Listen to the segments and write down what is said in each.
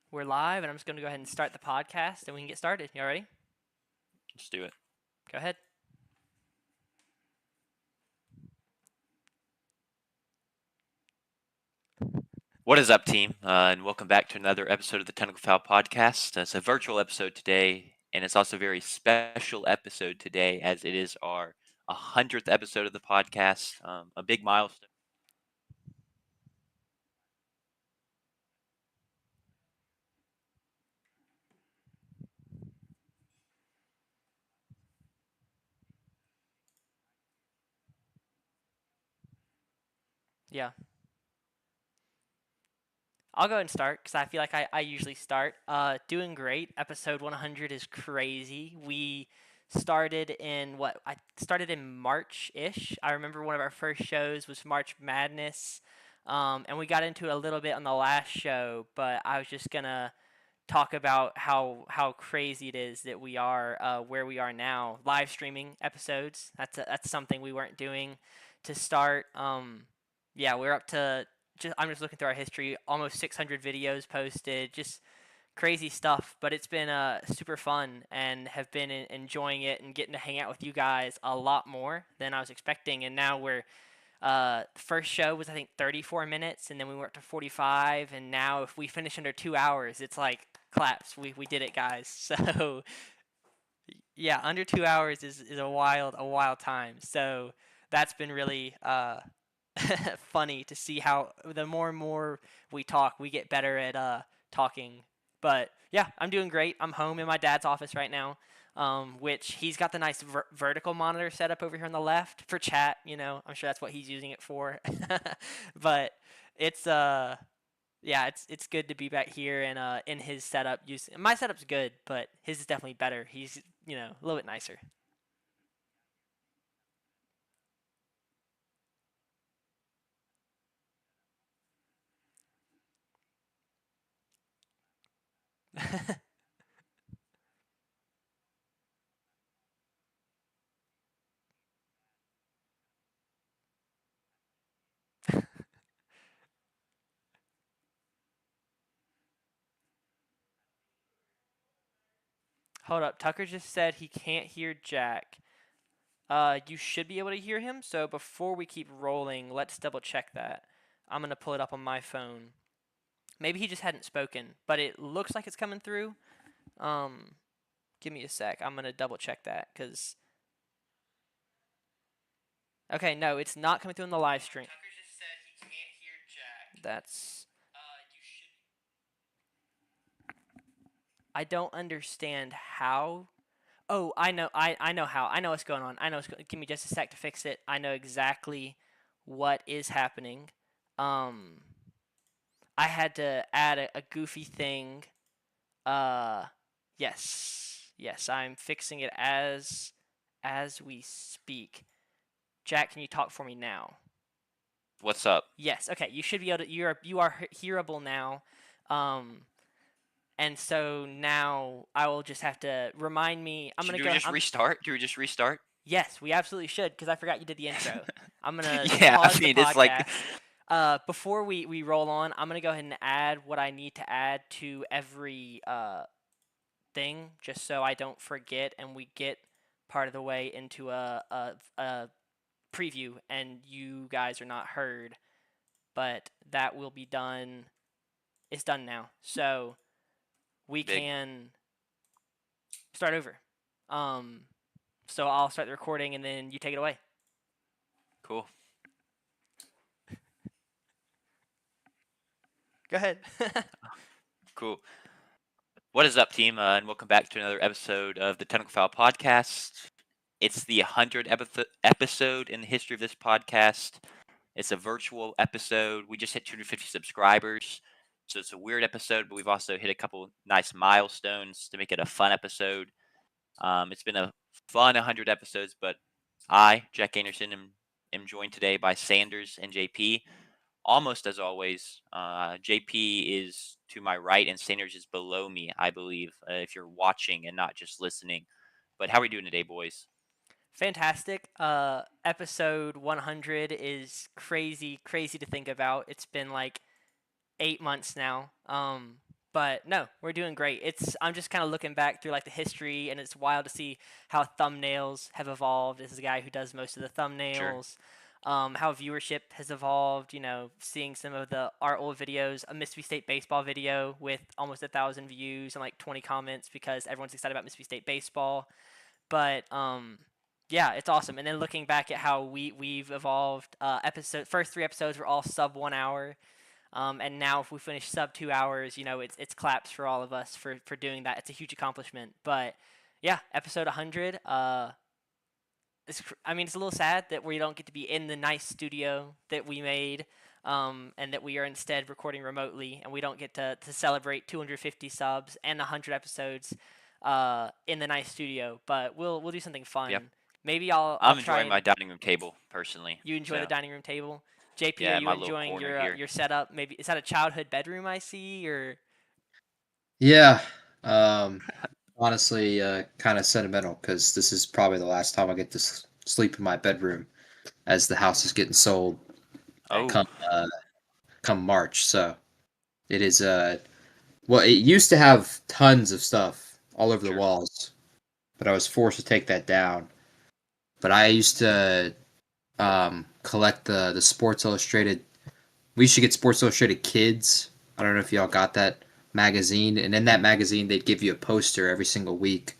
We're live, and I'm just going to go ahead and start the podcast, and we can get started. You all ready? Let's do it. Go ahead. What is up, team? And welcome back to another episode of the Technical Foul Podcast. It's a virtual episode today, and it's also a very special episode today as it is our 100th episode of the podcast, a big milestone. Yeah. I'll go ahead and start because I feel like I usually start. Doing great. Episode 100 is crazy. We started in what? I started in March ish. I remember one of our first shows was March Madness. And we got into it a little bit on the last show, but I was just going to talk about how crazy it is that we are where we are now. Live streaming episodes. That's something we weren't doing to start. Yeah, we're up to I'm just looking through our history. Almost 600 videos posted. Just crazy stuff. But it's been super fun and have been enjoying it and getting to hang out with you guys a lot more than I was expecting. And now we're first show was I think 34 minutes, and then we went to 45, and now if we finish under 2 hours, it's like claps. We did it, guys. So yeah, under 2 hours is a wild time. So that's been really funny to see how the more and more we talk, we get better at talking. But yeah, I'm doing great. I'm home in my dad's office right now, which he's got the nice vertical monitor set up over here on the left for chat. I'm sure that's what he's using it for. But it's yeah, it's good to be back here and in his setup. My setup's good, but his is definitely better. He's a little bit nicer. Hold up, Tucker just said he can't hear Jack. You should be able to hear him. So before we keep rolling, let's double check that. I'm gonna pull it up on my phone. Maybe he just hadn't spoken, but it looks like it's coming through. Um, Give me a sec. I'm gonna double check that because okay, no, it's not coming through in the live stream. Tucker just said he can't hear Jack. That's you should. I don't understand how. Oh, I know. I know how. I know what's going on. I know. Give me just a sec to fix it. I know exactly what is happening. Um, I had to add a goofy thing. Uh, yes, yes. I'm fixing it as we speak. Jack, can you talk for me now? What's up? Yes. Okay. You should be able to. You are hearable now. Um, and so now I will just have to remind me. I'm gonna Should we go. just restart? Do we just restart? Yes, we absolutely should because I forgot you did the intro. I'm gonna Yeah, I pause the mean, it's like, podcast. Before we roll on, I'm gonna go ahead and add what I need to add to every thing, just so I don't forget and we get part of the way into a preview and you guys are not heard. But that will be done. It's done now, so we big. can start over. Um, so I'll start the recording and then you take it away. Cool. Go ahead. Cool. What is up, team? And welcome back to another episode of the Technical Foul Podcast. It's the 100th episode in the history of this podcast. It's a virtual episode. We just hit 250 subscribers. So it's a weird episode, but we've also hit a couple nice milestones to make it a fun episode. It's been a fun 100 episodes, but I, Jack Anderson, am joined today by Sanders and JP. Almost as always, JP is to my right and Sanders is below me, I believe, if you're watching and not just listening. But how are we doing today, boys? Fantastic. Episode 100 is crazy, crazy to think about. It's been like 8 months now. But no, we're doing great. I'm just kind of looking back through like the history, and it's wild to see how thumbnails have evolved. This is a guy who does most of the Sure. thumbnails. How viewership has evolved. Seeing some of our old videos, a Mississippi State baseball video with almost 1,000 views and like 20 comments because everyone's excited about Mississippi State baseball. But yeah, it's awesome. And then looking back at how we've evolved, first 3 episodes were all sub 1 hour. And now if we finish sub 2 hours, it's claps for all of us for doing that. It's a huge accomplishment. But yeah, episode 100. It's a little sad that we don't get to be in the nice studio that we made, and that we are instead recording remotely, and we don't get to celebrate 250 subs and 100 episodes in the nice studio. But we'll do something Yep. fun. Maybe I'll I'm try enjoying my and dining room table personally. you enjoy the So dining room table. JP, are yeah, you my little enjoying corner your here. your setup? Maybe is that a childhood bedroom I see, or Yeah. Um, honestly, kind of sentimental because this is probably the last time I get to sleep in my bedroom as the house is getting sold dang. Oh, come March. So it is. Well, it used to have tons of stuff all over the sure. walls, but I was forced to take that down. But I used to collect the Sports Illustrated. We used to get Sports Illustrated Kids. I don't know if y'all got that magazine, and in that magazine they'd give you a poster every single week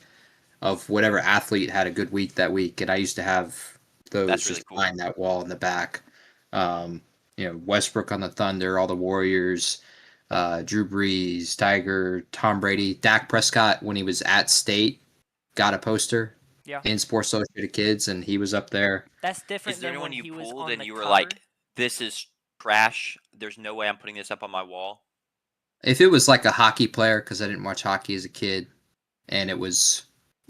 of whatever athlete had a good week that week, and I used to have those That's really just cool. behind that wall in the back. Westbrook on the Thunder, all the Warriors, Drew Brees, Tiger, Tom Brady, Dak Prescott when he was at State got a poster Yeah, in Sports Illustrated Kids, and he was up there. that's Is different there than anyone when you he was pulled on and the you were cover. like, "This is trash. There's no way I'm putting this up on my wall"? If it was like a hockey player, because I didn't watch hockey as a kid, and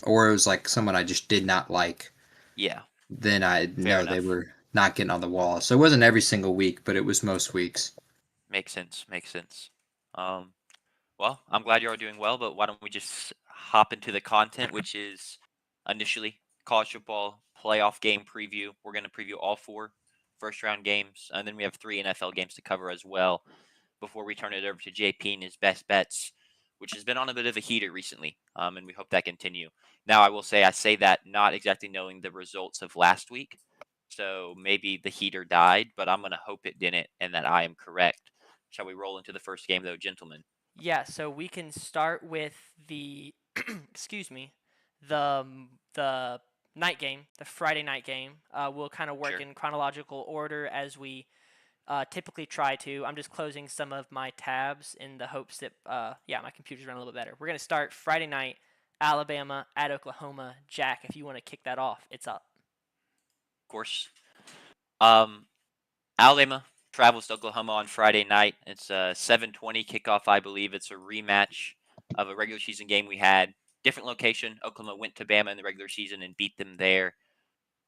or it was like someone I just did not like, Yeah, then I fair know they enough. were not getting on the wall. So it wasn't every single week, but it was most weeks. Makes sense. Makes sense. Um, well, I'm glad you are doing well, but why don't we just hop into the content, which is initially college football playoff game preview. We're going to preview all four first round games, and then we have 3 NFL games to cover as well before we turn it over to JP and his best bets, which has been on a bit of a heater recently, and we hope that continue. Now, I say that not exactly knowing the results of last week, so maybe the heater died, but I'm going to hope it didn't and that I am correct. Shall we roll into the first game, though, gentlemen? Yeah, so we can start with the excuse me, the night game, the Friday night game. We'll kind of work Sure. in chronological order as we typically try to. I'm just closing some of my tabs in the hopes that yeah, my computer's running a little bit better. We're gonna start Friday night, Alabama at Oklahoma. Jack, if you want to kick that off, it's up. Of course. Um, Alabama travels to Oklahoma on Friday night. It's a 7:20 kickoff, I believe. It's a rematch of a regular season game we had. Different location. Oklahoma went to Bama in the regular season and beat them there.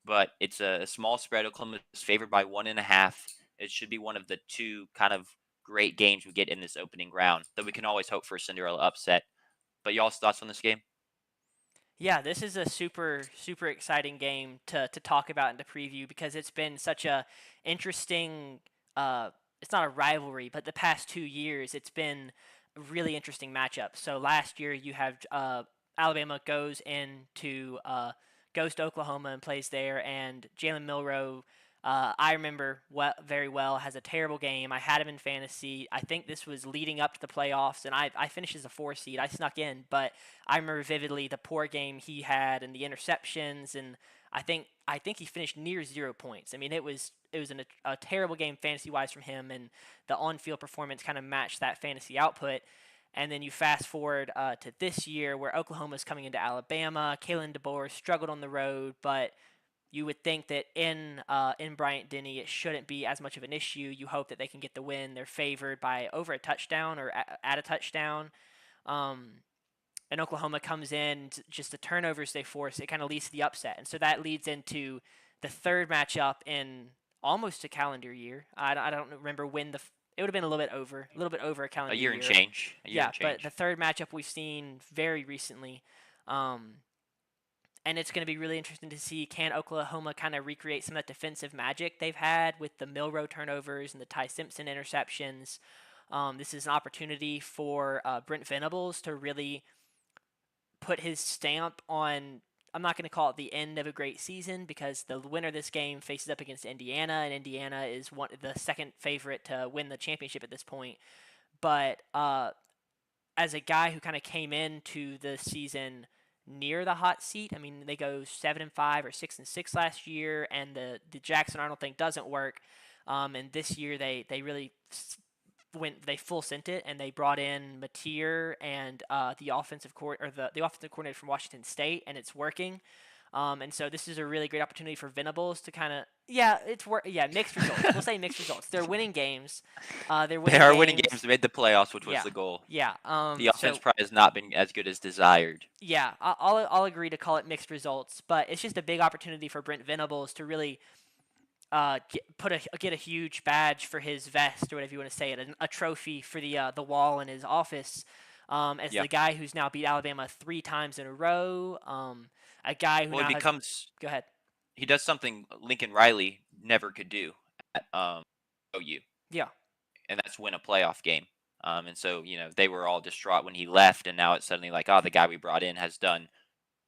But it's a small spread. Oklahoma is favored by 1.5. It should be one of the two kind of great games we get in this opening round. Though we can always hope for a Cinderella upset. But y'all's thoughts on this game? Yeah, this is a super exciting game to talk about and to preview because it's been such a interesting. It's not a rivalry, but the past 2 years it's been a really interesting matchup. So last year you have Alabama goes to Oklahoma and plays there, and Jalen Milroe. I remember very well, has a terrible game. I had him in fantasy. I think this was leading up to the playoffs, and I finished as a 4 seed. I snuck in, but I remember vividly the poor game he had and the interceptions, and I think he finished near 0 points. I mean, it was a terrible game fantasy wise from him, and the on field performance kind of matched that fantasy output. And then you fast forward to this year where Oklahoma's coming into Alabama. Kalen DeBoer struggled on the road, but you would think that in Bryant Denny it shouldn't be as much of an issue. You hope that they can get the win. They're favored by over a touchdown or at a touchdown. Um, and Oklahoma comes in, just the turnovers they force, it kind of leads to the upset. And so that leads into the third matchup in almost a calendar year. I don't remember when it would have been a little bit over a A calendar year and year. change. A year Yeah, and but the change. third matchup we've seen very recently. Um, and it's going to be really interesting to see, can Oklahoma kind of recreate some of that defensive magic they've had with the Milroe turnovers and the Ty Simpson interceptions. This is an opportunity for Brent Venables to really put his stamp on. I'm not going to call it the end of a great season because the winner of this game faces up against Indiana, and Indiana is the second favorite to win the championship at this point. But as a guy who kind of came into the season near the hot seat, I mean they go 7-5 or 6-6 last year, and the Jackson Arnold thing doesn't work. And this year they really they full sent it, and they brought in Mateer and the offensive coordinator from Washington State, and it's working. And so this is a really great opportunity for Venables to kind of mixed results. We'll say mixed results. They're winning games. They are winning games. They made the playoffs, which was the goal. Yeah. The offense probably has not been as good as desired. Yeah, I'll agree to call it mixed results, but it's just a big opportunity for Brent Venables to really get a huge badge for his vest, or whatever you want to say it, a trophy for the wall in his office. As the guy who's now beat Alabama 3 times in a row, a guy who go ahead. He does something Lincoln Riley never could do at OU. Yeah. And that's win a playoff game. And so, they were all distraught when he left, and now it's suddenly like, oh, the guy we brought in has done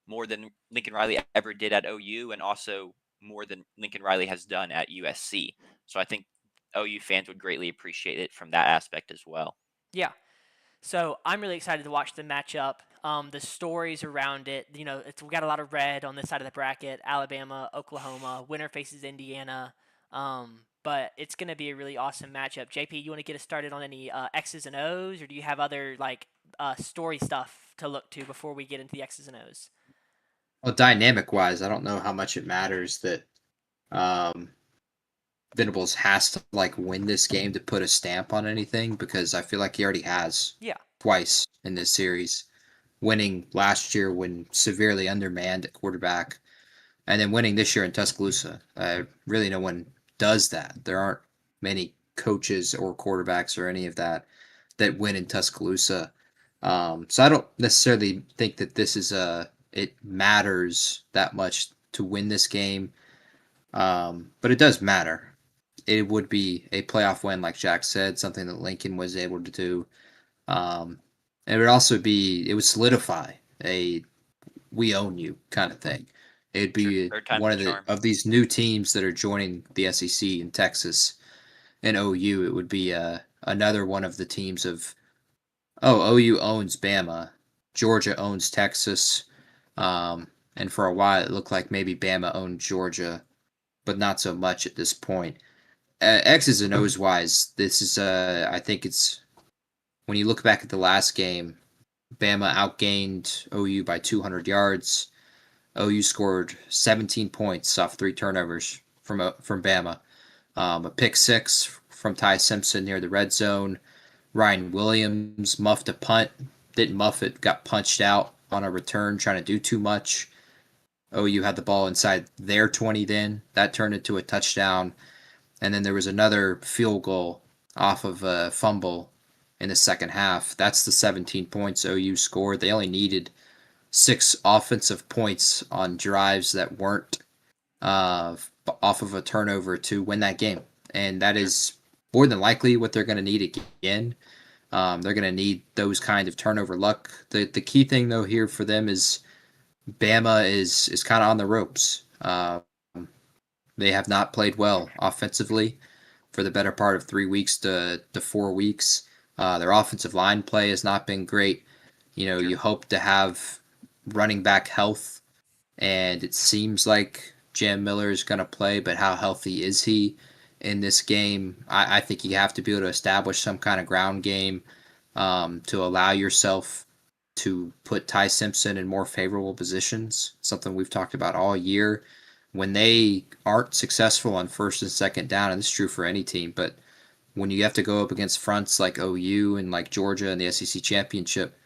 more than Lincoln Riley ever did at OU, and also more than Lincoln Riley has done at USC. So I think OU fans would greatly appreciate it from that aspect as well. Yeah. So I'm really excited to watch the matchup. The stories around it, we got a lot of red on this side of the bracket. Alabama, Oklahoma, winner faces Indiana. But it's going to be a really awesome matchup. JP, you want to get us started on any X's and O's, or do you have other story stuff to look to before we get into the X's and O's? Well, dynamic-wise, I don't know how much it matters that Venables has to win this game to put a stamp on anything, because I feel like he already has twice in this series, winning last year when severely undermanned at quarterback, and then winning this year in Tuscaloosa. Really no one does that. There aren't many coaches or quarterbacks or any of that win in Tuscaloosa. So I don't necessarily think that this is it matters that much to win this game, but it does matter. It would be a playoff win, like Jack said, something that Lincoln was able to do. And it would solidify a "we own you" kind of thing. It'd be one of these new teams that are joining the SEC in Texas and OU. It would be another one of the teams of, OU owns Bama, Georgia owns Texas, and for a while it looked like maybe Bama owned Georgia, but not so much at this point. X's and O's wise, this is I think it's, when you look back at the last game, Bama outgained OU by 200 yards. OU scored 17 points off 3 turnovers from Bama. A pick 6 from Ty Simpson near the red zone. Ryan Williams muffed a punt, didn't muff it, got punched out on a return trying to do too much. OU had the ball inside their 20 then. That turned into a touchdown. And then there was another field goal off of a fumble in the second half. That's the 17 points OU scored. They only needed 6 offensive points on drives that weren't off of a turnover to win that game. And that is more than likely what they're going to need again. They're going to need those kind of turnover luck. The key thing, though, here for them is Bama is kind of on the ropes. They have not played well offensively for the better part of 3 weeks to 4 weeks. Their offensive line play has not been great. You hope to have running back health, and it seems like Jam Miller is going to play, but how healthy is he in this game? I think you have to be able to establish some kind of ground game to allow yourself to put Ty Simpson in more favorable positions, something we've talked about all year. When they aren't successful on first and second down, and this is true for any team, but when you have to go up against fronts like OU and like Georgia in the SEC championship,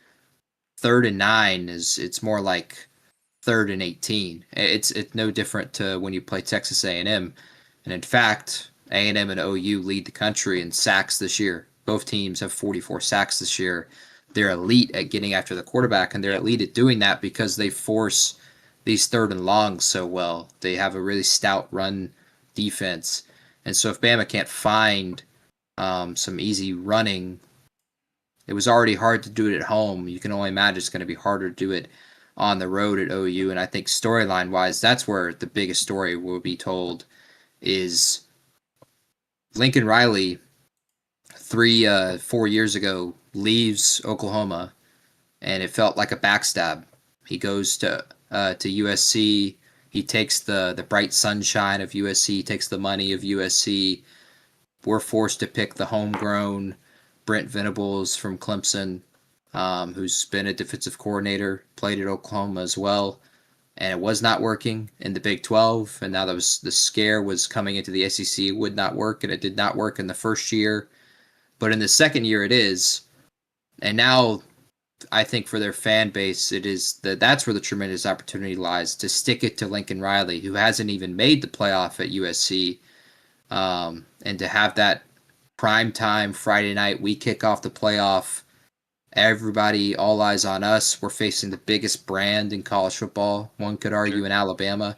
3rd and 9 it's more like 3rd and 18. It's no different to when you play Texas A&M. And in fact, A&M and OU lead the country in sacks this year. Both teams have 44 sacks this year. They're elite at getting after the quarterback, and they're elite at doing that because they force these 3rd and longs so well. They have a really stout run defense. And so if Bama can't find some easy running It was already hard to do it at home. You can only imagine it's going to be harder to do it on the road at OU. And I think storyline wise, that's where the biggest story will be told is Lincoln Riley 4 years ago leaves Oklahoma, and it felt like a backstab. He goes to USC. He takes the bright sunshine of USC, takes the money of USC. We're forced to pick the homegrown Brent Venables from Clemson, who's been a defensive coordinator, played at Oklahoma as well, and it was not working in the Big 12. And now that was the scare was coming into the SEC, it would not work, and it did not work in the first year. But in the second year, it is. And now I think for their fan base, it is that's where the tremendous opportunity lies to stick it to Lincoln Riley, who hasn't even made the playoff at USC, and to have that prime time Friday night, we kick off the playoff. Everybody, all eyes on us. We're facing the biggest brand in college football. One could argue in Alabama.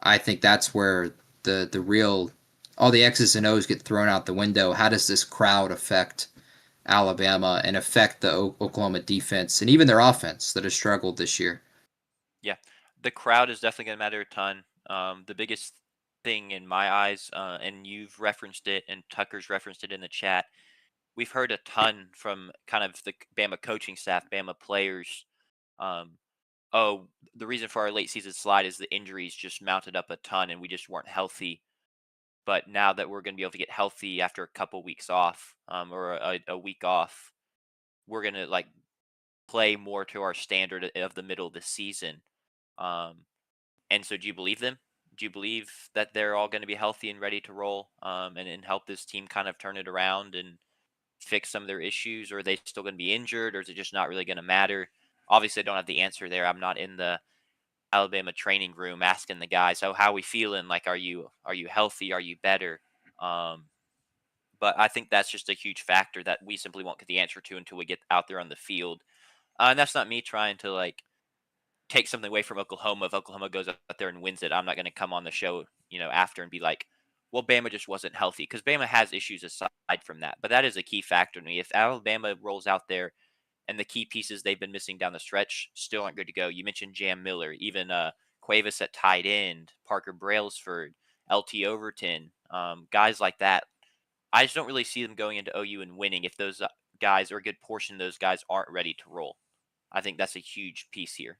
I think that's where the real all the X's and O's get thrown out the window. How does this crowd affect Alabama and affect the Oklahoma defense and even their offense that has struggled this year? Yeah, the crowd is definitely going to matter a ton. The biggest thing in my eyes, and you've referenced it, and Tucker's referenced it in the chat. We've heard a ton from kind of the Bama coaching staff, Bama players. Um, oh, the reason for our late season slide is the injuries just mounted up a ton, and we just weren't healthy. But now that we're going to be able to get healthy after a couple weeks off, or a week off, we're going to like play more to our standard of the middle of the season. And so do you believe them? Do you believe that they're all going to be healthy and ready to roll, and help this team kind of turn it around and fix some of their issues? Or are they still going to be injured, or is it just not really going to matter? Obviously, I don't have the answer there. I'm not in the Alabama training room asking the guys, "Oh, how are we feeling? Like, are you healthy? Are you better?" Um, but I think that's just a huge factor that we simply won't get the answer to until we get out there on the field. And that's not me trying to like take something away from Oklahoma. If Oklahoma goes out there and wins it, I'm not going to come on the show, after and be like, well, Bama just wasn't healthy, because Bama has issues aside from that. But that is a key factor to me. If Alabama rolls out there and the key pieces they've been missing down the stretch still aren't good to go, you mentioned Jam Miller, even Cuevas at tight end, Parker Brailsford, LT Overton, guys like that. I just don't really see them going into OU and winning if those guys, or a good portion of those guys, aren't ready to roll. I think that's a huge piece here.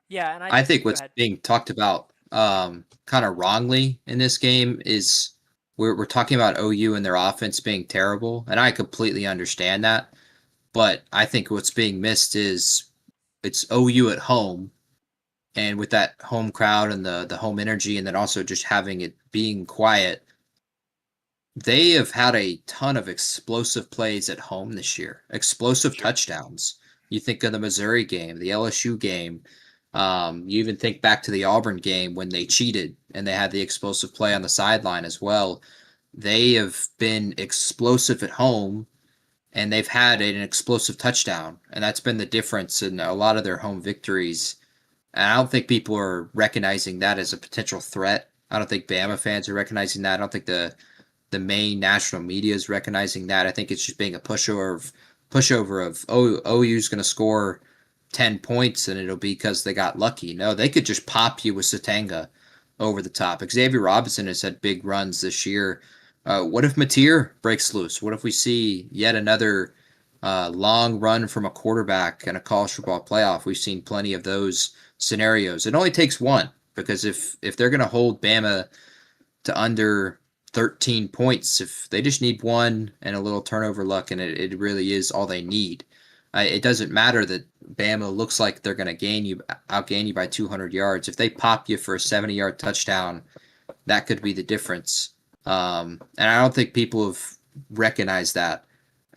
Yeah, and I I just think go what's ahead. being talked about kind of wrongly in this game is we're talking about OU and their offense being terrible, and I completely understand that. But I think what's being missed is it's OU at home, and with that home crowd and the home energy, and then also just having it being quiet, they have had a ton of explosive plays at home this year, explosive Sure. touchdowns. You think of the Missouri game, the LSU game. You even think back to the Auburn game when they cheated and they had the explosive play on the sideline as well. They have been explosive at home, and they've had an explosive touchdown, and that's been the difference in a lot of their home victories. And I don't think people are recognizing that as a potential threat. I don't think Bama Sure. fans are recognizing that. I don't think the main national media is recognizing that. I think it's just being a pushover of OU's going to score 10 points and it'll be because they got lucky. No, they could just pop you with Satanga over the top. Xavier Robinson has had big runs this year. What if Mateer breaks loose? What if we see yet another long run from a quarterback in a college football playoff? We've seen plenty of those scenarios. It only takes one, because if they're going to hold Bama to under 13 points, if they just need one and a little turnover luck, and it really is all they need. It doesn't matter that Bama looks like they're going to outgain you by 200 yards. If they pop you for a 70-yard touchdown, that could be the difference. And I don't think people have recognized that,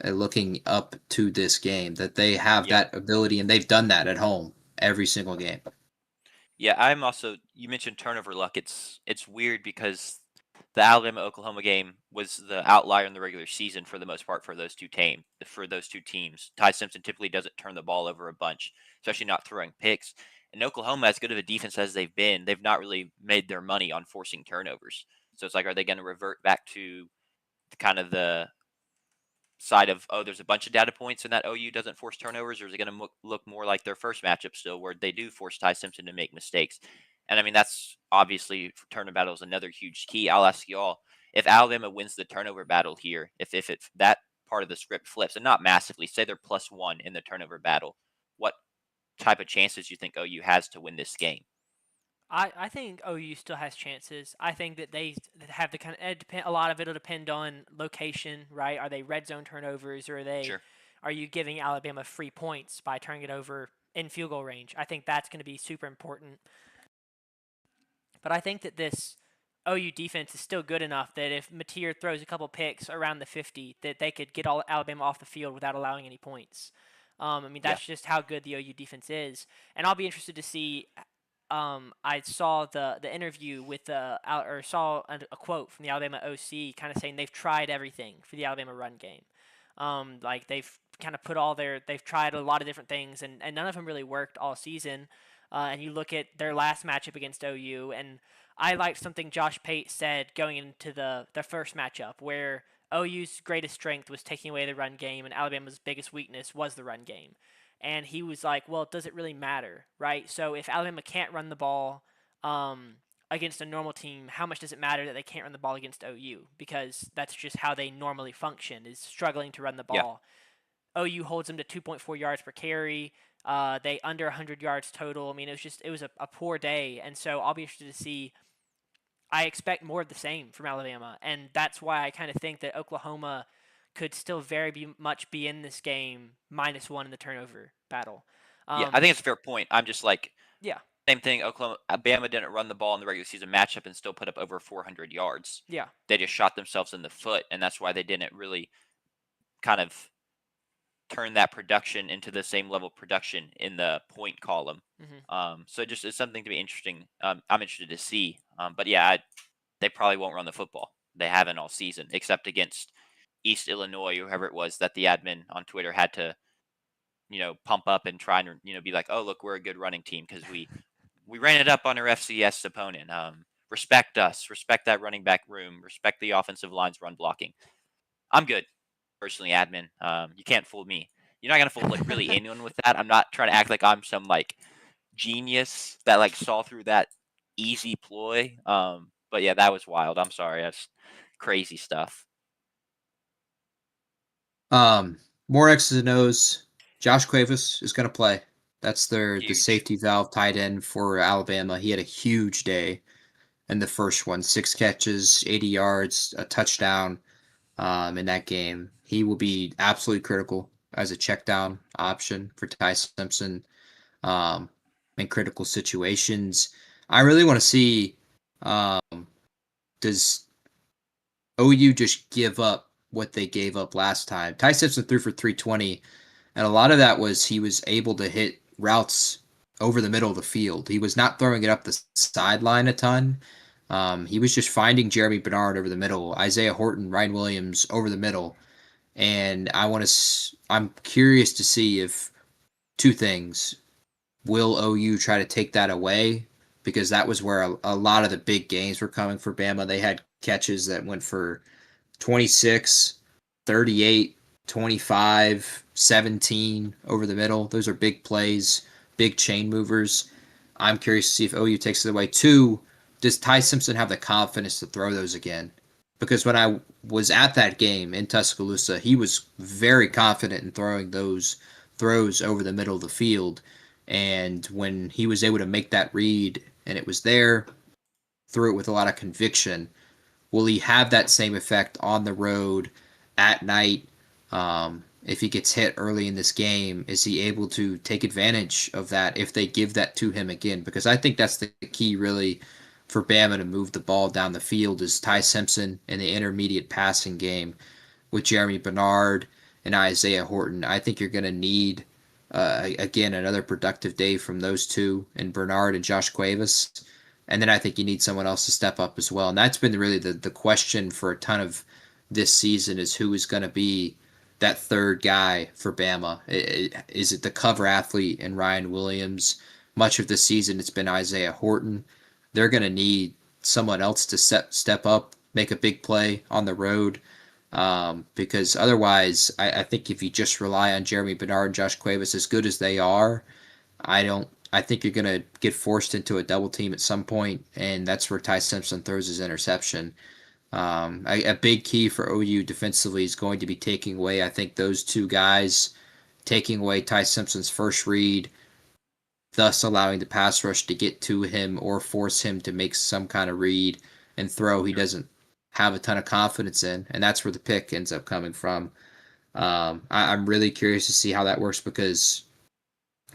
looking up to this game, that they have Yeah. that ability, and they've done that at home every single game. Yeah, I'm also, you mentioned turnover luck. It's weird because the Alabama Oklahoma game was the outlier in the regular season for the most part for those two teams. Ty Simpson typically doesn't turn the ball over a bunch, especially not throwing picks. And Oklahoma, as good of a defense as they've been, they've not really made their money on forcing turnovers. So it's like, are they going to revert back to kind of the side of, there's a bunch of data points and that OU doesn't force turnovers, or is it going to look more like their first matchup still, where they do force Ty Simpson to make mistakes? And I mean, that's obviously turnover battle is another huge key. I'll ask you all, if Alabama wins the turnover battle here, if that part of the script flips, and not massively, say they're +1 in the turnover battle, what type of chances do you think OU has to win this game? I think OU still has chances. I think that they have the kind of a lot of it'll depend on location, right? Are they red zone turnovers, or Sure. are you giving Alabama free points by turning it over in field goal range? I think that's going to be super important. But I think that this OU defense is still good enough that if Mateer throws a couple picks around the 50, that they could get all Alabama off the field without allowing any points. I mean, Yeah. that's just how good the OU defense is, and I'll be interested to see. I saw the interview with or saw a quote from the Alabama OC, kind of saying they've tried everything for the Alabama run game. Like they've kind of they've tried a lot of different things, and none of them really worked all season. And you look at their last matchup against OU, and I liked something Josh Pate said going into the first matchup, where OU's greatest strength was taking away the run game, and Alabama's biggest weakness was the run game. And he was like, well, does it really matter, right? So if Alabama can't run the ball against a normal team, how much does it matter that they can't run the ball against OU? Because that's just how they normally function, is struggling to run the Yeah. ball. OU holds them to 2.4 yards per carry. They under 100 yards total. I mean, it was a poor day, and so I'll be interested to see. I expect more of the same from Alabama, and that's why I kind of think that Oklahoma could still much be in this game -1 in the turnover battle. Yeah, I think it's a fair point. I'm just like, Yeah, same thing. Alabama didn't run the ball in the regular season matchup and still put up over 400 yards. yeah, They just shot themselves in the foot, and that's why they didn't really kind of turn that production into the same level of production in the point column. So just it's something to be interesting. I'm interested to see. But yeah, they probably won't run the football. They haven't all season, except against East Illinois or whoever it was that the admin on Twitter had to, pump up and try and, be like, oh, look, we're a good running team because we ran it up on our FCS opponent. Respect us, respect that running back room, respect the offensive line's run blocking. I'm good, personally, admin. You can't fool me. You're not gonna fool like really anyone with that. I'm not trying to act like I'm some like genius that like saw through that easy ploy. But yeah, that was wild. I'm sorry, that's crazy stuff. More X's and O's. Josh Cuevas is going to play. That's the Huge. safety valve tight end for Alabama. He had a huge day in the first one. 6 catches, 80 yards, a touchdown in that game. He will be absolutely critical as a check down option for Ty Simpson in critical situations. I really want to see does OU just give up what they gave up last time. Ty Simpson threw for 320, and a lot of that was he was able to hit routes over the middle of the field. He was not throwing it up the sideline a ton. He was just finding Jeremy Bernard over the middle, Isaiah Horton, Ryan Williams over the middle, and I'm curious to see if two things: will OU try to take that away? Because that was where a lot of the big games were coming for Bama. They had catches that went for 26, 38, 25, 17 over the middle. Those are big plays, big chain movers. I'm curious to see if OU takes it away. Two, does Ty Simpson have the confidence to throw those again? Because when I was at that game in Tuscaloosa, he was very confident in throwing those throws over the middle of the field. And when he was able to make that read and it was there, threw it with a lot of conviction. Will he have that same effect on the road at night? If he gets hit early in this game, is he able to take advantage of that if they give that to him again? Because I think that's the key, really, for Bama to move the ball down the field is Ty Simpson in the intermediate passing game with Jeremy Bernard and Isaiah Horton. I think you're going to need, again, another productive day from those two, and Bernard and Josh Cuevas. And then I think you need someone else to step up as well. And that's been really the question for a ton of this season is who is going to be that third guy for Bama. Is it the cover athlete and Ryan Williams? Much of the season it's been Isaiah Horton. They're going to need someone else to step up, make a big play on the road. Because otherwise, I think if you just rely on Jeremy Bernard and Josh Cuevas, as good as they are, I think you're gonna get forced into a double team at some point, and that's where Ty Simpson throws his interception. A big key for OU defensively is going to be taking away, I think, those two guys, taking away Ty Simpson's first read, thus allowing the pass rush to get to him or force him to make some kind of read and throw he doesn't have a ton of confidence in, and that's where the pick ends up coming from. I'm really curious to see how that works because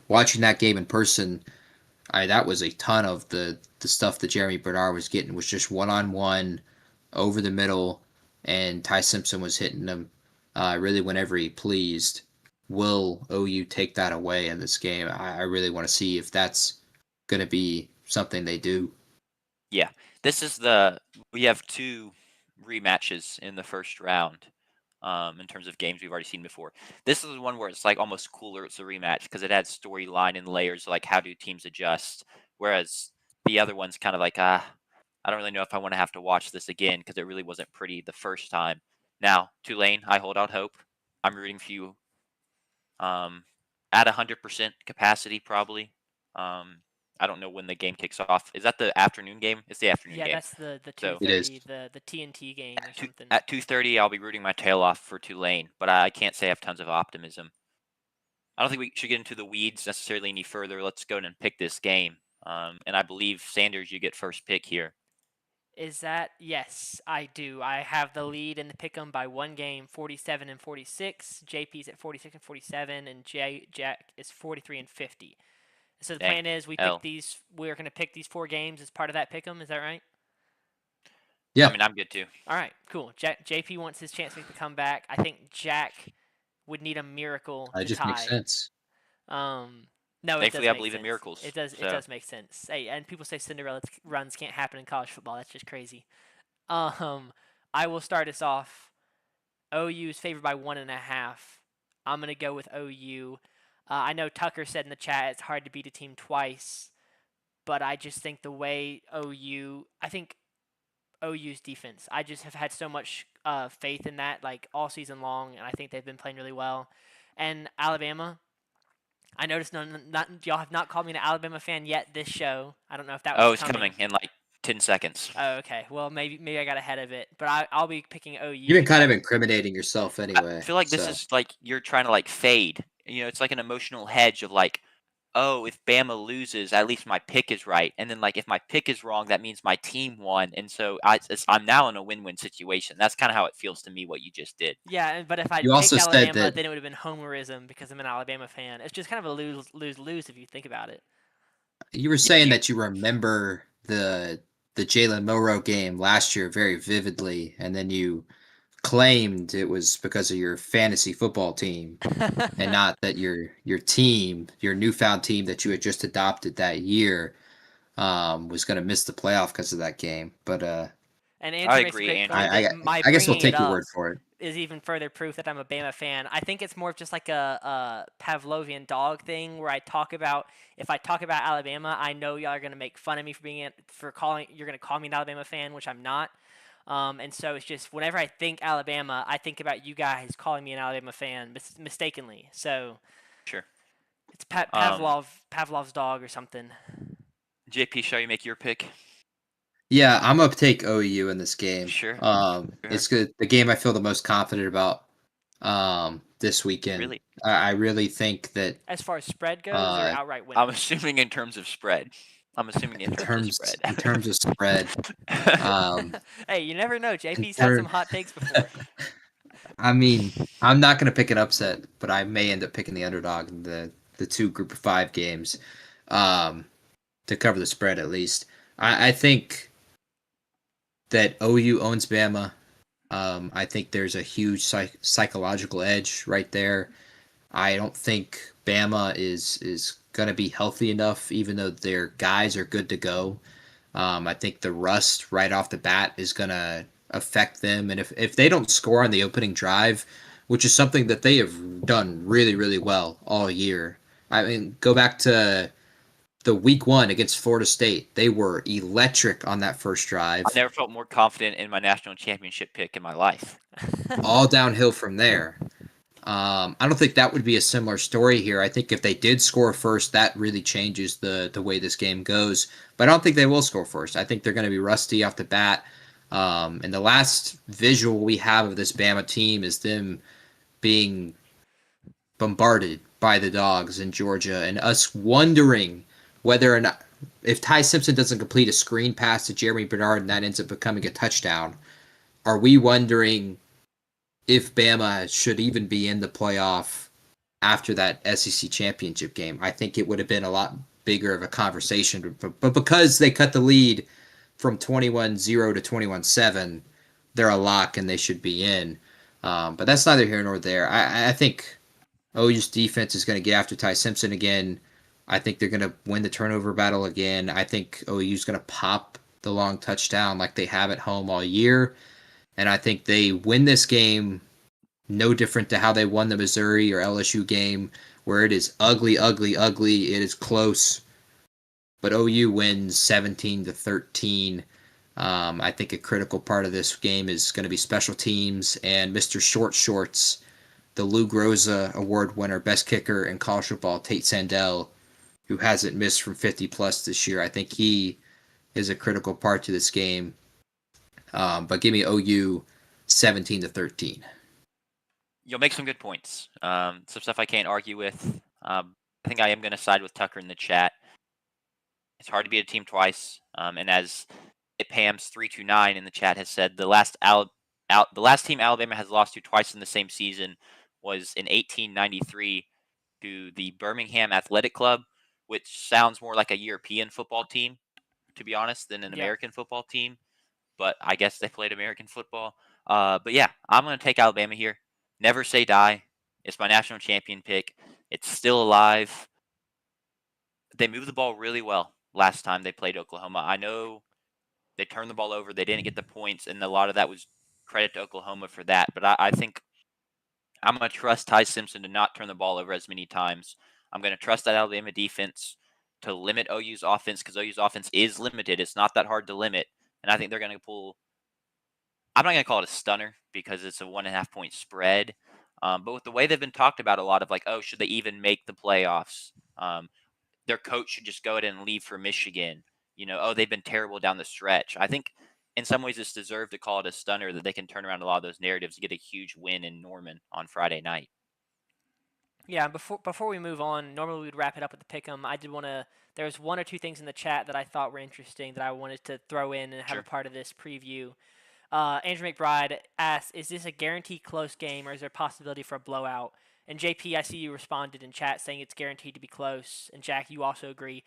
watching that game in person, that was a ton of the stuff that Jeremy Bernard was getting was just one on one over the middle, and Ty Simpson was hitting them really whenever he pleased. Will OU take that away in this game? I really want to see if that's going to be something they do. Yeah, we have 2 rematches in the first round. In terms of games we've already seen before. This is the one where it's like almost cooler. It's a rematch because it adds storyline and layers. Like how do teams adjust? Whereas the other one's kind of like I don't really know if I want to have to watch this again because it really wasn't pretty the first time. Now Tulane, I hold out hope. I'm rooting for you. At 100% capacity probably. I don't know when the game kicks off. Is that the afternoon game? It's the afternoon Yeah, game. that's the So 2:30, the TNT game or something. at 2:30, I'll be rooting my tail off for Tulane, but I can't say I have tons of optimism. I don't think we should get into the weeds necessarily any further. Let's go and pick this game. And I believe Sanders, you get first pick here. Is that yes? I do. I have the lead in the pick'em by 1 game, 47 and 46. JP's at 46 and 47, and Jack is 43 and 50. So the Dang. plan is Hell. we're going to pick these 4 games as part of that pick'em. Is that right? Yeah, I mean, I'm good too. All right, cool. JP wants his chance to make the comeback. I think Jack would need a miracle to it just tie. makes sense. No, Thankfully, it does I make believe sense. in miracles. It does. So. It does make sense. Hey, and people say Cinderella runs can't happen in college football. That's just crazy. I will start us off. OU is favored by 1.5. I'm gonna go with OU. I know Tucker said in the chat it's hard to beat a team twice, but I just think the way I think OU's defense. I just have had so much faith in that like all season long, and I think they've been playing really well. And Alabama, I noticed y'all have not called me an Alabama fan yet this show. I don't know if that was It's coming in like 10 seconds. Oh, okay. Well, maybe I got ahead of it, but I'll be picking OU. You've been kind of incriminating yourself anyway. I feel like this is like you're trying to like fade. It's like an emotional hedge of like, oh, if Bama loses, at least my pick is right. And then like if my pick is wrong, that means my team won, and so I'm now in a win-win situation. That's kind of how it feels to me what you just did. Yeah, but if I You picked also said Alabama, that then it would have been homerism because I'm an Alabama fan. It's just kind of a lose if you think about it. you were saying that you remember the Jalen Monroe game last year very vividly, and then you claimed it was because of your fantasy football team and not that your team, your newfound team that you had just adopted that year, was going to miss the playoff because of that game. But And I Andrew makes a agree, great Andrew. point that I guess we'll bringing take it your up word for it. is even further proof that I'm a Bama fan. I think it's more of just like a Pavlovian dog thing where if I talk about Alabama, I know y'all are gonna make fun of me you're gonna call me an Alabama fan, which I'm not. And so it's just whenever I think Alabama, I think about you guys calling me an Alabama fan mistakenly. So Sure. it's Pavlov's dog or something. JP, shall you make your pick? Yeah, I'm gonna take OU in this game. Sure. It's good. The game I feel the most confident about this weekend. Really? I really think that As far as spread goes, or outright win. I'm assuming in terms of spread. I'm assuming in terms of spread. in terms of spread. Hey, you never know. JP's had some hot takes before. I mean, I'm not going to pick an upset, but I may end up picking the underdog in the 2 Group of 5 games to cover the spread at least. I think that OU owns Bama. I think there's a huge psychological edge right there. I don't think Bama is going to be healthy enough, even though their guys are good to go. I think the rust right off the bat is going to affect them. And if they don't score on the opening drive, which is something that they have done really, really well all year. I mean, go back to the week 1 against Florida State, they were electric on that first drive. I never felt more confident in my national championship pick in my life. All downhill from there. I don't think that would be a similar story here. I think if they did score first, that really changes the way this game goes. But I don't think they will score first. I think they're going to be rusty off the bat. And the last visual we have of this Bama team is them being bombarded by the Dogs in Georgia, and us wondering whether or not, if Ty Simpson doesn't complete a screen pass to Jeremy Bernard and that ends up becoming a touchdown, are we wondering if Bama should even be in the playoff after that SEC championship game? I think it would have been a lot bigger of a conversation, but because they cut the lead from 21-0 to 21-7, they're a lock and they should be in. But that's neither here nor there. I think OU's defense is going to get after Ty Simpson again. I think they're going to win the turnover battle again. I think OU's going to pop the long touchdown like they have at home all year. And I think they win this game no different to how they won the Missouri or LSU game, where it is ugly, ugly, ugly. It is close. But OU wins 17-13. I think a critical part of this game is going to be special teams and Mr. Short Shorts, the Lou Groza Award winner, best kicker in college football, Tate Sandell, who hasn't missed from 50 plus this year. I think he is a critical part to this game. But give me OU 17-13. You'll make some good points. Some stuff I can't argue with. I think I am going to side with Tucker in the chat. It's hard to beat a team twice. And as Pam's 329 in the chat has said, the last team Alabama has lost to twice in the same season was in 1893 to the Birmingham Athletic Club, which sounds more like a European football team, to be honest, than an American football team. But I guess they played American football. But yeah, I'm going to take Alabama here. Never say die. It's my national champion pick. It's still alive. They moved the ball really well last time they played Oklahoma. I know they turned the ball over. They didn't get the points, and a lot of that was credit to Oklahoma for that. But I think I'm going to trust Ty Simpson to not turn the ball over as many times. I'm going to trust that Alabama defense to limit OU's offense because OU's offense is limited. It's not that hard to limit. And I think they're going to pull. I'm not going to call it a stunner because it's a 1.5 point spread. But with the way they've been talked about a lot of like, oh, should they even make the playoffs? Their coach should just go ahead and leave for Michigan. Oh, they've been terrible down the stretch. I think in some ways it's deserved to call it a stunner that they can turn around a lot of those narratives to get a huge win in Norman on Friday night. Yeah, before we move on, normally we'd wrap it up with the pick'em. I did want to. There was one or two things in the chat that I thought were interesting that I wanted to throw in and have a part of this preview. Andrew McBride asked, "Is this a guaranteed close game, or is there a possibility for a blowout?" And JP, I see you responded in chat saying it's guaranteed to be close. And Jack, you also agree.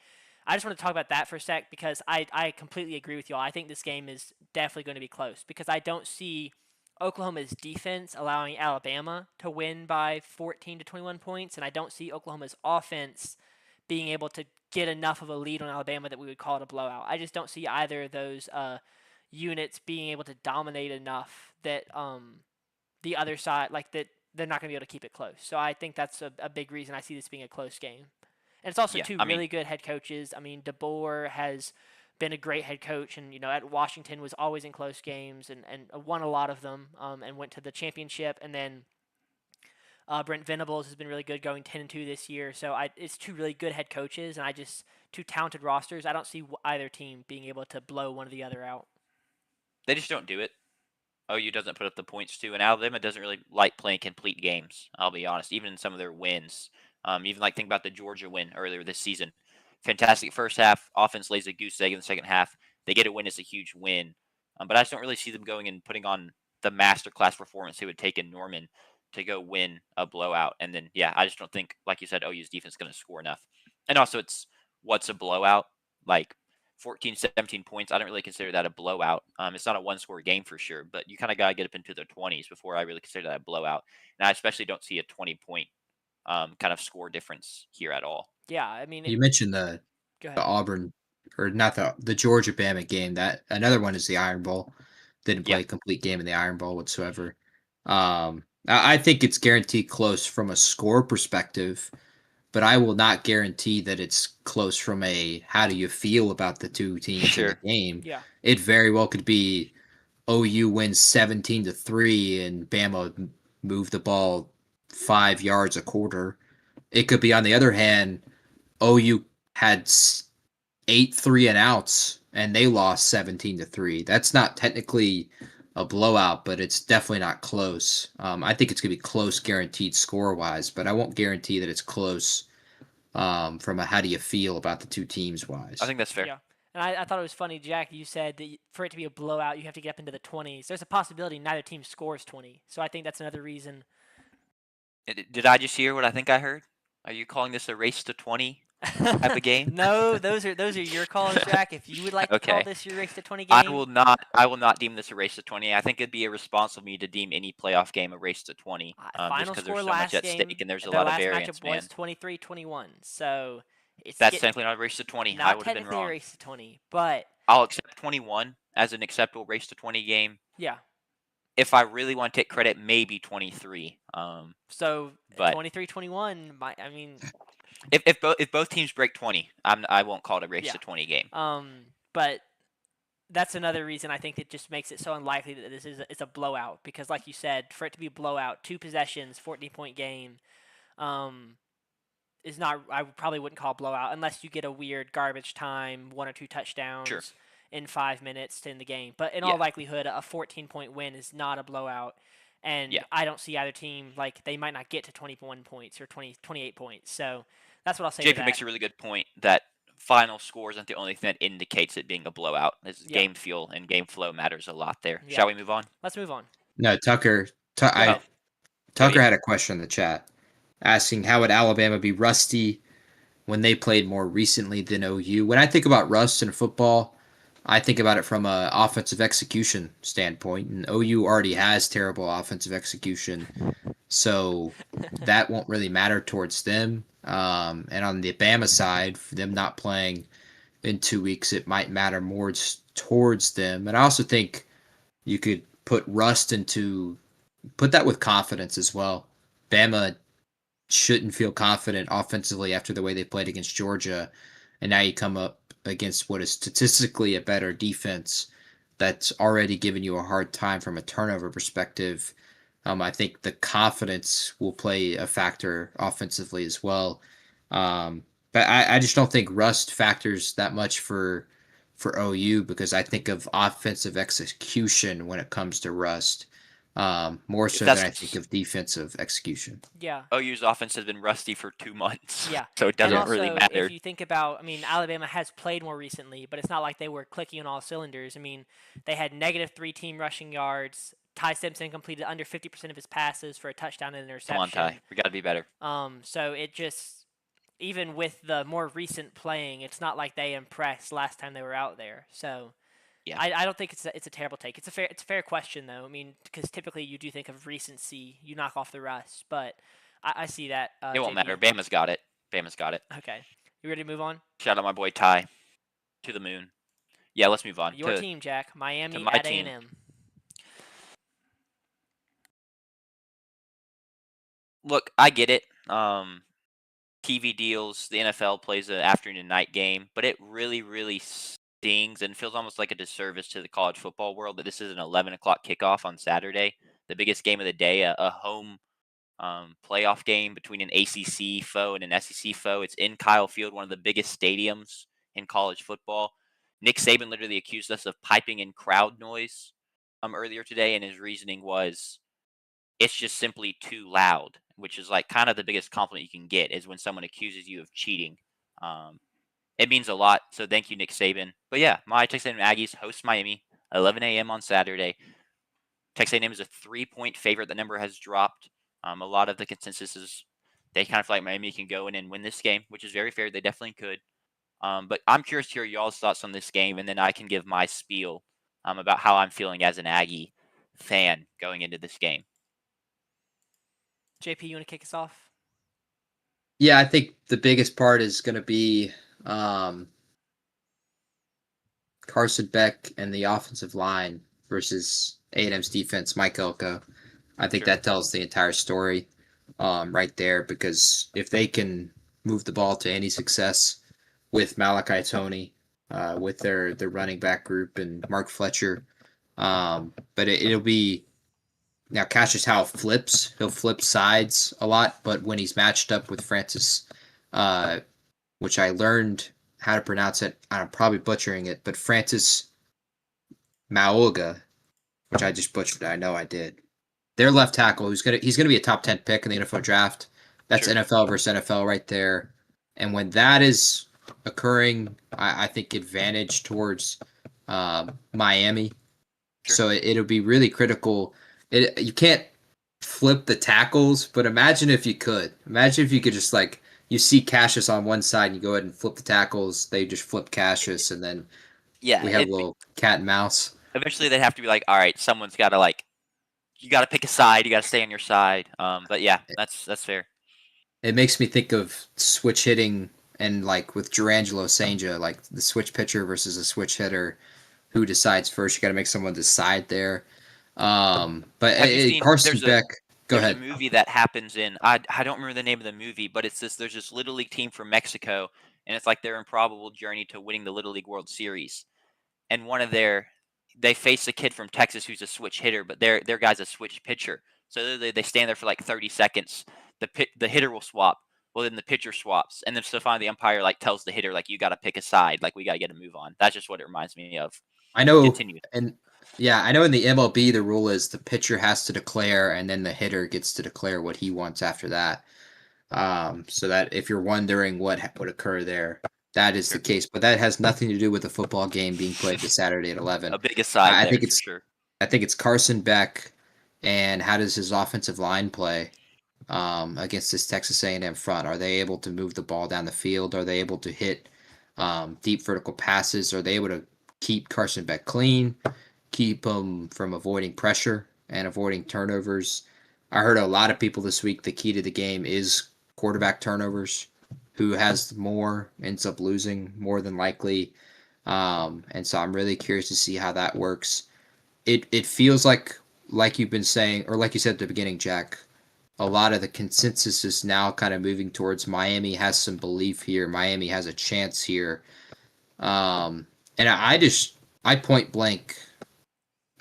I just want to talk about that for a sec because I completely agree with y'all. I think this game is definitely going to be close because I don't see Oklahoma's defense allowing Alabama to win by 14 to 21 points, and I don't see Oklahoma's offense being able to get enough of a lead on Alabama that we would call it a blowout. I just don't see either of those units being able to dominate enough that the other side, like that, they're not going to be able to keep it close. So I think that's a big reason I see this being a close game. And it's also two really good head coaches. I mean, DeBoer has been a great head coach, and at Washington was always in close games and won a lot of them, and went to the championship. And then Brent Venables has been really good, going 10-2 this year. So it's two really good head coaches, and two talented rosters. I don't see either team being able to blow one or the other out. They just don't do it. OU doesn't put up the points to, and Alabama doesn't really like playing complete games. I'll be honest, even in some of their wins. Even like think about the Georgia win earlier this season. Fantastic first half. Offense lays a goose egg in the second half. They get a win. It's a huge win. But I just don't really see them going and putting on the masterclass performance it would take in Norman to go win a blowout. And then, yeah, I just don't think, like you said, OU's defense is going to score enough. And also, what's a blowout? Like 14, 17 points. I don't really consider that a blowout. It's not a one-score game for sure, but you kind of got to get up into the 20s before I really consider that a blowout. And I especially don't see a 20-point kind of score difference here at all. Yeah, I mean, you mentioned the Auburn, or not the Georgia Bama game. That another one is the Iron Bowl. Didn't play a complete game in the Iron Bowl whatsoever. I think it's guaranteed close from a score perspective. but I will not guarantee that it's close from a how do you feel about the two teams in the Sure. game. Yeah. It very well could be OU wins 17-3 and Bama moved the ball 5 yards a quarter. It could be on the other hand, OU had 8 3 and outs and they lost 17-3. That's not technically a blowout, but it's definitely not close. I think it's going to be close guaranteed score wise, but I won't guarantee that it's close from a how do you feel about the two teams wise. I think that's fair. Yeah. And I thought it was funny, Jack, you said that for it to be a blowout, you have to get up into the 20s. There's a possibility neither team scores 20. So I think that's another reason. Did I just hear what I think I heard? Are you calling this a race to 20 type of game? No, those are your calls, Jack. If you would like to call Okay. this your race to 20 I game, will not deem this a race to 20. I think it'd be irresponsible of me to deem any playoff game a race to 20. Just final because score there's so much last at game, stake and there's a their lot of last variance, matchup man. was 23-21. So it's That's technically not a race to 20. I not would have been technically a wrong. race to 20, but I'll accept 21 as an acceptable race to 20 game. yeah. If I really want to take credit, maybe 23. So But 23-21, I mean, if both teams break 20, I won't call it a race Yeah. to 20 game. but that's another reason I think it just makes it so unlikely that this is a blowout because, like you said, for it to be a blowout, 2 possessions, 14-point game, is not. I probably wouldn't call a blowout unless you get a weird garbage time, 1 or 2 touchdowns Sure. in 5 minutes to end the game. But in Yeah. all likelihood, a 14-point win is not a blowout. And Yeah. I don't see either team, like, they might not get to 21 points or 28 points. So that's what I'll say to JP that. makes a really good point that final score isn't the only thing that indicates it being a blowout. As Yeah. game feel and game flow matters a lot there. Yeah. Shall we move on? Let's move on. No, Tucker Go ahead. Tucker had a question in the chat asking how would Alabama be rusty when they played more recently than OU. When I think about rust in football, I think about it from an offensive execution standpoint, and OU already has terrible offensive execution, so that won't really matter towards them. And on the Bama side, for them not playing in 2 weeks, it might matter more towards them. And I also think you could put that with confidence as well. Bama shouldn't feel confident offensively after the way they played against Georgia, and now you come up against what is statistically a better defense that's already given you a hard time from a turnover perspective. I think the confidence will play a factor offensively as well. But I just don't think rust factors that much for OU because I think of offensive execution when it comes to rust. More so than I think of defensive execution. Yeah. OU's offense has been rusty for 2 months. Yeah. So it And doesn't also, really matter. if you think about, I mean, Alabama has played more recently, but it's not like they were clicking on all cylinders. I mean, they had -3 team rushing yards. Ty Simpson completed under 50% of his passes for a touchdown and interception. Come on, Ty. We got to be better. So it just, even with the more recent playing, it's not like they impressed last time they were out there. So Yeah. I don't think it's a terrible take. It's a fair question though. I mean, because typically you do think of recency, you knock off the rust, but I see that. It won't JP. matter. Bama's got it. Bama's got it. Okay, you ready to move on? Shout out my boy Ty. To the moon. Yeah, let's move on. Your team, Jack. Miami my at team. A&M. Look, I get it. TV deals, the NFL plays an afternoon and night game, but it really, really stings and feels almost like a disservice to the college football world that this is an 11 o'clock kickoff on Saturday, the biggest game of the day, a home playoff game between an ACC foe and an SEC foe. It's in Kyle Field, one of the biggest stadiums in college football. Nick Saban literally accused us of piping in crowd noise earlier today, and his reasoning was it's just simply too loud, which is like kind of the biggest compliment you can get is when someone accuses you of cheating. It means a lot. So thank you, Nick Saban. But yeah, my Texas A&M Aggies host Miami, 11 a.m. on Saturday. Texas A&M is a 3-point favorite. The number has dropped. A lot of the consensus is they kind of feel like Miami can go in and win this game, which is very fair. They definitely could. But I'm curious to hear y'all's thoughts on this game, and then I can give my spiel about how I'm feeling as an Aggie fan going into this game. JP, you want to kick us off? Yeah, I think the biggest part is going to be Carson Beck and the offensive line versus A&M's defense, Mike Elko. I think Sure. that tells the entire story right there because if they can move the ball to any success with Malachi Tony, with their running back group and Mark Fletcher. But it'll be now Cassius Howell flips. He'll flip sides a lot, but when he's matched up with Francis, uh, which I learned how to pronounce it, I'm probably butchering it, but Francis Mauga, which I just butchered. I know I did. Their left tackle, he's gonna be a top 10 pick in the NFL draft. That's Sure. NFL versus NFL right there. And when that is occurring, I think advantage towards Miami. Sure. So it'll be really critical. You can't flip the tackles, but imagine if you could. Imagine if you could just like you see Cassius on one side and you go ahead and flip the tackles. They just flip Cassius, and then Yeah, we have a little cat and mouse. eventually they'd have to be like, all right, someone's got to you got to pick a side, you got to stay on your side. But yeah, that's fair. It makes me think of switch hitting and like with Durangelo Sanja, like the switch pitcher versus a switch hitter. Who decides first? You got to make someone decide there. But Have you seen? Carson Beck. Go There's ahead. a movie that happens in I don't remember the name of the movie, but it's there's this Little League team from Mexico, and it's like their improbable journey to winning the Little League World Series. And they face a kid from Texas who's a switch hitter, but their guy's a switch pitcher. So they stand there for like 30 seconds. The hitter will swap. Well, then the pitcher swaps, and then so finally the umpire like tells the hitter like you got to pick a side, like we got to get a move on. That's just what it reminds me of. I know, Continue. and yeah, I know in the MLB the rule is the pitcher has to declare, and then the hitter gets to declare what he wants after that. So that if you're wondering what would occur there, that is the case. But that has nothing to do with the football game being played this Saturday at 11. A big aside I there think for it's sure. I think it's Carson Beck, and how does his offensive line play against this Texas A&M front? Are they able to move the ball down the field? Are they able to hit deep vertical passes? Are they able to keep Carson Beck clean, keep him from avoiding pressure and avoiding turnovers? I heard a lot of people this week, the key to the game is quarterback turnovers. Who has more ends up losing more than likely. And so I'm really curious to see how that works. It feels like you've been saying, or like you said at the beginning, Jack, a lot of the consensus is now kind of moving towards Miami has some belief here. Miami has a chance here. And I point blank,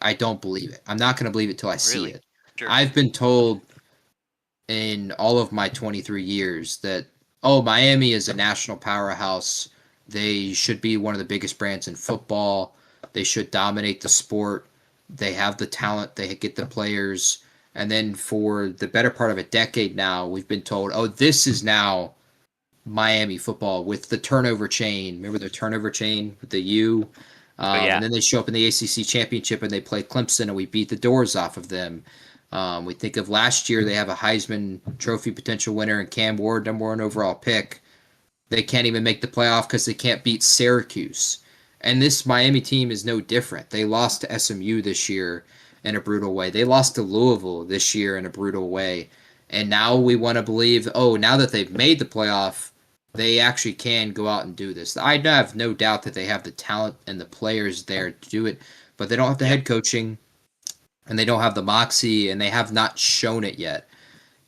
I don't believe it. I'm not going to believe it till I see Really? it. Sure. I've been told in all of my 23 years that, oh, Miami is a national powerhouse. They should be one of the biggest brands in football. They should dominate the sport. They have the talent. They get the players. And then for the better part of a decade now, we've been told, oh, this is now Miami football with the turnover chain. Remember the turnover chain with the U? Yeah. And then they show up in the ACC championship and they play Clemson and we beat the doors off of them. We think of last year, they have a Heisman Trophy potential winner in Cam Ward, #1 overall pick. They can't even make the playoff because they can't beat Syracuse. And this Miami team is no different. They lost to SMU this year in a brutal way. They lost to Louisville this year in a brutal way. And now we want to believe, oh, now that they've made the playoff, they actually can go out and do this. I have no doubt that they have the talent and the players there to do it, but they don't have the head coaching, and they don't have the moxie, and they have not shown it yet.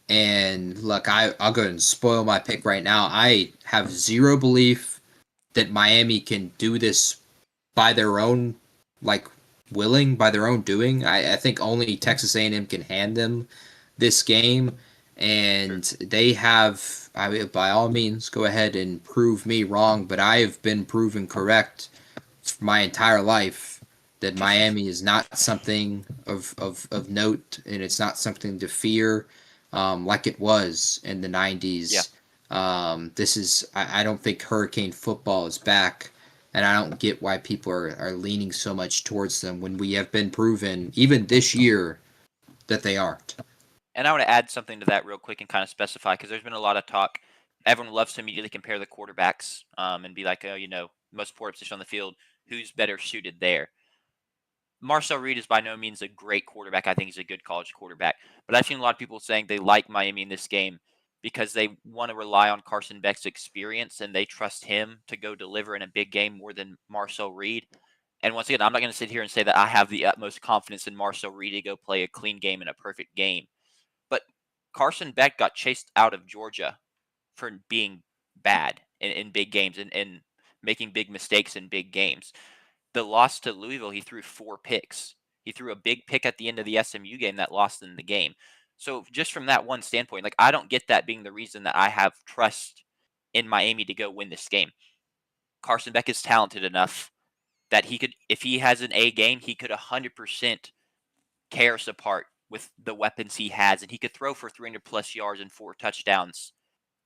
And look, I'll go ahead and spoil my pick right now. I have zero belief that Miami can do this by their own, like, willing, by their own doing. I think only Texas A&M can hand them this game, and they have, I mean, by all means, go ahead and prove me wrong, but I have been proven correct my entire life that Miami is not something of note, and it's not something to fear like it was in the 90s. Yeah. This is, I don't think Hurricane football is back, and I don't get why people are leaning so much towards them when we have been proven, even this year, that they aren't. And I want to add something to that real quick and kind of specify, because there's been a lot of talk. Everyone loves to immediately compare the quarterbacks and be like, oh, most important position on the field, who's better suited there. Marcel Reed is by no means a great quarterback. I think he's a good college quarterback. But I've seen a lot of people saying they like Miami in this game because they want to rely on Carson Beck's experience and they trust him to go deliver in a big game more than Marcel Reed. And once again, I'm not going to sit here and say that I have the utmost confidence in Marcel Reed to go play a clean game and a perfect game. But Carson Beck got chased out of Georgia for being bad in big games and making big mistakes in big games. The loss to Louisville, he threw 4 picks. He threw a big pick at the end of the SMU game that lost in the game. So just from that one standpoint, like I don't get that being the reason that I have trust in Miami to go win this game. Carson Beck is talented enough that he could, if he has an A game, he could 100% tear us apart with the weapons he has, and he could throw for 300 plus yards and 4 touchdowns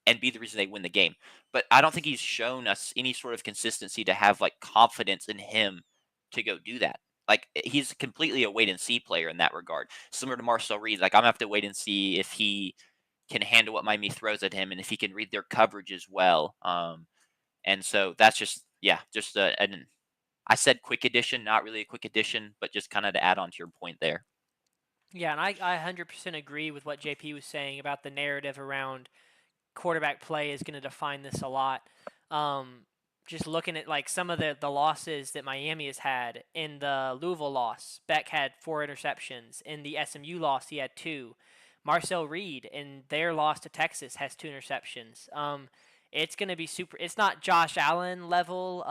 and be the reason they win the game. But I don't think he's shown us any sort of consistency to have like confidence in him to go do that. Like he's completely a wait and see player in that regard. Similar to Marcel Reed, like I'm gonna have to wait and see if he can handle what Miami throws at him and if he can read their coverage as well. And so that's just just an I said quick addition, not really a quick addition, but just kind of to add on to your point there. Yeah, and I 100% agree with what JP was saying about the narrative around quarterback play is going to define this a lot. Just looking at like some of the losses that Miami has had in the Louisville loss, Beck had 4 interceptions. In the SMU loss, he had 2. Marcel Reed in their loss to Texas has 2 interceptions. It's going to be super. It's not Josh Allen level,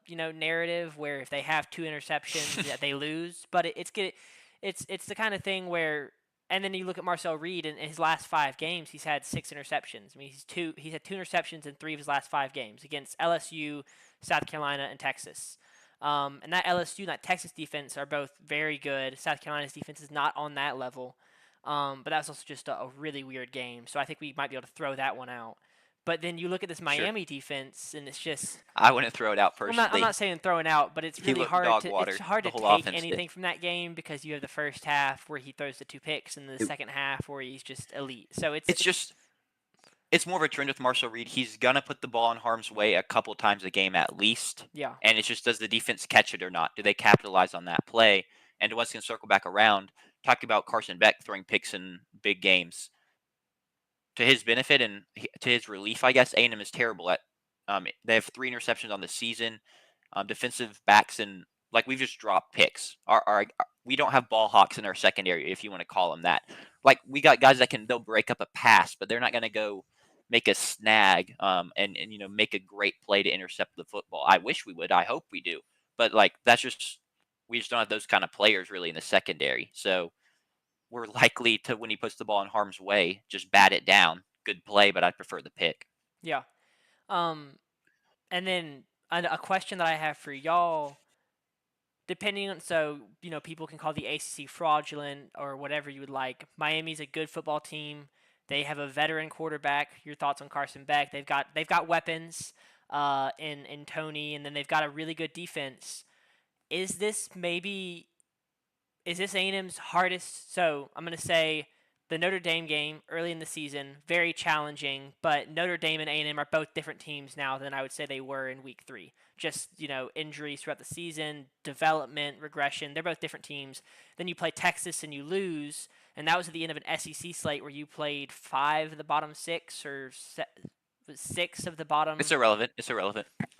narrative where if they have 2 interceptions, that they lose. But it's the kind of thing where, and then you look at Marcel Reed in his last 5 games, he's had 6 interceptions. I mean, he's had 2 interceptions in 3 of his last 5 games against LSU, South Carolina, and Texas. And that LSU and that Texas defense are both very good. South Carolina's defense is not on that level. But that's also just a really weird game. So I think we might be able to throw that one out. But then you look at this Sure. Miami defense, and it's just I wouldn't throw it out I'm personally. not saying throwing out, but it's He really looked hard dog to water. it's hard The to whole take offense did. anything from that game because you have the first half where he throws the 2 picks and the second half where he's just elite. So It's more of a trend with Marcel Reed. He's gonna put the ball in harm's way a couple times a game at least. yeah. And it's just, does the defense catch it or not? Do they capitalize on that play? And once again, circle back around, talking about Carson Beck throwing picks in big games. To his benefit and to his relief, I guess, A&M is terrible at. They have 3 interceptions on the season. Defensive backs and like we've just dropped picks. We don't have ball hawks in our secondary, if you want to call them that. Like we got guys that they'll break up a pass, but they're not going to go make a snag and make a great play to intercept the football. I wish we would. I hope we do. But like that's just we just don't have those kind of players really in the secondary. So we're likely to, when he puts the ball in harm's way, just bat it down. Good play, but I prefer the pick. Yeah. Um, and then a question that I have for y'all, depending on, so, people can call the ACC fraudulent or whatever you would like. Miami's a good football team. They have a veteran quarterback. Your thoughts on Carson Beck? They've got weapons in Tony, and then they've got a really good defense. Is this A&M's hardest? So I'm going to say the Notre Dame game early in the season, very challenging, but Notre Dame and A&M are both different teams now than I would say they were in week 3. Just, injuries throughout the season, development, regression, they're both different teams. Then you play Texas and you lose, and that was at the end of an SEC slate where you played 5 of the bottom 6 or 6 of the bottom. It's irrelevant.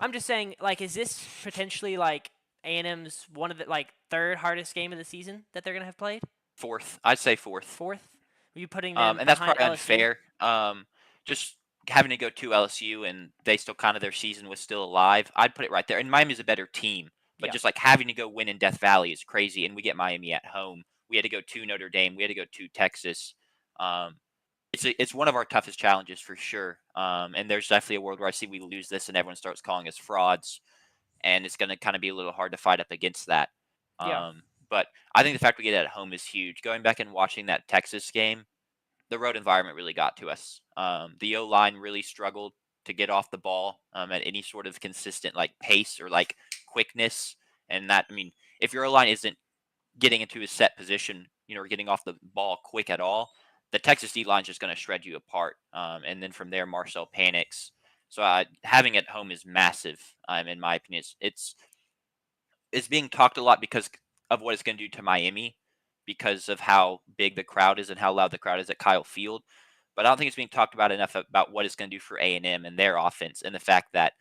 I'm just saying, like, is this potentially like A&M's one of the like 3rd hardest game of the season that they're gonna have played? 4th. I'd say 4th. 4th? Are you putting them And that's behind probably LSU? unfair. Just having to go to LSU and they still kind of their season was still alive. I'd put it right there. And Miami's a better team, but Yeah. just like having to go win in Death Valley is crazy. And we get Miami at home. We had to go to Notre Dame. We had to go to Texas. It's one of our toughest challenges for sure. And there's definitely a world where I see we lose this and everyone starts calling us frauds, and it's going to kind of be a little hard to fight up against that. Yeah. But I think the fact we get it at home is huge. Going back and watching that Texas game, the road environment really got to us. The O line really struggled to get off the ball at any sort of consistent like pace or like quickness. And that, I mean, if your O line isn't getting into a set position, or getting off the ball quick at all, the Texas D line is just going to shred you apart. And then from there, Marcel panics. So having it home is massive, in my opinion. It's being talked a lot because of what it's going to do to Miami, because of how big the crowd is and how loud the crowd is at Kyle Field. But I don't think it's being talked about enough about what it's going to do for A&M and their offense, and the fact that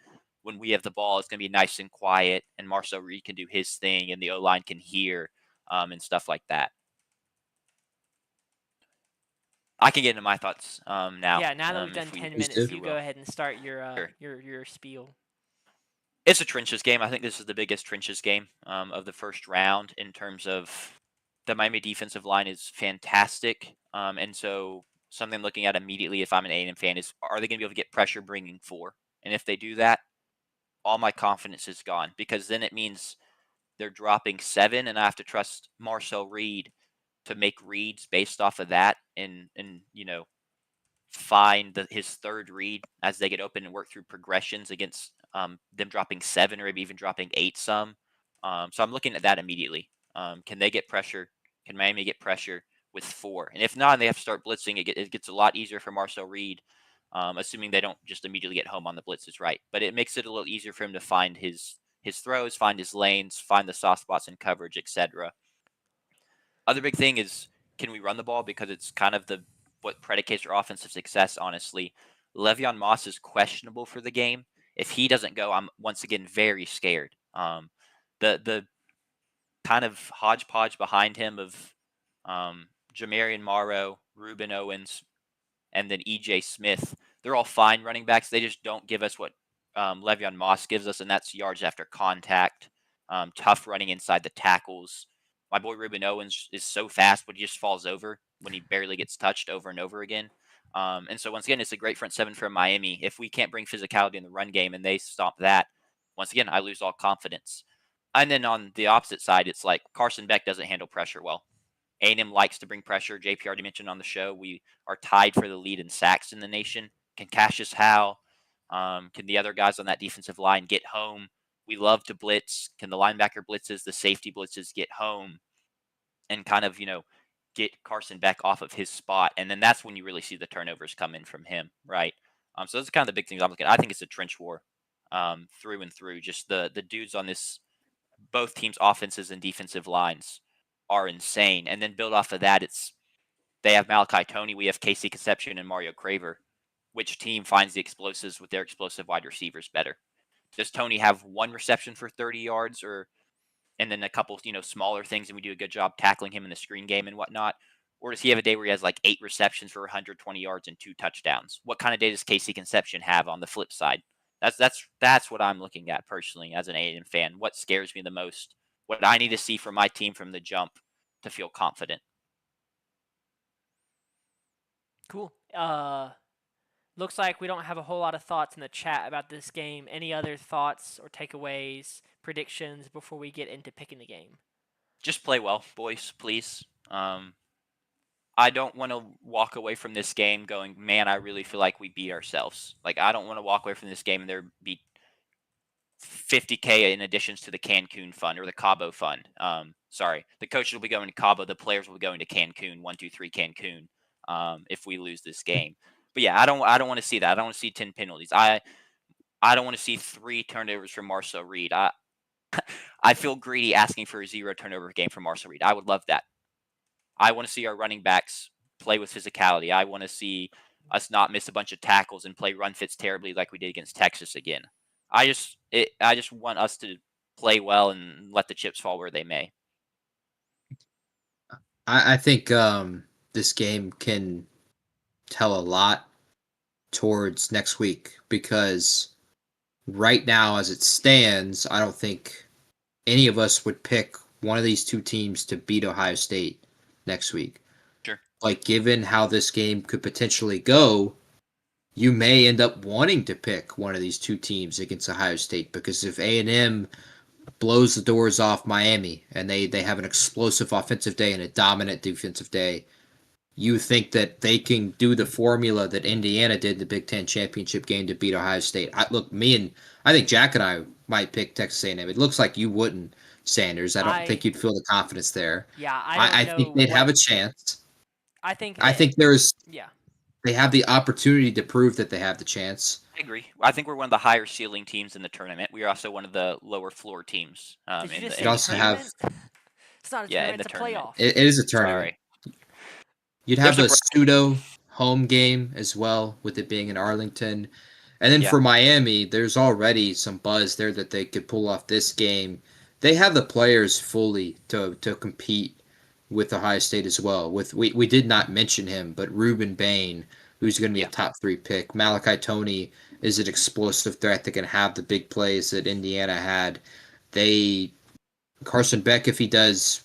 when we have the ball, it's going to be nice and quiet, and Marcel Reed can do his thing, and the O-line can hear and stuff like that. I can get into my thoughts now. Yeah, now that we've done if we 10 Please minutes, do. you go ahead and start Sure. your spiel. It's a trenches game. I think this is the biggest trenches game of the first round in terms of the Miami defensive line is fantastic. And so something I'm looking at immediately if I'm an A&M fan is, are they going to be able to get pressure bringing 4? And if they do that, all my confidence is gone, because then it means they're dropping 7 and I have to trust Marcel Reed to make reads based off of that and find his third read as they get open and work through progressions against them dropping 7 or maybe even dropping 8 some. So I'm looking at that immediately. Can they get pressure? Can Miami get pressure with 4? And if not, and they have to start blitzing, it gets a lot easier for Marcel Reed, assuming they don't just immediately get home on the blitzes, right? But it makes it a little easier for him to find his throws, find his lanes, find the soft spots in coverage, etc. Other big thing is, can we run the ball? Because it's kind of what predicates our offensive success, honestly. Le'Veon Moss is questionable for the game. If he doesn't go, I'm once again very scared. The kind of hodgepodge behind him of Jamarian Morrow, Ruben Owens, and then E.J. Smith, they're all fine running backs. They just don't give us what Le'Veon Moss gives us, and that's yards after contact, tough running inside the tackles. My boy Ruben Owens is so fast, but he just falls over when he barely gets touched over and over again. And so once again, it's a great front 7 for Miami. If we can't bring physicality in the run game and they stop that, once again, I lose all confidence. And then on the opposite side, it's like Carson Beck doesn't handle pressure well. A&M likes to bring pressure. JP already mentioned on the show, we are tied for the lead in sacks in the nation. Can Cassius Howe, can the other guys on that defensive line get home? We love to blitz. Can the linebacker blitzes, the safety blitzes get home and kind of, get Carson Beck off of his spot? And then that's when you really see the turnovers come in from him, right? So those are kind of the big things I'm looking at. I think it's a trench war through and through. Just the dudes on this, both teams' offenses and defensive lines are insane. And then build off of that, they have Malachi Tony, we have Casey Conception and Mario Craver. Which team finds the explosives with their explosive wide receivers better? Does Tony have 1 reception for 30 yards, and then a couple, smaller things, and we do a good job tackling him in the screen game and whatnot? Or does he have a day where he has like 8 receptions for 120 yards and 2 touchdowns? What kind of day does Casey Conception have on the flip side? That's what I'm looking at personally as an A&M fan. What scares me the most? What I need to see from my team from the jump to feel confident. Cool. Looks like we don't have a whole lot of thoughts in the chat about this game. Any other thoughts or takeaways, predictions before we get into picking the game? Just play well, boys, please. I don't want to walk away from this game going, man, I really feel like we beat ourselves. Like, I don't want to walk away from this game and there be $50K in additions to the Cancun fund or the Cabo fund. Sorry, the coaches will be going to Cabo, the players will be going to Cancun, 1-2-3 Cancun. If we lose this game, but yeah, I don't want to see that. I don't want to see 10 penalties. I don't want to see 3 turnovers from Marcel Reed. I feel greedy asking for a 0 turnover game from Marcel Reed. I would love that. I want to see our running backs play with physicality. I want to see us not miss a bunch of tackles and play run fits terribly like we did against Texas again. I just want us to play well and let the chips fall where they may. I think this game can tell a lot towards next week, because right now, as it stands, I don't think any of us would pick one of these 2 teams to beat Ohio State next week. Sure. Like, given how this game could potentially go, you may end up wanting to pick one of these 2 teams against Ohio State, because if A&M blows the doors off Miami and they have an explosive offensive day and a dominant defensive day, you think that they can do the formula that Indiana did the Big Ten championship game to beat Ohio State. I think Jack and I might pick Texas A&M. It looks like you wouldn't, Sanders. I don't think you'd feel the confidence there. Yeah, I think they'd have a chance. I think they have the opportunity to prove that they have the chance. I agree. I think we're one of the higher ceiling teams in the tournament. We are also one of the lower floor teams. Did you just in say also have- tournament? It's not a Yeah, tournament, in the it's a tournament. playoff. It is a tournament. Sorry. You'd have There's the pseudo home game as well, with it being in Arlington. And then for Miami, there's already some buzz there that they could pull off this game. They have the players fully to compete with Ohio State as well. We did not mention him, but Ruben Bain, who's going to be a Yeah. top 3 pick. Malachi Tony is an explosive threat that can have the big plays that Indiana had. Carson Beck, if he does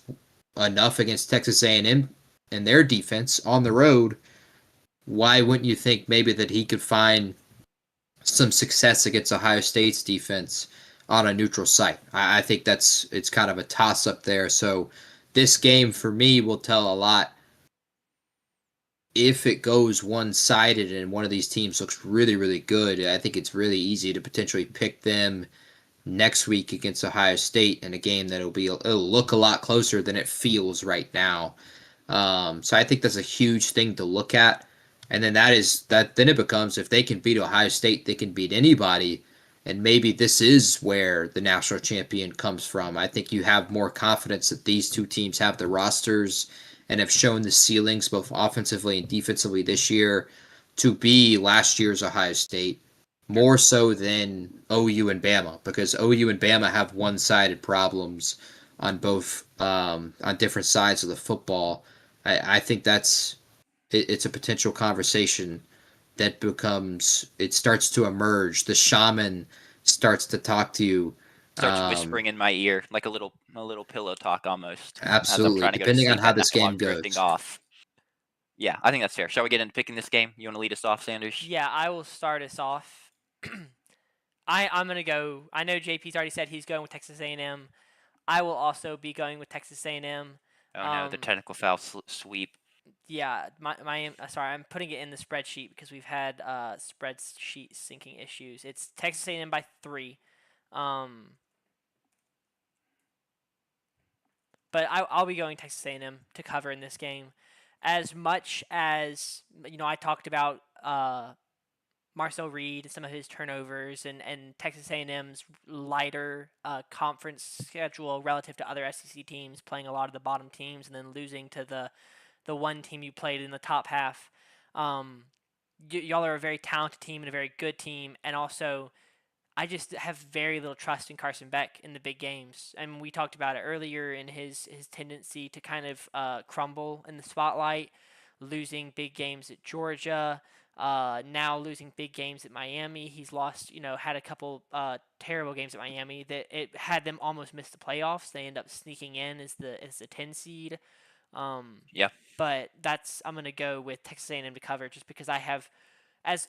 enough against Texas A&M and their defense on the road, why wouldn't you think maybe that he could find some success against Ohio State's defense on a neutral site? I think it's kind of a toss up there. So this game for me will tell a lot. If it goes one sided and one of these teams looks really, really good, I think it's really easy to potentially pick them next week against Ohio State in a game it'll look a lot closer than it feels right now. So I think that's a huge thing to look at. And then then it becomes, if they can beat Ohio State, they can beat anybody. And maybe this is where the national champion comes from. I think you have more confidence that these two teams have the rosters and have shown the ceilings both offensively and defensively this year to be last year's Ohio State, more so than OU and Bama, because OU and Bama have one-sided problems on both on different sides of the football. I think it's a potential conversation that it starts to emerge. The shaman starts to talk to you. Starts whispering in my ear like a little pillow talk almost as I'm Absolutely, trying to go to depending on sleep how at this night while game I'm drifting goes. off. Yeah, I think that's fair. Shall we get into picking this game? You want to lead us off, Sanders? Yeah, I will start us off. I'm gonna go. I know JP's already said he's going with Texas A&M. I will also be going with Texas A&M. Oh no, the technical foul sweep. Yeah, sorry, I'm putting it in the spreadsheet because we've had spreadsheet syncing issues. It's Texas A&M by 3. Um, but I'll be going Texas A&M to cover in this game. As much as I talked about Marcel Reed and some of his turnovers and Texas A&M's lighter conference schedule relative to other SEC teams, playing a lot of the bottom teams and then losing to the one team you played in the top half. Y'all are a very talented team and a very good team, and also I just have very little trust in Carson Beck in the big games. And we talked about it earlier in his tendency to kind of crumble in the spotlight, losing big games at Georgia, now losing big games at Miami. He's lost, had a couple terrible games at Miami that it had them almost miss the playoffs. They end up sneaking in as the 10 seed. Yeah. But I'm gonna go with Texas A&M to cover just because I have as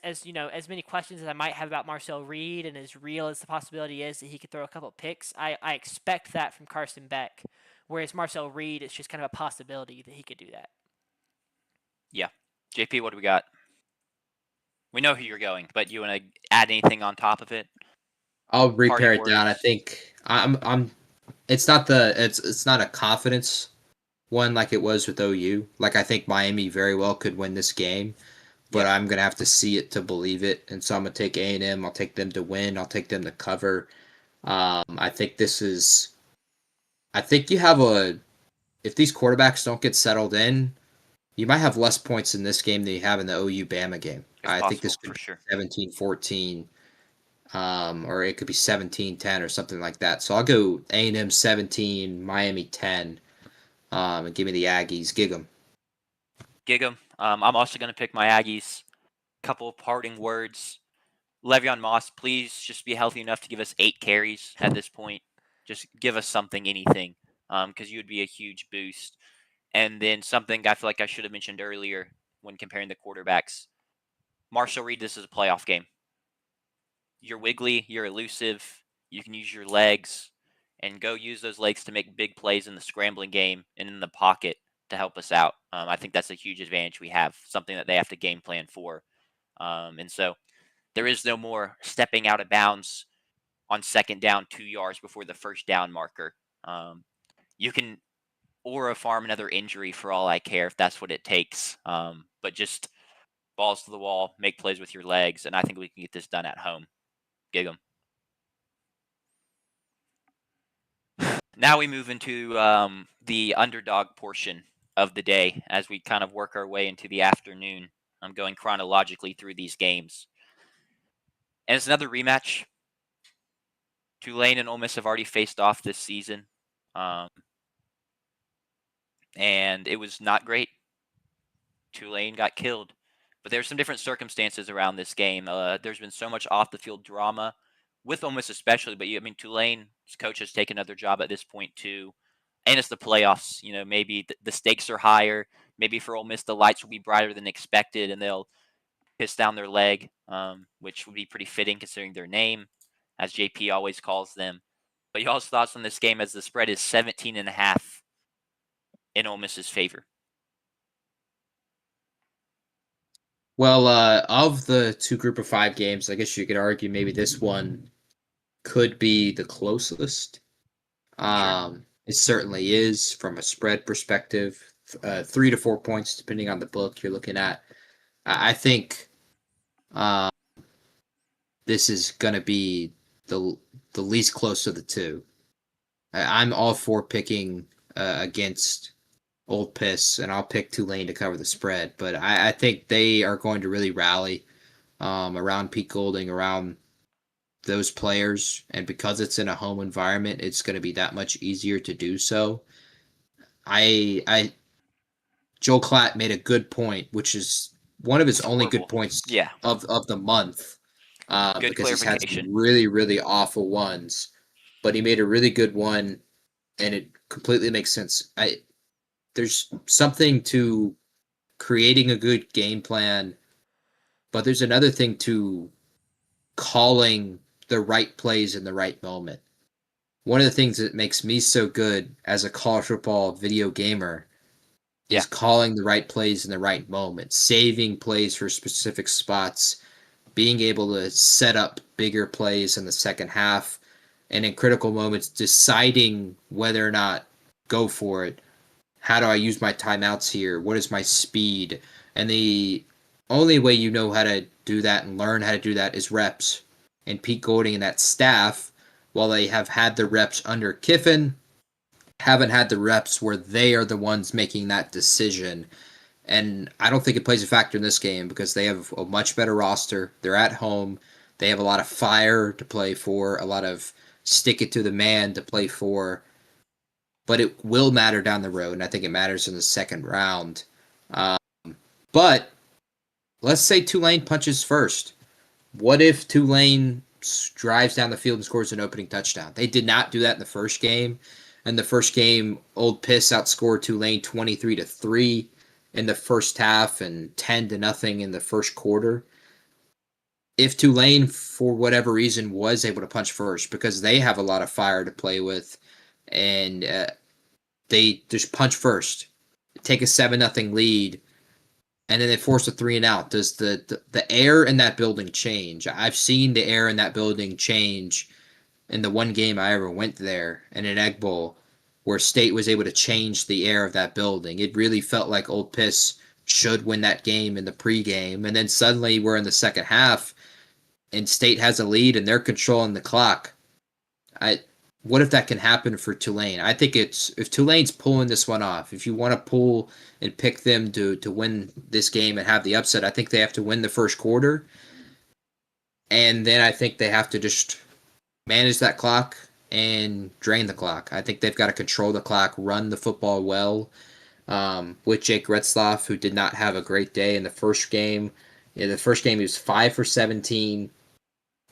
many questions as I might have about Marcel Reed, and as real as the possibility is that he could throw a couple picks, I expect that from Carson Beck. Whereas Marcel Reed, it's just kind of a possibility that he could do that. Yeah. JP, what do we got? We know who you're going, but you want to add anything on top of it? I'll repare Parting it down. I words? think I'm. It's not a confidence one like it was with OU. Like, I think Miami very well could win this game, but Yeah. I'm gonna have to see it to believe it. And so I'm gonna take A&M. I'll take them to win. I'll take them to cover. I think this is. I think you have if these quarterbacks don't get settled in, you might have less points in this game than you have in the OU Bama game. It's I think this possible, could for be sure. 17-14, or it could be 17-10 or something like that. So I'll go A&M 17, Miami 10, and give me the Aggies. Gig 'em. Gig 'em. I'm also going to pick my Aggies. Couple of parting words. Le'Veon Moss, please just be healthy enough to give us 8 carries at this point. Just give us something, anything, because you would be a huge boost. And then something I feel like I should have mentioned earlier when comparing the quarterbacks. Marshall Reed, this is a playoff game. You're wiggly, you're elusive, you can use your legs, and go use those legs to make big plays in the scrambling game and in the pocket to help us out. I think that's a huge advantage we have, something that they have to game plan for. And so there is no more stepping out of bounds on second down 2 yards before the first down marker. You can aura farm another injury for all I care if that's what it takes. But just balls to the wall, make plays with your legs, and I think we can get this done at home. Gig 'em. Now we move into the underdog portion of the day as we kind of work our way into the afternoon. I'm going chronologically through these games. And it's another rematch. Tulane and Ole Miss have already faced off this season. and it was not great. Tulane got killed. But there's some different circumstances around this game. There's been so much off the field drama with Ole Miss especially, but Tulane's coach has taken another job at this point too. And it's the playoffs. Maybe the stakes are higher. Maybe for Ole Miss the lights will be brighter than expected, and they'll piss down their leg, which would be pretty fitting considering their name, as JP always calls them. But y'all's thoughts on this game as the spread is 17.5 in Ole Miss's favor? Well, of the two Group of Five games, I guess you could argue maybe this one could be the closest. It certainly is from a spread perspective. 3 to 4 points, depending on the book you're looking at. I think this is going to be the least close of the two. I'm all for picking against Old Piss, and I'll pick Tulane to cover the spread. But I think they are going to really rally around Pete Golding, around those players, and because it's in a home environment, it's going to be that much easier to do so. Joel Klatt made a good point, which is one of his It's only horrible. good points Yeah. of the month. Good Because he's had some clarification. really, really awful ones, but he made a really good one, and it completely makes sense. There's something to creating a good game plan, but there's another thing to calling the right plays in the right moment. One of the things that makes me so good as a college football video gamer is calling the right plays in the right moment, saving plays for specific spots, being able to set up bigger plays in the second half, and in critical moments, deciding whether or not go for it. How do I use my timeouts here? What is my speed? And the only way you know how to do that and learn how to do that is reps. And Pete Golding and that staff, while they have had the reps under Kiffin, haven't had the reps where they are the ones making that decision. And I don't think it plays a factor in this game because they have a much better roster. They're at home. They have a lot of fire to play for, a lot of stick it to the man to play for. But it will matter down the road, and I think it matters in the second round. But let's say Tulane punches first. What if Tulane drives down the field and scores an opening touchdown? They did not do that in the first game. In the first game, Old Piss outscored Tulane 23-3 in the first half and 10-0 in the first quarter. If Tulane, for whatever reason, was able to punch first because they have a lot of fire to play with, and they just punch first, take a 7-0 lead, and then they force a 3-and-out. Does the air in that building change? I've seen the air in that building change in the one game I ever went there in an Egg Bowl where State was able to change the air of that building. It really felt like Old Piss should win that game in the pregame, and then suddenly we're in the second half and State has a lead and they're controlling the clock. What if that can happen for Tulane? I think if Tulane's pulling this one off, if you want to pull and pick them to win this game and have the upset, I think they have to win the first quarter. And then I think they have to just manage that clock and drain the clock. I think they've got to control the clock, run the football well. With Jake Retzlaff, who did not have a great day in the first game. In the first game, he was 5 for 17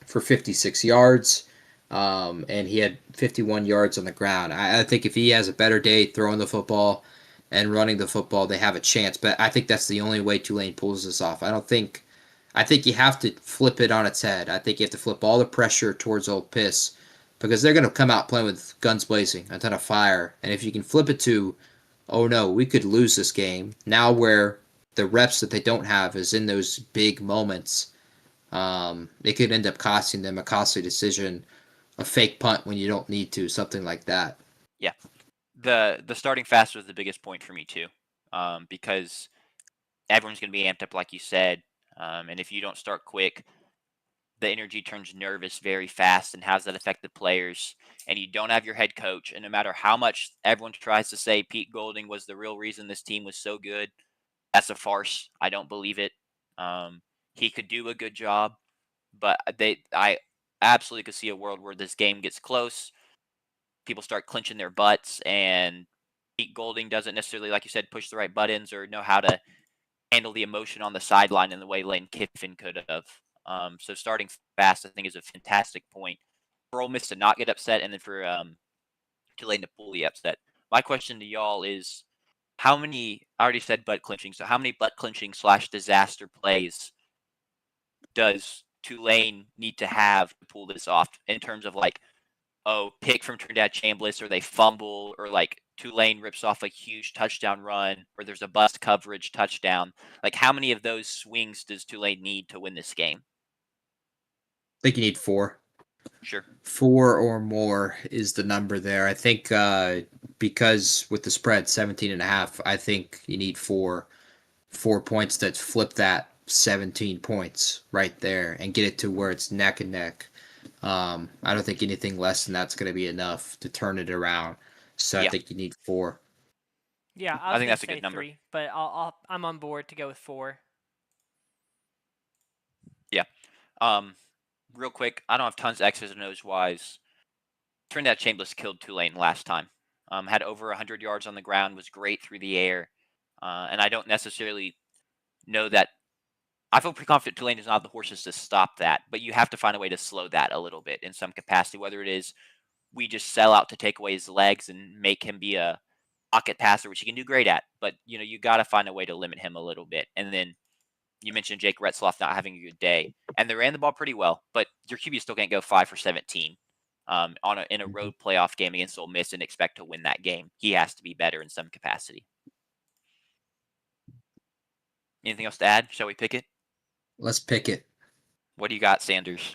for 56 yards. And he had 51 yards on the ground. I think if he has a better day throwing the football and running the football, they have a chance. But I think that's the only way Tulane pulls this off. I think you have to flip it on its head. I think you have to flip all the pressure towards Old Piss because they're going to come out playing with guns blazing, a ton of fire. And if you can flip it to, oh no, we could lose this game, now where the reps that they don't have is in those big moments, it could end up costing them a costly decision, a fake punt when you don't need to, something like that. Yeah. The starting fast was the biggest point for me too, because everyone's going to be amped up, like you said, and if you don't start quick, the energy turns nervous very fast, and how's that affect the players? And you don't have your head coach, and no matter how much everyone tries to say Pete Golding was the real reason this team was so good, that's a farce. I don't believe it. He could do a good job, but I absolutely could see a world where this game gets close, people start clenching their butts, and Pete Golding doesn't necessarily, like you said, push the right buttons or know how to handle the emotion on the sideline in the way Lane Kiffin could have. So starting fast, I think, is a fantastic point for Ole Miss to not get upset, and then for Tulane to pull the upset. My question to y'all is, how many? I already said butt clinching. So how many butt clinching / disaster plays does Tulane need to have to pull this off in terms of like, oh, pick from Trinidad Chambliss, or they fumble, or like Tulane rips off a huge touchdown run, or there's a bust coverage touchdown? Like, how many of those swings does Tulane need to win this game? I think you need 4. Sure. 4 or more is the number there. I think because with the spread 17.5, I think you need 4 points that flip that 17 points right there and get it to where it's neck and neck. I don't think anything less than that's going to be enough to turn it around. So I Yeah. think you need 4. Yeah, I was think gonna that's a say good number. 3, but I'm on board to go with 4. Yeah. Real quick, I don't have tons of X's and O's wise. Trinidad Chambliss killed Tulane last time. Had over 100 yards on the ground, was great through the air. And I don't necessarily know that. I feel pretty confident Tulane is not have the horses to stop that, but you have to find a way to slow that a little bit in some capacity, whether it is we just sell out to take away his legs and make him be a pocket passer, which he can do great at. But, you got to find a way to limit him a little bit. And then you mentioned Jake Retzloff not having a good day, and they ran the ball pretty well, but your QB still can't go 5 for 17 in a road playoff game against Ole Miss and expect to win that game. He has to be better in some capacity. Anything else to add? Shall we pick it? Let's pick it. What do you got, Sanders?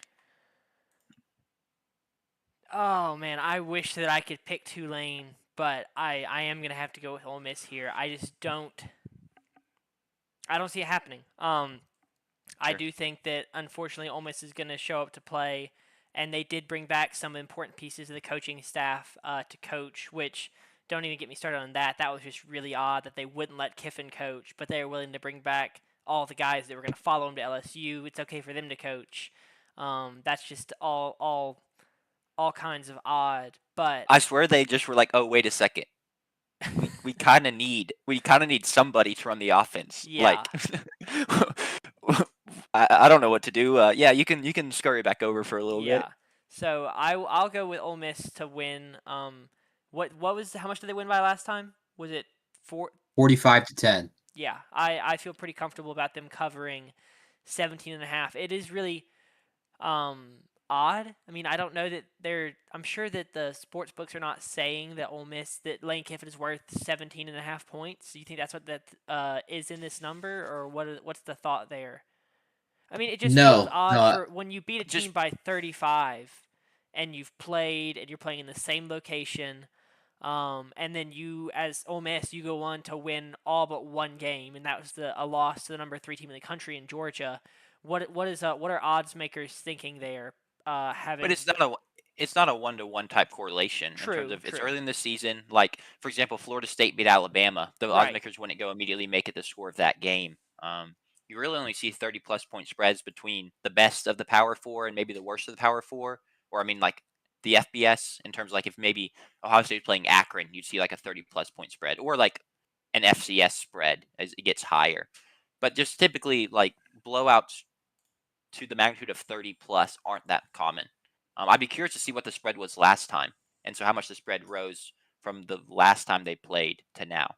Oh man, I wish that I could pick Tulane, but I am gonna have to go with Ole Miss here. I just don't see it happening. I Sure. do think that unfortunately Ole Miss is gonna show up to play, and they did bring back some important pieces of the coaching staff to coach, which don't even get me started on that. That was just really odd that they wouldn't let Kiffin coach, but they were willing to bring back all the guys that were going to follow him to LSU. It's okay for them to coach. That's just all kinds of odd. But I swear they just were like, oh, wait a second. We kind of need somebody to run the offense. yeah, Like, I don't know what to do. Yeah, you can scurry back over for a little bit. yeah. So I'll go with Ole Miss to win. What was how much did they win by last time? Was it 4? 45-10. Yeah, I feel pretty comfortable about them covering 17.5. It is really odd. I mean, I don't know that I'm sure that the sports books are not saying that that Lane Kiffin is worth 17.5 points. Do you think that's what that is in this number, or what's the thought there? I mean, it just feels No, odd no, for when you beat a Just team by 35 and you've played and you're playing in the same location. And then you, as Ole Miss, you go on to win all but one game, and that was a loss to the number 3 team in the country in Georgia. What are odds makers thinking there? But Having it's not a 1-to-1 type correlation in terms true, of it's true, early in the season. Like, for example, Florida State beat Alabama. The odds right, makers wouldn't go immediately make it the score of that game. You really only see 30+ point spreads between the best of the Power Four and maybe the worst of the Power Four. Or I mean, like the FBS in terms of like if maybe Ohio State's playing Akron, you'd see like a 30+ point spread, or like an FCS spread as it gets higher. But just typically like blowouts to the magnitude of 30+ aren't that common. I'd be curious to see what the spread was last time, and so how much the spread rose from the last time they played to now.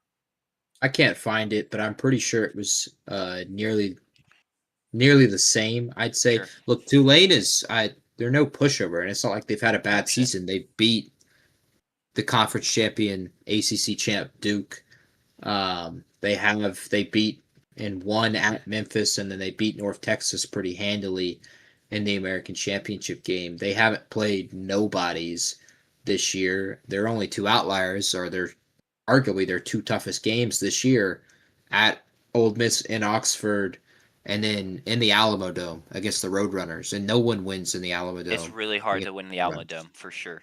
I can't find it, but I'm pretty sure it was nearly the same. I'd say. Sure, Look, Tulane they're no pushover, and it's not like they've had a bad 100%. season. They beat the conference champion ACC champ Duke. They beat and won at Memphis, and then they beat North Texas pretty handily in the American Championship game. They haven't played nobodies this year. Their only 2 outliers are arguably their 2 toughest games this year at Ole Miss in Oxford, and then in the Alamo Dome against the Roadrunners. And no one wins in the Alamo It's Dome really hard against to win the the Alamo Roadrunners. Dome for sure.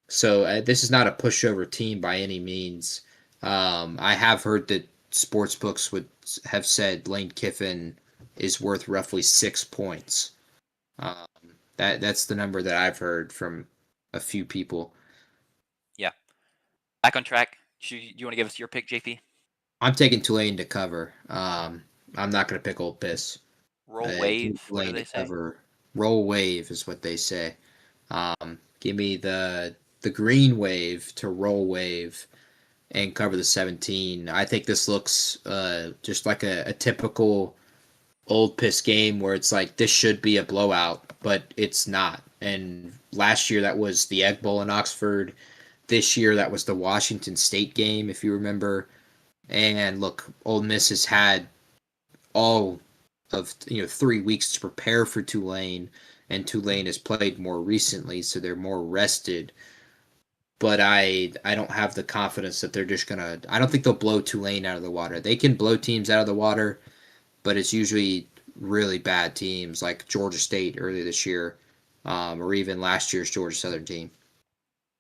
So this is not a pushover team by any means. I have heard that sports books would have said Lane Kiffin is worth roughly 6 points. Um, that's the number that I've heard from a few people. Yeah. Back on track. Do you want to give us your pick, JP? I'm taking Tulane to cover. I'm not going to pick Old Piss. Roll Give me wave. What do Tulane to they say? cover. Roll wave is what they say. Give me the green wave to roll wave and cover the 17. I think this looks just like a typical Old Piss game where it's like this should be a blowout, but it's not. And last year that was the Egg Bowl in Oxford. This year that was the Washington State game, if you remember. And look, Ole Miss has had all of 3 weeks to prepare for Tulane, and Tulane has played more recently, so they're more rested. But I don't have the confidence that they're just gonna. I don't think they'll blow Tulane out of the water. They can blow teams out of the water, but it's usually really bad teams like Georgia State earlier this year, or even last year's Georgia Southern team.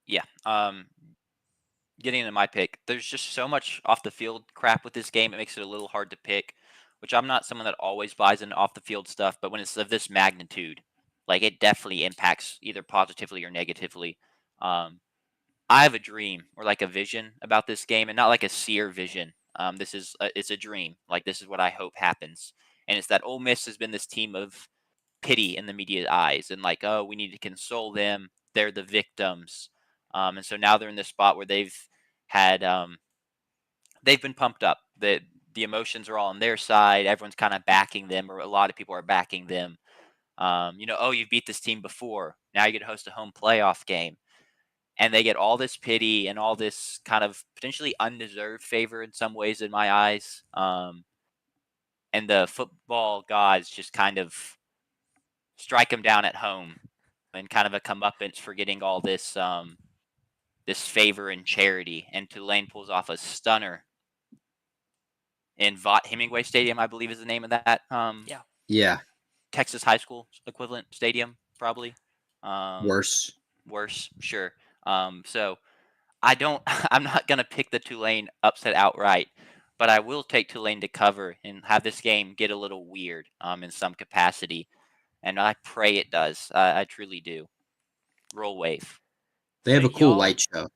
Yeah. Getting into my pick, there's just so much off the field crap with this game. It makes it a little hard to pick, which I'm not someone that always buys into off the field stuff, but when it's of this magnitude, like it definitely impacts either positively or negatively. I have a dream or like a vision about this game, and not like a seer vision. It's a dream. Like this is what I hope happens, and it's that Ole Miss has been this team of pity in the media's eyes, and like, oh, we need to console them. They're the victims, and so now they're in this spot where had they've been pumped up. The emotions are all on their side. Everyone's kind of backing them, or a lot of people are backing them. Oh, you've beat this team before. Now you get to host a home playoff game, and they get all this pity and all this kind of potentially undeserved favor in some ways in my eyes. And the football gods just kind of strike them down at home and kind of a comeuppance for getting all this this favor and charity. And Tulane pulls off a stunner in Vaught Hemingway Stadium, I believe is the name of that. Yeah, Texas high school equivalent stadium, probably. worse. Worse, sure. So I don't. I'm not gonna pick the Tulane upset outright, but I will take Tulane to cover and have this game get a little weird in some capacity, and I pray it does. I truly do. Roll wave. They So have a cool y'all, light show.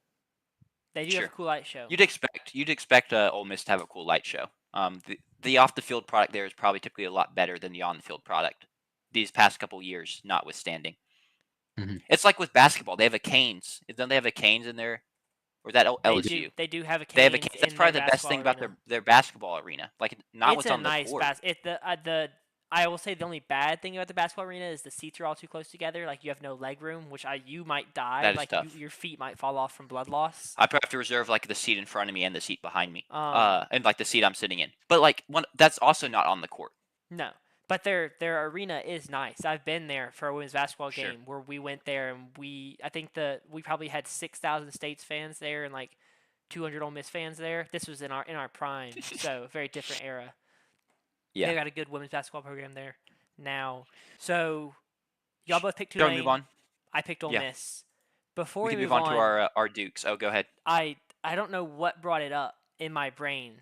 they do have a Sure. cool light show. You'd expect Ole Miss to have a cool light show. The off the field product there is probably typically a lot better than the on the field product. These past couple years, notwithstanding. Mm-hmm. It's like with basketball. They have a Canes. Don't they have a Canes in there? Or is that LSU? They do have a They have a Canes Canes. That's in their probably the best basketball thing about arena. their basketball arena. Like not It's what's a on the nice court. I will say the only bad thing about the basketball arena is the seats are all too close together. Like you have no leg room, which you might die. That is Like tough. your feet might fall off from blood loss. I probably have to reserve like the seat in front of me and the seat behind me. Um, And like the seat I'm sitting in. But like that's also not on the court. No, but their arena is nice. I've been there for a women's basketball Sure. game where we went there and I think we probably had 6,000 States fans there and like 200 Ole Miss fans there. This was in our prime, so very different era. Yeah. They got a good women's basketball program there now. So y'all both picked Shall we Tulane. move on? I picked Ole Yeah. Miss. Before We we can move move on to our Dukes. Oh, go ahead. I don't know what brought it up in my brain,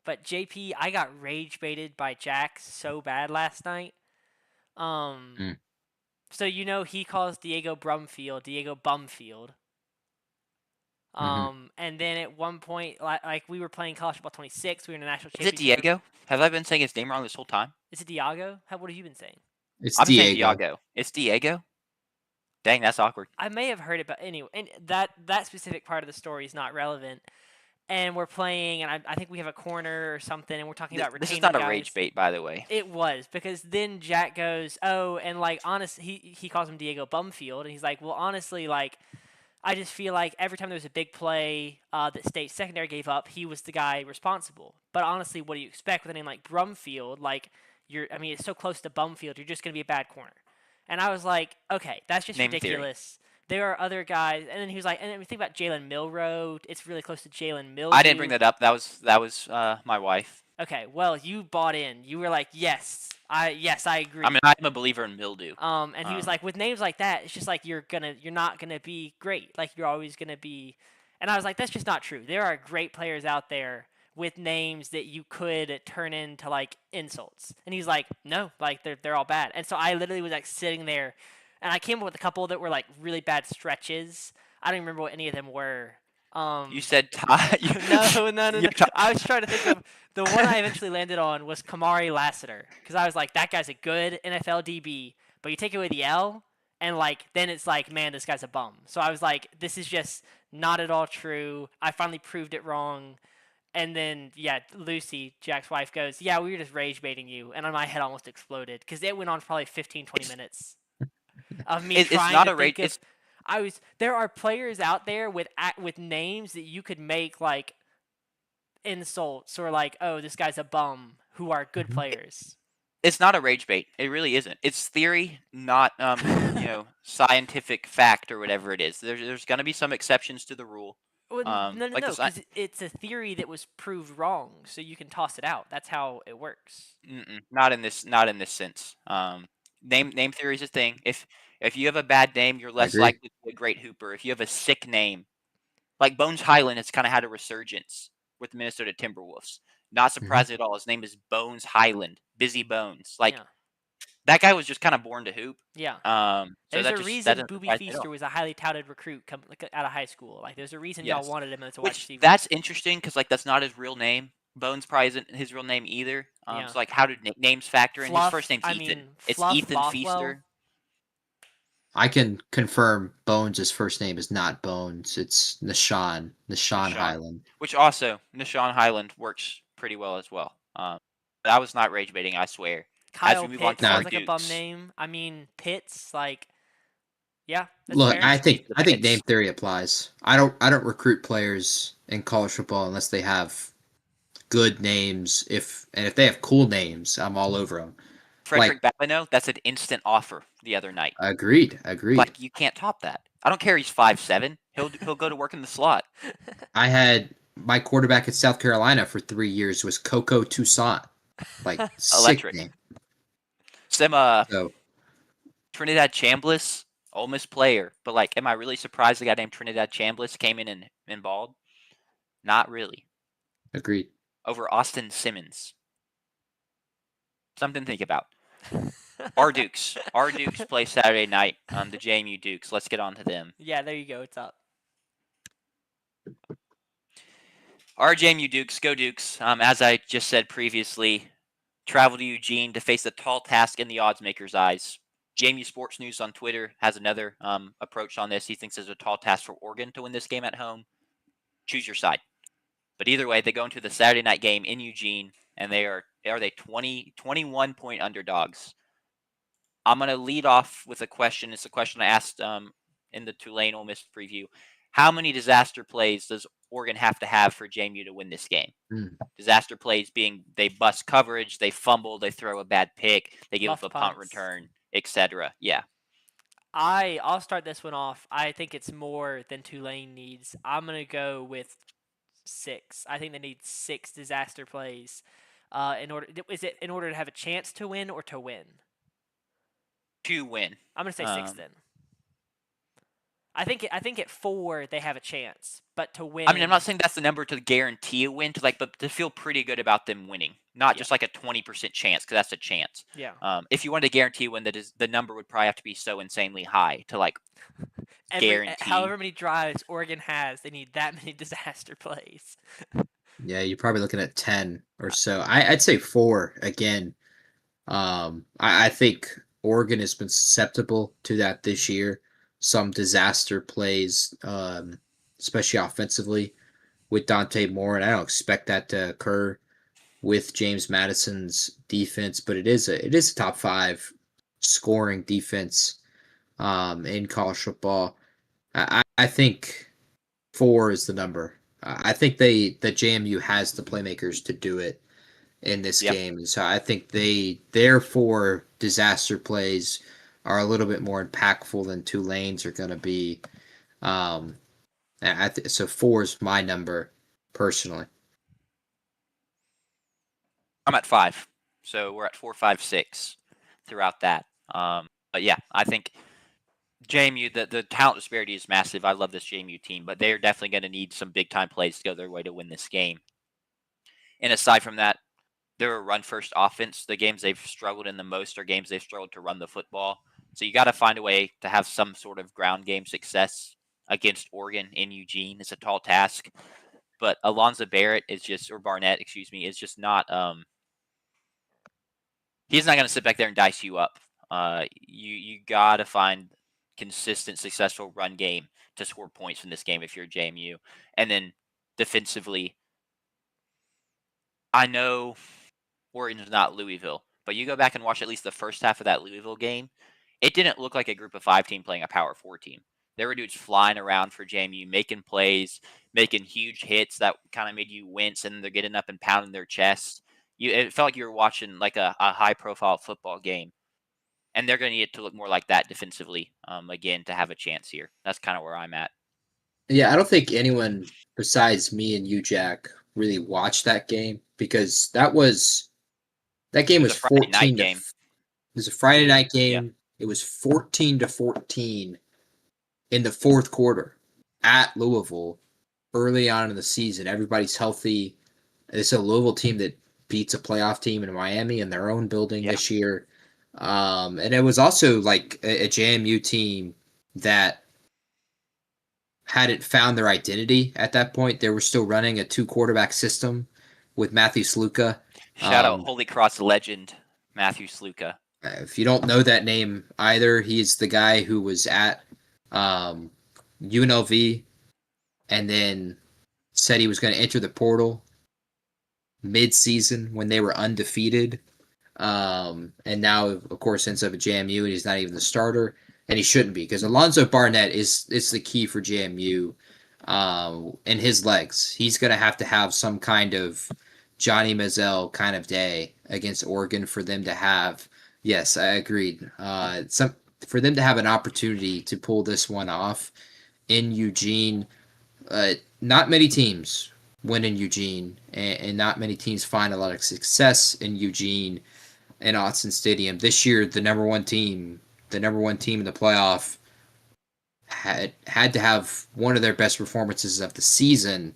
but JP, I got rage baited by Jack so bad last night. So he calls Diego Bumfield. And then at one point, like we were playing college football 26, we were in a national Is it championship. Diego? Have I been saying his name wrong this whole time? Is it Diago? What have you been saying? It's I've been saying Diego. Diego. It's Diego? Dang, that's awkward. I may have heard it, but anyway, and that specific part of the story is not relevant. And we're playing, and I think we have a corner or something, and we're talking about retaining This is not guys. a rage bait, by the way. It was, because then Jack goes, oh, and like honestly, he calls him Diego Bumfield, and he's like, well, honestly, like I just feel like every time there was a big play that State Secondary gave up, he was the guy responsible. But honestly, what do you expect with a name like Brumfield? Like it's so close to Bumfield, you're just gonna be a bad corner. And I was like, okay, that's just Name ridiculous. There are other guys, and then he was like, and then we think about Jalen Milroe. It's really close to Jalen Milroe. I didn't bring that up. That was my wife. Okay, well, you bought in. You were like, yes, I agree. I mean, I'm a believer in mildew. And he was like, with names like that, it's just like you're not gonna be great. Like you're always gonna be. And I was like, that's just not true. There are great players out there with names that you could turn into like insults. And he's like, no, like they're all bad. And so I literally was like sitting there, and I came up with a couple that were like really bad stretches. I don't even remember what any of them were. You said Ty. No. You're ta- I was trying to think of the one I eventually landed on was Kamari Lassiter because I was like, that guy's a good NFL DB, but you take away the L, and like then it's like, man, this guy's a bum. So I was like, this is just not at all true. I finally proved it wrong. And then, yeah, Lucy, Jack's wife, goes, yeah, we were just rage baiting you. And my head almost exploded because it went on for probably 15, 20 minutes of me it's trying not to a rage. think of. There are players out there with names that you could make like insults or like, oh, this guy's a bum, who are good Mhm. players. It's not a rage bait. It really isn't. It's theory, not scientific fact or whatever it is. There's gonna be some exceptions to the rule. Well, no, Like the because it's a theory that was proved wrong, so you can toss it out. That's how it works. not in this sense. Name theory is a thing. If you have a bad name, you're I less agree. likely to be a great hooper. If you have a sick name, like Bones Highland has kind of had a resurgence with the Minnesota Timberwolves. Not Mhm. surprised at all. His name is Bones Highland, Busy Bones. Like Yeah, that guy was just kind of born to hoop. yeah. So There's a that reason doesn't Booby surprise me at all. Feaster was a highly touted recruit out of high school. Like, there's a reason y'all Yes, wanted him as a wide which receiver. that's interesting because like that's not his real name. Bones probably isn't his real name either. Yeah. So like how did names factor in? His first name's Ethan. It's Fluff Ethan Bothwell. Feaster. I can confirm Bones' first name is not Bones. It's Nashawn Nashawn. Highland. Which also Nashawn Highland works pretty well as well. That was not rage baiting, I swear. As Kyle we move on Pitts to our sounds like a bum Dukes. name. I mean, Pitts, like, yeah, that's Look, fair. I think The I think Pitts. name theory applies. I don't recruit players in college football unless they have good names. If they have cool names, I'm all over them. Like Frederick Babineau, that's an instant offer the other night. agreed. Like you can't top that. I don't care he's 5'7". He'll go to work in the slot. I had my quarterback at South Carolina for 3 years was Coco Toussaint. Like sick Electric. name. Some So Trinidad Chambliss, Ole Miss player, but like, am I really surprised the guy named Trinidad Chambliss came in and balled? Not really. agreed. Over Austin Simmons. Something to think about. Our Dukes play Saturday night. The JMU Dukes. Let's get on to them. Yeah, there you go. It's up. Our JMU Dukes, go Dukes. As I just said previously, travel to Eugene to face a tall task in the odds maker's eyes. JMU Sports News on Twitter has another approach on this. He thinks there's a tall task for Oregon to win this game at home. Choose your side. But either way, they go into the Saturday night game in Eugene, and they 21 point underdogs. I'm going to lead off with a question. It's a question I asked in the Tulane Ole Miss preview. How many disaster plays does Oregon have to have for JMU to win this game? Disaster plays being they bust coverage, they fumble, they throw a bad pick, they give up a punt return, etc. Yeah. I'll start this one off. I think it's more than Tulane needs. I'm gonna go with 6. I think they need 6 disaster plays. Is it in order to have a chance to win or to win? To win. I'm gonna say 6 then. I think at 4 they have a chance, but to win. I mean, I'm not saying that's the number to guarantee a win, but to feel pretty good about them winning, not just like a 20% chance, because that's a chance. Yeah. If you wanted to guarantee a win, the number would probably have to be so insanely high to like guarantee. However many drives Oregon has, they need that many disaster plays. Yeah, you're probably looking at 10 or so. I'd say 4 again. I think Oregon has been susceptible to that this year. Some disaster plays, especially offensively with Dante Moore, and I don't expect that to occur with James Madison's defense, but it is a top 5 scoring defense in college football. I think 4 is the number. I think that JMU has the playmakers to do it in this game. So I think their 4 disaster plays are a little bit more impactful than Tulane's are going to be. So 4 is my number personally. I'm at 5, so we're at 4, 5, 6 throughout that. But yeah, I think JMU, the talent disparity is massive. I love this JMU team, but they're definitely going to need some big time plays to go their way to win this game. And aside from that, they're a run first offense. The games they've struggled in the most are games they've struggled to run the football. So you got to find a way to have some sort of ground game success against Oregon in Eugene. It's a tall task, but Alonzo Barrett is just, or Barnett, excuse me, is just not. He's not going to sit back there and dice you up. You gotta find consistent, successful run game to score points from this game if you're JMU, and then defensively, I know Oregon's not Louisville, but you go back and watch at least the first half of that Louisville game. It didn't look like a group of 5 team playing a power 4 team. There were dudes flying around for JMU, making plays, making huge hits that kind of made you wince, and they're getting up and pounding their chest. It felt like you were watching like a high profile football game. And they're going to need it to look more like that defensively, again, to have a chance here. That's kind of where I'm at. Yeah, I don't think anyone besides me and you, Jack, really watched that game because that game was It was a Friday 14 night to game. it was a Friday night Yeah. game. It was 14-14 in the fourth quarter at Louisville early on in the season. Everybody's healthy. It's a Louisville team that beats a playoff team in Miami in their own building this year. And it was also like a JMU team that hadn't found their identity at that point. They were still running a 2-quarterback system with Matthew Sluka. Shout out Holy Cross legend Matthew Sluka. If you don't know that name either, he's the guy who was at UNLV and then said he was going to enter the portal mid-season when they were undefeated. And now, of course, ends up at JMU, and he's not even the starter, and he shouldn't be because Alonzo Barnett is the key for JMU and his legs. He's going to have some kind of Johnny Manziel kind of day against Oregon for them to have. Yes, I agreed. For them to have an opportunity to pull this one off in Eugene. Not many teams win in Eugene, and not many teams find a lot of success in Eugene and Autzen Stadium. This year, the number one team in the playoff, had to have one of their best performances of the season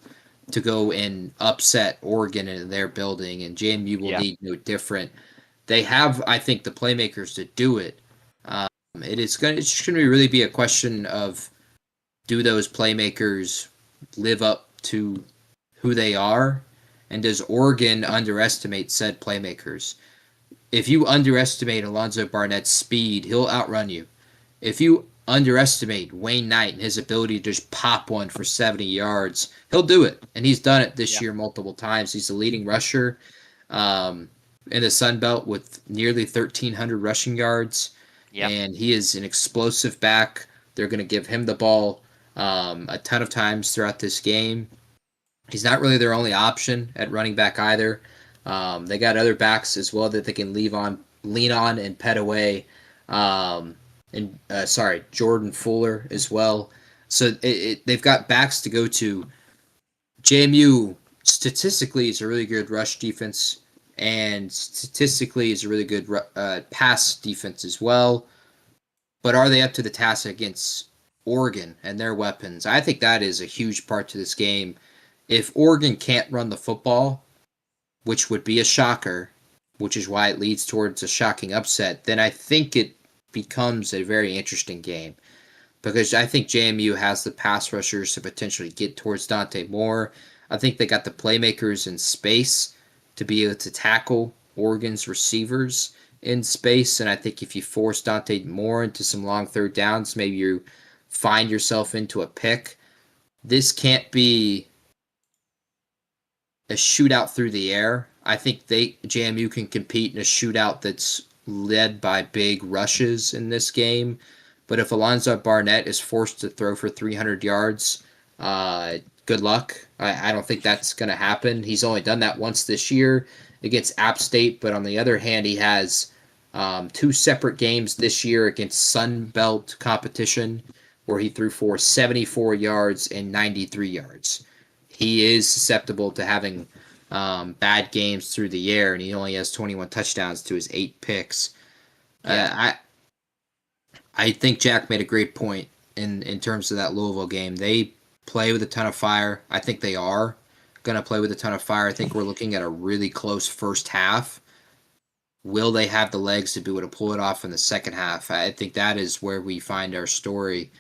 to go and upset Oregon in their building, and JMU will need no different. They have, I think, the playmakers to do it. It's just going to really be a question of, do those playmakers live up to who they are, and does Oregon underestimate said playmakers? If you underestimate Alonzo Barnett's speed, he'll outrun you. If you underestimate Wayne Knight and his ability to just pop one for 70 yards, he'll do it. And he's done it this year multiple times. He's the leading rusher in the Sun Belt with nearly 1,300 rushing yards. Yep. And he is an explosive back. They're going to give him the ball a ton of times throughout this game. He's not really their only option at running back either. They got other backs as well that they can lean on and pet away. Jordan Fuller as well. So they've got backs to go to. JMU statistically is a really good rush defense, and statistically is a really good pass defense as well. But are they up to the task against Oregon and their weapons? I think that is a huge part to this game. If Oregon can't run the football, which would be a shocker, which is why it leads towards a shocking upset, then I think it becomes a very interesting game. Because I think JMU has the pass rushers to potentially get towards Dante Moore. I think they got the playmakers in space to be able to tackle Oregon's receivers in space. And I think if you force Dante Moore into some long third downs, maybe you find yourself into a pick. This can't be a shootout through the air. I think JMU can compete in a shootout that's led by big rushes in this game. But if Alonzo Barnett is forced to throw for 300 yards, good luck. I don't think that's going to happen. He's only done that once this year against App State. But on the other hand, he has 2 separate games this year against Sun Belt competition where he threw for 74 yards and 93 yards. He is susceptible to having bad games through the air, and he only has 21 touchdowns to his 8 picks. I think Jack made a great point in terms of that Louisville game. They play with a ton of fire. I think they are going to play with a ton of fire. I think we're looking at a really close first half. Will they have the legs to be able to pull it off in the second half? I think that is where we find our story.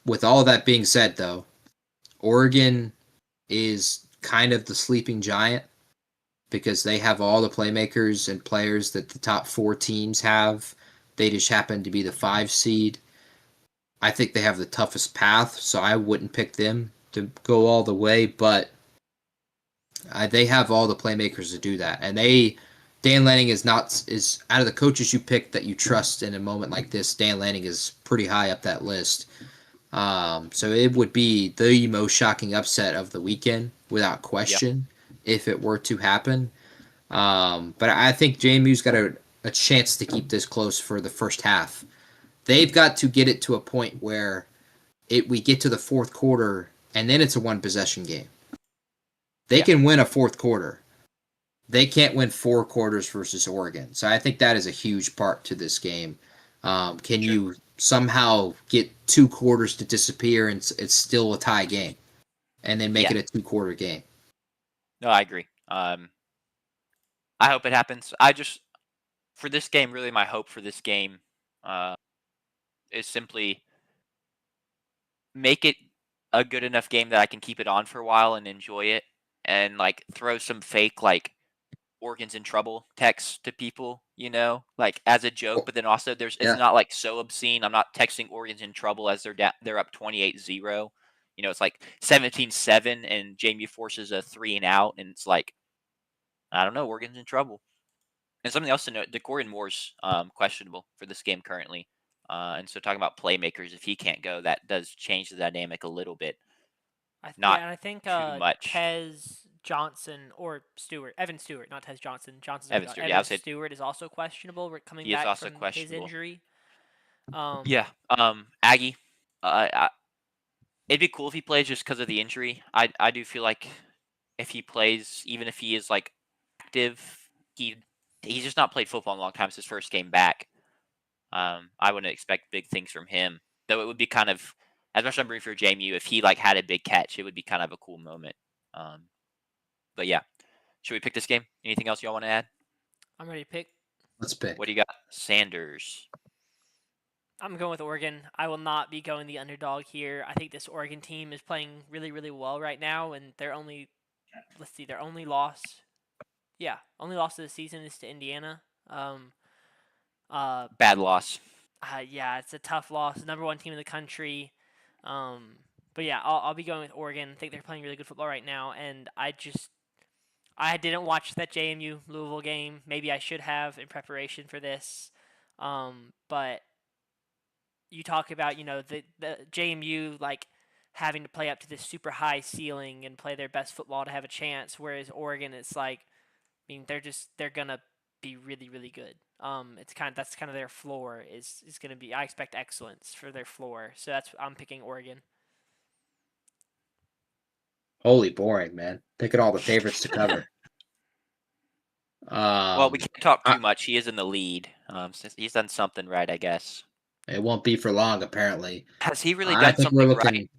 With all that being said, though, Oregon is kind of the sleeping giant because they have all the playmakers and players that the top 4 teams have. They just happen to be the 5 seed. I think they have the toughest path, so I wouldn't pick them to go all the way, but they have all the playmakers to do that. And Dan Lanning is out of the coaches you pick that you trust in a moment like this. Dan Lanning is pretty high up that list. So it would be the most shocking upset of the weekend without question if it were to happen. But I think JMU's got a chance to keep this close for the first half. They've got to get it to a point where we get to the fourth quarter and then it's a one possession game. They can win a fourth quarter. They can't win 4 quarters versus Oregon. So I think that is a huge part to this game. Can you somehow get 2 quarters to disappear and it's still a tie game and then make it a 2-quarter game? No, I agree. I hope it happens. For this game, really my hope for this game is simply make it a good enough game that I can keep it on for a while and enjoy it, and like throw some fake like Oregon's in trouble text to people, like as a joke, but then also it's not like so obscene. I'm not texting Oregon's in trouble as they're up 28-0. It's like 17-7 and JMU forces a 3 and out, and it's like, I don't know, Oregon's in trouble. And something else to note, DeCorian Moore's questionable for this game currently. And so talking about playmakers, if he can't go, that does change the dynamic a little bit. And I think too much. Tez Johnson or Stewart, Evan Stewart, not Tez Johnson. Evan Stewart, Stewart is also questionable. We're coming he is back also from his questionable. injury. Aggie. It'd be cool if he plays just because of the injury. I do feel like if he plays, even if he is like active, he's just not played football in a long time. It's his first game back. I wouldn't expect big things from him, though. It would be kind of, as much as I'm rooting for JMU, if he like had a big catch, it would be kind of a cool moment. But yeah, should we pick this game? Anything else y'all want to add? I'm ready to pick. Let's pick. What do you got, Sanders? I'm going with Oregon. I will not be going the underdog here. I think this Oregon team is playing really, really well right now, and their only loss of the season is to Indiana. Bad loss. Yeah, it's a tough loss. Number 1 team in the country. But yeah, I'll be going with Oregon. I think they're playing really good football right now, and I didn't watch that JMU Louisville game. Maybe I should have in preparation for this. But you talk about, the JMU like having to play up to this super high ceiling and play their best football to have a chance, whereas Oregon, it's like, they're gonna be really, really good. That's kind of their floor is gonna be. I expect excellence for their floor, so I'm picking Oregon. Holy boring, man. Picking all the favorites to cover. Well, we can't talk too much. He is in the lead. He's done something right, I guess. It won't be for long, apparently. Has he really done something right?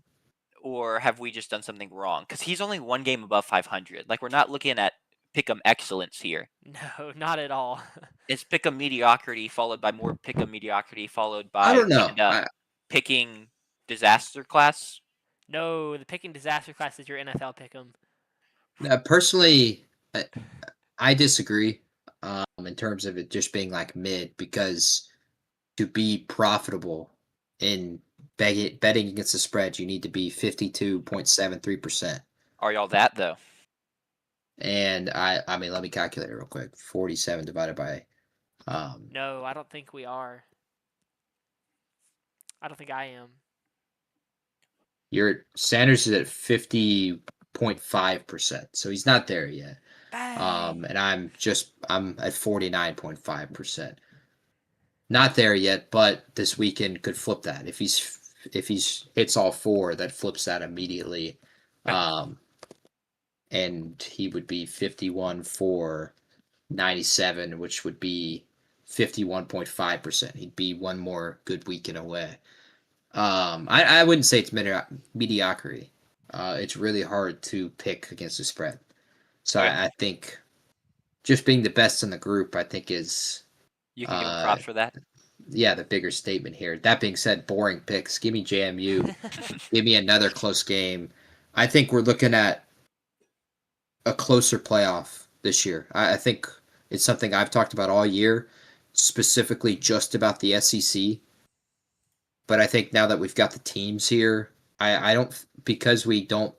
Or have we just done something wrong? Because he's only 1 game above 500. Like, we're not looking at pick'em excellence here. No, not at all. It's pick'em mediocrity followed by more pick'em mediocrity followed by I don't know. Picking disaster class. No, the picking disaster class is your NFL pick'em. Personally, I disagree in terms of it just being like mid, because to be profitable in betting against the spread, you need to be 52.73%. Are y'all that though? And I mean, let me calculate it real quick. 47 divided by. No, I don't think we are. I don't think I am. Sanders is at 50.5%, so he's not there yet. And I'm at 49.5%. Not there yet, but this weekend could flip that. If he's hits all 4, that flips that immediately. And he would be 51 for 97, which would be 51.5%. He'd be one more good weekend away. I wouldn't say it's mediocrity. It's really hard to pick against the spread. So I think just being the best in the group, I think is. You can give him props for that. the bigger statement here. That being said, boring picks. Give me JMU. Give me another close game. I think we're looking at a closer playoff this year. I think it's something I've talked about all year, specifically just about the SEC. But I think now that we've got the teams here, I don't, because we don't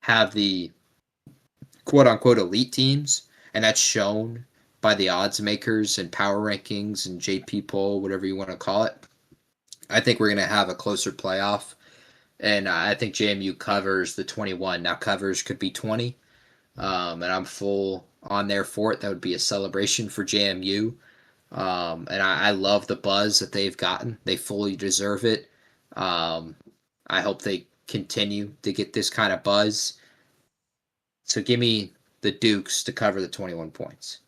have the quote unquote elite teams, and that's shown by the odds makers and power rankings and JP poll, whatever you want to call it. I think we're going to have a closer playoff. And I think JMU covers the 21. Now, covers could be 20. And I'm full on there for it. That would be a celebration for JMU. And I love the buzz that they've gotten. They fully deserve it. I hope they continue to get this kind of buzz. So give me the Dukes to cover the 21 points.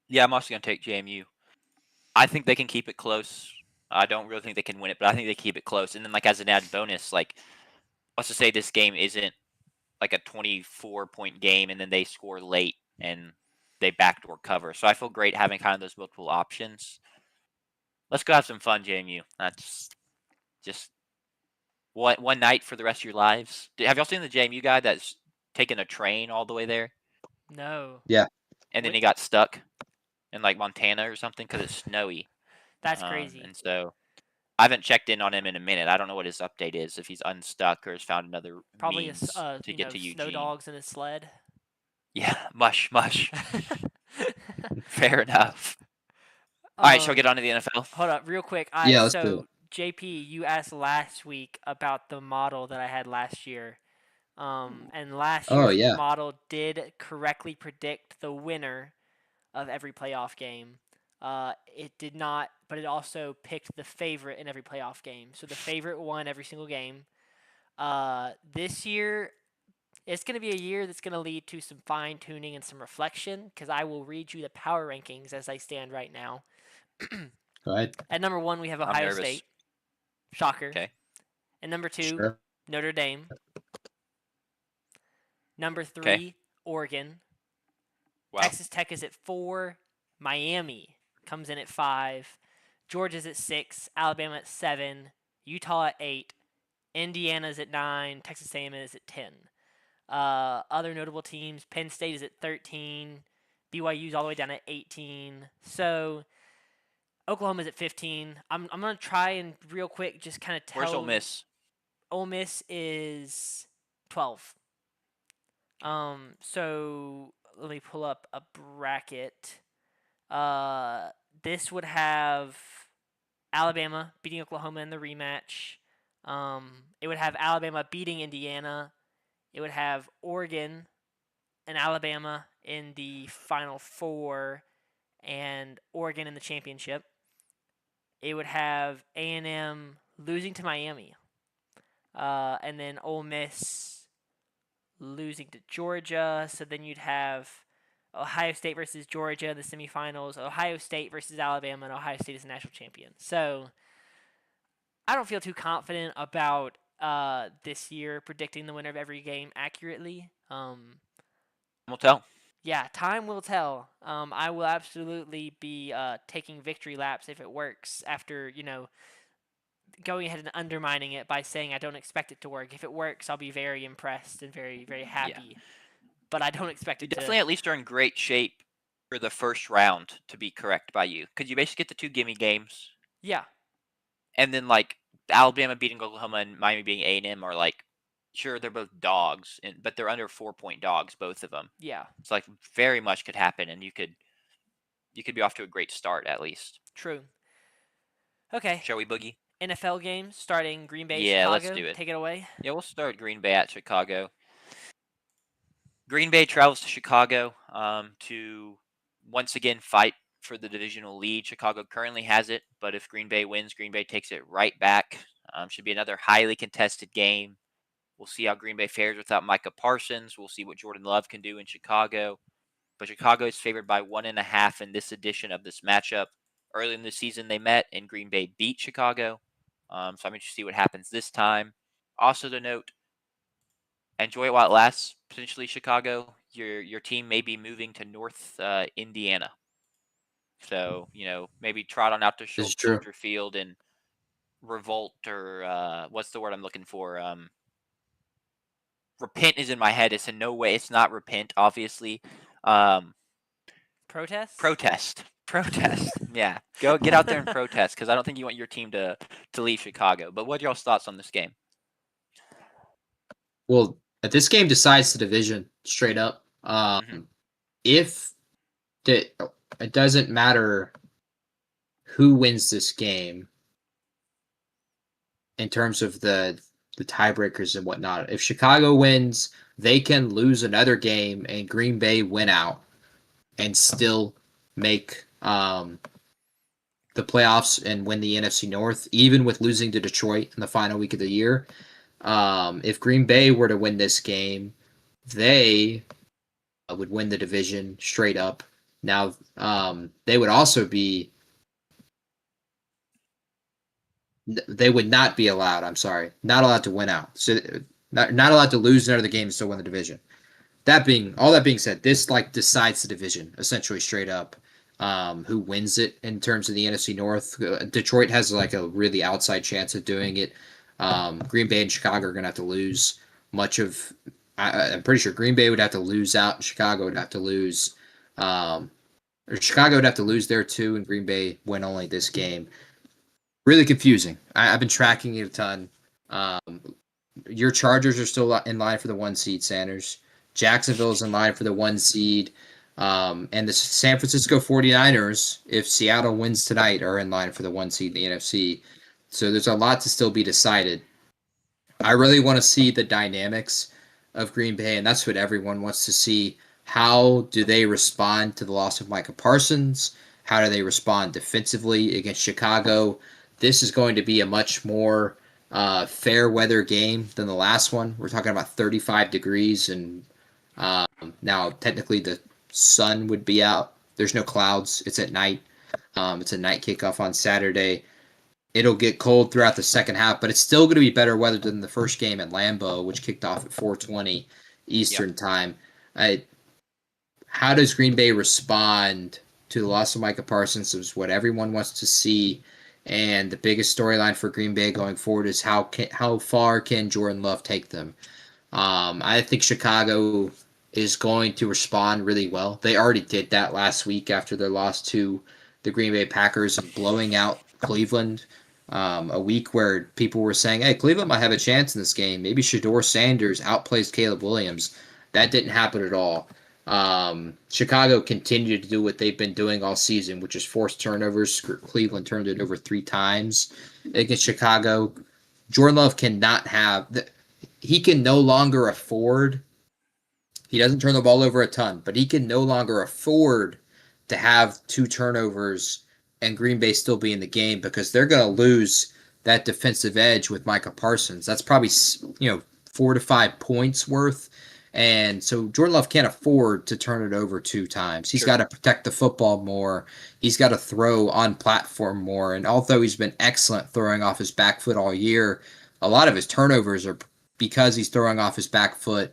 Yeah, I'm also going to take JMU. I think they can keep it close. I don't really think they can win it, but I think they keep it close. And then, like, as an added bonus, like, let's just say this game isn't like a 24-point game, and then they score late and they backdoor cover. So I feel great having kind of those multiple options. Let's go have some fun, JMU. That's just one night for the rest of your lives. Have y'all seen the JMU guy that's taken a train all the way there, No. Yeah. and then Wait. he got stuck in like Montana or something because it's snowy? That's crazy. And so I haven't checked in on him in a minute. I don't know what his update is, if he's unstuck or has found another Probably means to get to snow Eugene. dogs in his sled. Yeah, mush. Fair enough. All right, shall we get on to the NFL? Hold up, real quick. Yeah, let's do it. JP, you asked last week about the model that I had last year. And last Oh, year's yeah. model did correctly predict the winner of every playoff game. It did not, but it also picked the favorite in every playoff game. So the favorite won every single game. This year, it's going to be a year that's going to lead to some fine tuning and some reflection because I will read you the power rankings as they stand right now. Go ahead. At number 1, we have I'm Ohio nervous. State. Shocker. Okay. And number 2, Sure. Notre Dame. Number 3, Okay. Oregon. Wow. Texas Tech is at 4. Miami comes in at 5. Georgia's at 6. Alabama at 7. Utah at 8. Indiana's at 9. Texas A&M is at 10. Other notable teams, Penn State is at 13. BYU's all the way down at 18. So Oklahoma's at 15. I'm going to try and real quick just kind of tell. Where's Ole Miss? Ole Miss is 12. So let me pull up a bracket. This would have Alabama beating Oklahoma in the rematch. It would have Alabama beating Indiana. It would have Oregon and Alabama in the Final Four, and Oregon in the championship. It would have A&M losing to Miami, and then Ole Miss losing to Georgia. So then you'd have Ohio State versus Georgia in the semifinals, Ohio State versus Alabama, and Ohio State is the national champion. So I don't feel too confident about this year predicting the winner of every game accurately. We'll tell. Yeah, time will tell. I will absolutely be taking victory laps if it works after, going ahead and undermining it by saying I don't expect it to work. If it works, I'll be very impressed and very, very happy. Yeah. But I don't expect You it definitely to. at least are in great shape for the first round to be correct by you. Because you basically get the 2 gimme games. Yeah. And then, like, Alabama beating Oklahoma and Miami beating A&M are, like, sure, they're both dogs, but they're under 4-point dogs, both of them. Yeah. It's like very much could happen, and you could be off to a great start at least. True. Okay. Shall we boogie? NFL games starting Green Bay, Yeah, Chicago. let's do it. Take it away. Yeah, we'll start Green Bay at Chicago. Green Bay travels to Chicago to once again fight for the divisional lead. Chicago currently has it, but if Green Bay wins, Green Bay takes it right back. Should be another highly contested game. We'll see how Green Bay fares without Micah Parsons. We'll see what Jordan Love can do in Chicago. But Chicago is favored by 1.5 in this edition of this matchup. Early in the season, they met, and Green Bay beat Chicago. So I'm interested to see what happens this time. Also to note, enjoy it while it lasts. Potentially Chicago, your team may be moving to North Indiana. So, maybe trot on out to This is true. Soldier Field and revolt, or what's the word I'm looking for? Repent is in my head. It's in no way. It's not repent, obviously. Protest? Protest. Yeah, go get out there and protest, because I don't think you want your team to leave Chicago. But what are y'all's thoughts on this game? Well, this game decides the division straight up. If it doesn't matter who wins this game in terms of the tiebreakers and whatnot. If Chicago wins, they can lose another game and Green Bay win out and still make the playoffs and win the NFC North, even with losing to Detroit in the final week of the year. If Green Bay were to win this game, they would win the division straight up. Now, they would also be. They would not be allowed. I'm sorry, not allowed to win out. So, not allowed to lose another game and still win the division. That being said, this decides the division essentially straight up. Who wins it in terms of the NFC North? Detroit has a really outside chance of doing it. Green Bay and Chicago are going to have to lose much of. I'm pretty sure Green Bay would have to lose out, and Chicago would have to lose. Or Chicago would have to lose there too, and Green Bay win only this game. Really confusing. I've been tracking it a ton. Your Chargers are still in line for the 1 seed, Sanders. Jacksonville's in line for the 1 seed. And the San Francisco 49ers, if Seattle wins tonight, are in line for the 1 seed in the NFC. So there's a lot to still be decided. I really want to see the dynamics of Green Bay, and that's what everyone wants to see. How do they respond to the loss of Micah Parsons? How do they respond defensively against Chicago? This is going to be a much more fair weather game than the last one. We're talking about 35 degrees, and now technically the sun would be out. There's no clouds. It's at night. It's a night kickoff on Saturday. It'll get cold throughout the second half, but it's still going to be better weather than the first game at Lambeau, which kicked off at 4:20 Eastern time. How does Green Bay respond to the loss of Micah Parsons is what everyone wants to see. And the biggest storyline for Green Bay going forward is how far can Jordan Love take them? I think Chicago is going to respond really well. They already did that last week after their loss to the Green Bay Packers and blowing out Cleveland. A week where people were saying, hey, Cleveland might have a chance in this game. Maybe Shedeur Sanders outplays Caleb Williams. That didn't happen at all. Chicago continued to do what they've been doing all season, which is force turnovers. Cleveland turned it over 3 times against Chicago. Jordan Love cannot have he can no longer afford. He doesn't turn the ball over a ton, but he can no longer afford to have 2 turnovers and Green Bay still be in the game because they're going to lose that defensive edge with Micah Parsons. That's probably 4 to 5 points worth. And so Jordan Love can't afford to turn it over 2 times. He's got to protect the football more. He's got to throw on platform more. And although he's been excellent throwing off his back foot all year, a lot of his turnovers are because he's throwing off his back foot.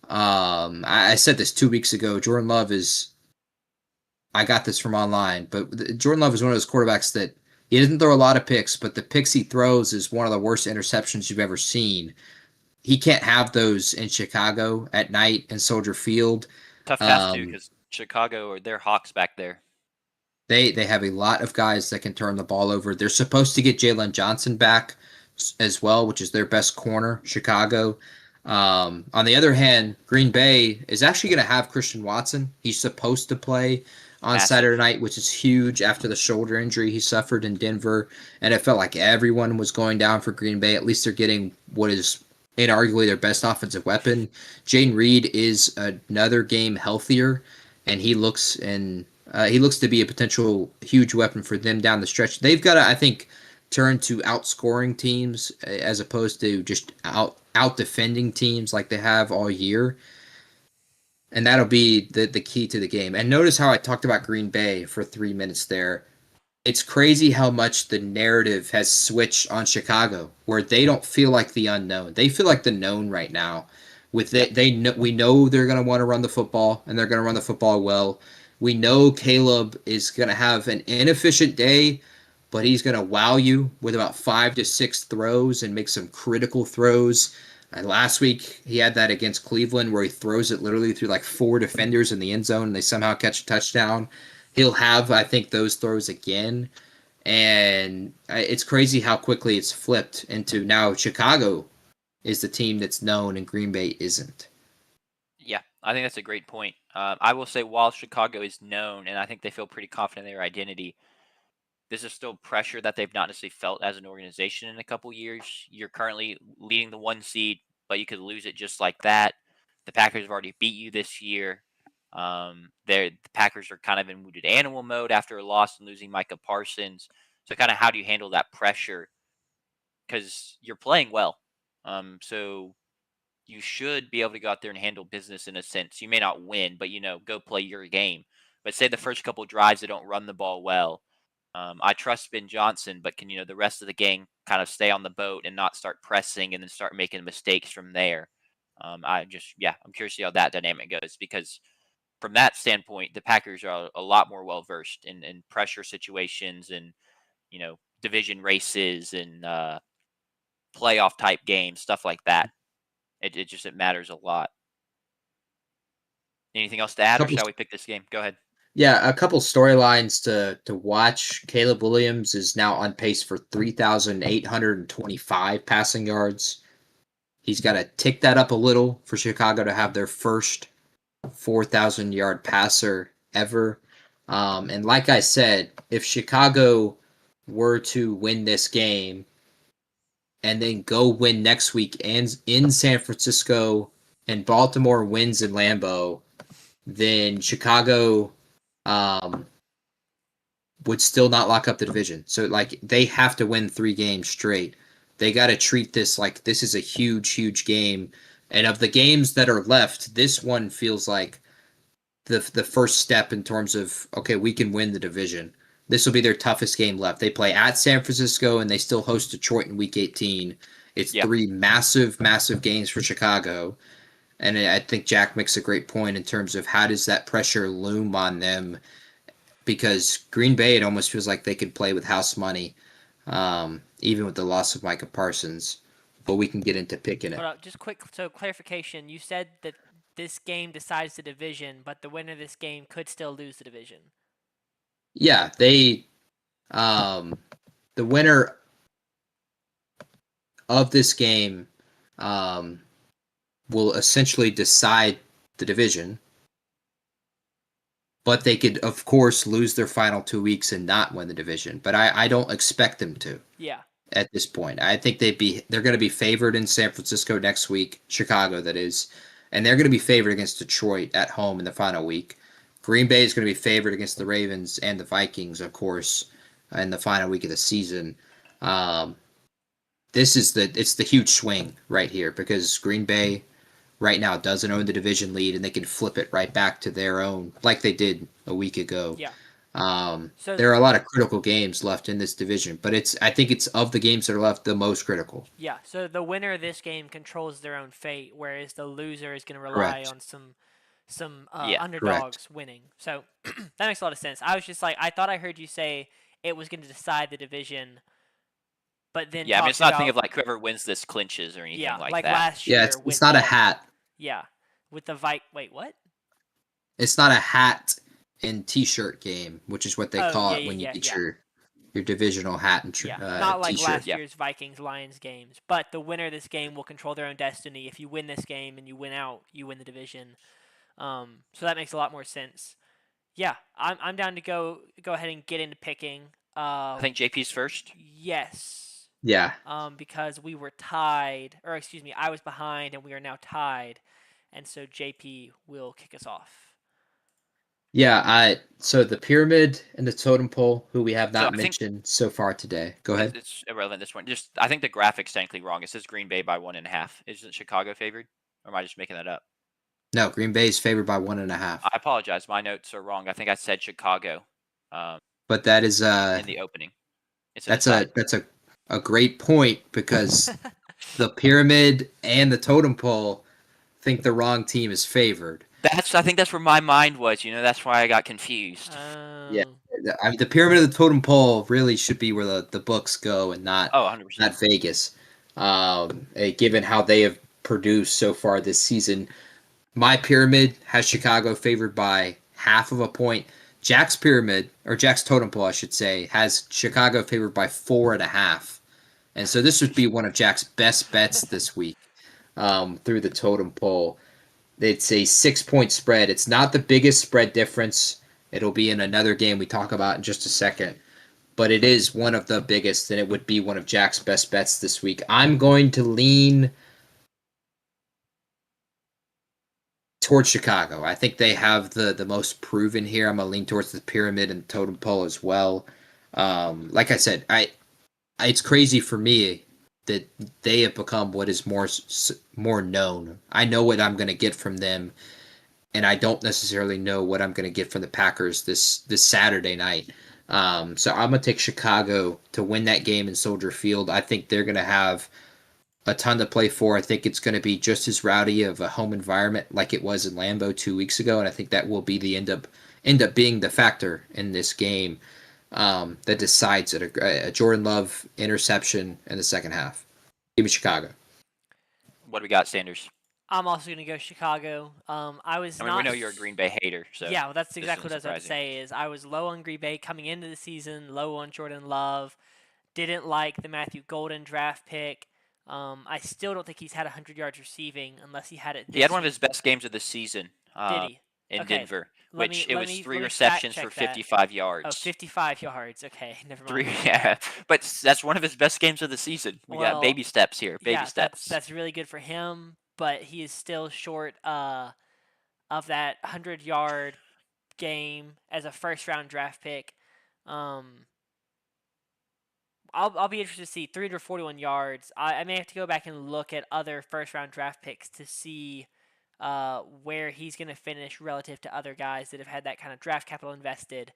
I said this 2 weeks ago. Jordan Love is – I got this from online. But Jordan Love is one of those quarterbacks that he doesn't throw a lot of picks, but the picks he throws is one of the worst interceptions you've ever seen. He can't have those in Chicago at night in Soldier Field. Tough task too, because Chicago they're hawks back there. They have a lot of guys that can turn the ball over. They're supposed to get Jalen Johnson back as well, which is their best corner. Chicago. On the other hand, Green Bay is actually going to have Christian Watson. He's supposed to play on Saturday night, which is huge after the shoulder injury he suffered in Denver, and it felt like everyone was going down for Green Bay. At least they're getting what is inarguably their best offensive weapon. Jayden Reed is another game healthier, and he looks to be a potential huge weapon for them down the stretch. They've got to, I think, turn to outscoring teams as opposed to just out defending teams like they have all year. And that'll be the key to the game. And notice how I talked about Green Bay for 3 minutes there. It's crazy how much the narrative has switched on Chicago, where they don't feel like the unknown. They feel like the known right now. We know they're going to want to run the football, and they're going to run the football well. We know Caleb is going to have an inefficient day, but he's going to wow you with about 5 to 6 throws and make some critical throws. And last week, he had that against Cleveland where he throws it literally through like 4 defenders in the end zone and they somehow catch a touchdown. He'll have, I think, those throws again. And it's crazy how quickly it's flipped into now Chicago is the team that's known and Green Bay isn't. Yeah, I think that's a great point. I will say, while Chicago is known, and I think they feel pretty confident in their identity, this is still pressure that they've not necessarily felt as an organization in a couple years. You're currently leading the 1 seed, but you could lose it just like that. The Packers have already beat you this year. The Packers are kind of in wounded animal mode after a loss and losing Micah Parsons. So, kind of, how do you handle that pressure? Because you're playing well. So you should be able to go out there and handle business in a sense. You may not win, but go play your game. But say the first couple drives they don't run the ball well. I trust Ben Johnson, but can the rest of the gang kind of stay on the boat and not start pressing and then start making mistakes from there? I'm curious to see how that dynamic goes, because from that standpoint, the Packers are a lot more well versed in pressure situations and division races and playoff type games, stuff like that. It matters a lot. Anything else to add, or Couple, shall we pick this game? Go ahead. yeah, a couple storylines to watch. Caleb Williams is now on pace for 3,825 passing yards. He's got to tick that up a little for Chicago to have their first 4,000-yard passer ever. And like I said, if Chicago were to win this game and then go win next week and in San Francisco and Baltimore wins in Lambeau, then Chicago would still not lock up the division. So like they have to win 3 games straight. They got to treat this like this is a huge, huge game. And of the games that are left, this one feels like the first step in terms of, okay, we can win the division. This will be their toughest game left. They play at San Francisco and they still host Detroit in week 18. It's 3 massive, massive games for Chicago. And I think Jack makes a great point in terms of how does that pressure loom on them, because Green Bay, it almost feels like they could play with house money, even with the loss of Micah Parsons. But we can get into picking it. Hold up, just quick, so clarification. You said that this game decides the division, but the winner of this game could still lose the division. Yeah, the winner of this game will essentially decide the division. But they could, of course, lose their final 2 weeks and not win the division. But I don't expect them to. Yeah. At this point, I think they're going to be favored in San Francisco next week, Chicago that is, and they're going to be favored against Detroit at home in the final week. Green Bay is going to be favored against the Ravens and the Vikings, of course, in the final week of the season. It's the huge swing right here because Green Bay right now doesn't own the division lead, and they can flip it right back to their own, like they did a week ago. Yeah. So there are a lot of critical games left in this division, but I think it's of the games that are left the most critical. Yeah. So the winner of this game controls their own fate, whereas the loser is going to rely on some underdogs winning. So that makes a lot of sense. I was just like, I thought I heard you say it was going to decide the division, but then it's not a thing of like whoever wins this clinches or anything like that. Last year. Yeah, it's not a hat. Yeah, with the Wait, what? It's not a hat and T-shirt game, which is what they call it when you get your divisional hat and not like T-shirt. last year's Vikings-Lions games. But the winner of this game will control their own destiny. If you win this game and you win out, you win the division. So that makes a lot more sense. Yeah, I'm down to go ahead and get into picking. I think JP's first. Yes. Yeah. Because we were tied, or excuse me, I was behind and we are now tied, and so JP will kick us off. Yeah, so the pyramid and the totem pole, who we have not mentioned so far today. Go ahead. It's irrelevant this one. Just I think the graphic's technically wrong. It says Green Bay by 1.5. Isn't Chicago favored? Or am I just making that up? No, Green Bay is favored by 1.5. I apologize. My notes are wrong. I think I said Chicago. But that is in the opening. That's a great point because the pyramid and the totem pole think the wrong team is favored. I think that's where my mind was. That's why I got confused. Yeah, Oh, I mean, the pyramid of the totem pole really should be where the books go and not Oh, 100%. Vegas. Given how they have produced so far this season, my pyramid has Chicago favored by half of a point. Jack's pyramid, or Jack's totem pole, I should say, has Chicago favored by 4.5. And so this would be one of Jack's best bets this week through the totem pole. It's a 6 point spread. It's not the biggest spread difference. It'll be in another game we talk about in just a second. But it is one of the biggest, and it would be one of Jack's best bets this week. I'm going to lean towards Chicago. I think they have the most proven here. I'm gonna lean towards the pyramid and totem pole as well. Like I said, it's crazy for me that they have become what is more known. I know what I'm gonna get from them, and I don't necessarily know what I'm gonna get from the Packers this Saturday night. So I'm gonna take Chicago to win that game in Soldier Field. I think they're gonna have a ton to play for. I think it's going to be just as rowdy of a home environment like it was in Lambeau 2 weeks ago, and I think that will be the end up being the factor in this game that decides it. A Jordan Love interception in the second half. Give me Chicago. What do we got, Sanders? I'm also gonna go Chicago. I was I mean, we not. know you're a Green Bay hater, so Yeah, well, that's this exactly isn't what I was about to surprising. say. Is I was low on Green Bay coming into the season, low on Jordan Love. Didn't like the Matthew Golden draft pick. I still don't think he's had 100 yards receiving unless he had it He had this one of week. his best games of the season Did he? in Okay, Denver, let which me it let was me three let me fact receptions for check that. 55 Oh, yards. 55 yards. Okay, never Three, mind. yeah, but that's one of his best games of the season. We got Well, baby steps here, baby yeah, that's steps. that's really good for him, but he is still short of that 100-yard game as a first round draft pick. Um, I'll be interested to see 341 yards. I may have to go back and look at other first round draft picks to see where he's going to finish relative to other guys that have had that kind of draft capital invested.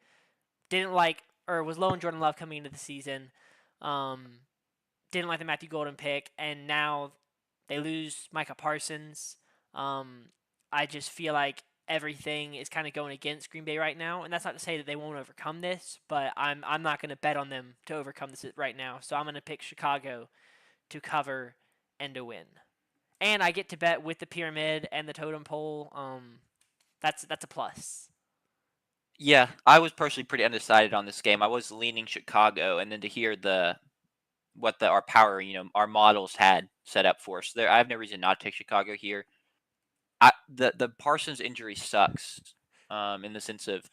Didn't like or was low on Jordan Love coming into the season. Um, didn't like the Matthew Golden pick, and now they lose Micah Parsons. Um, I just feel like everything is kind of going against Green Bay right now, and that's not to say that they won't overcome this, but I'm not going to bet on them to overcome this right now. So I'm going to pick Chicago to cover and to win, and I get to bet with the pyramid and the totem pole. That's a plus. Yeah, I was personally pretty undecided on this game. I was leaning Chicago, and then to hear what our power, our models had set up for us. There, I have no reason not to take Chicago here. The Parsons injury sucks, in the sense of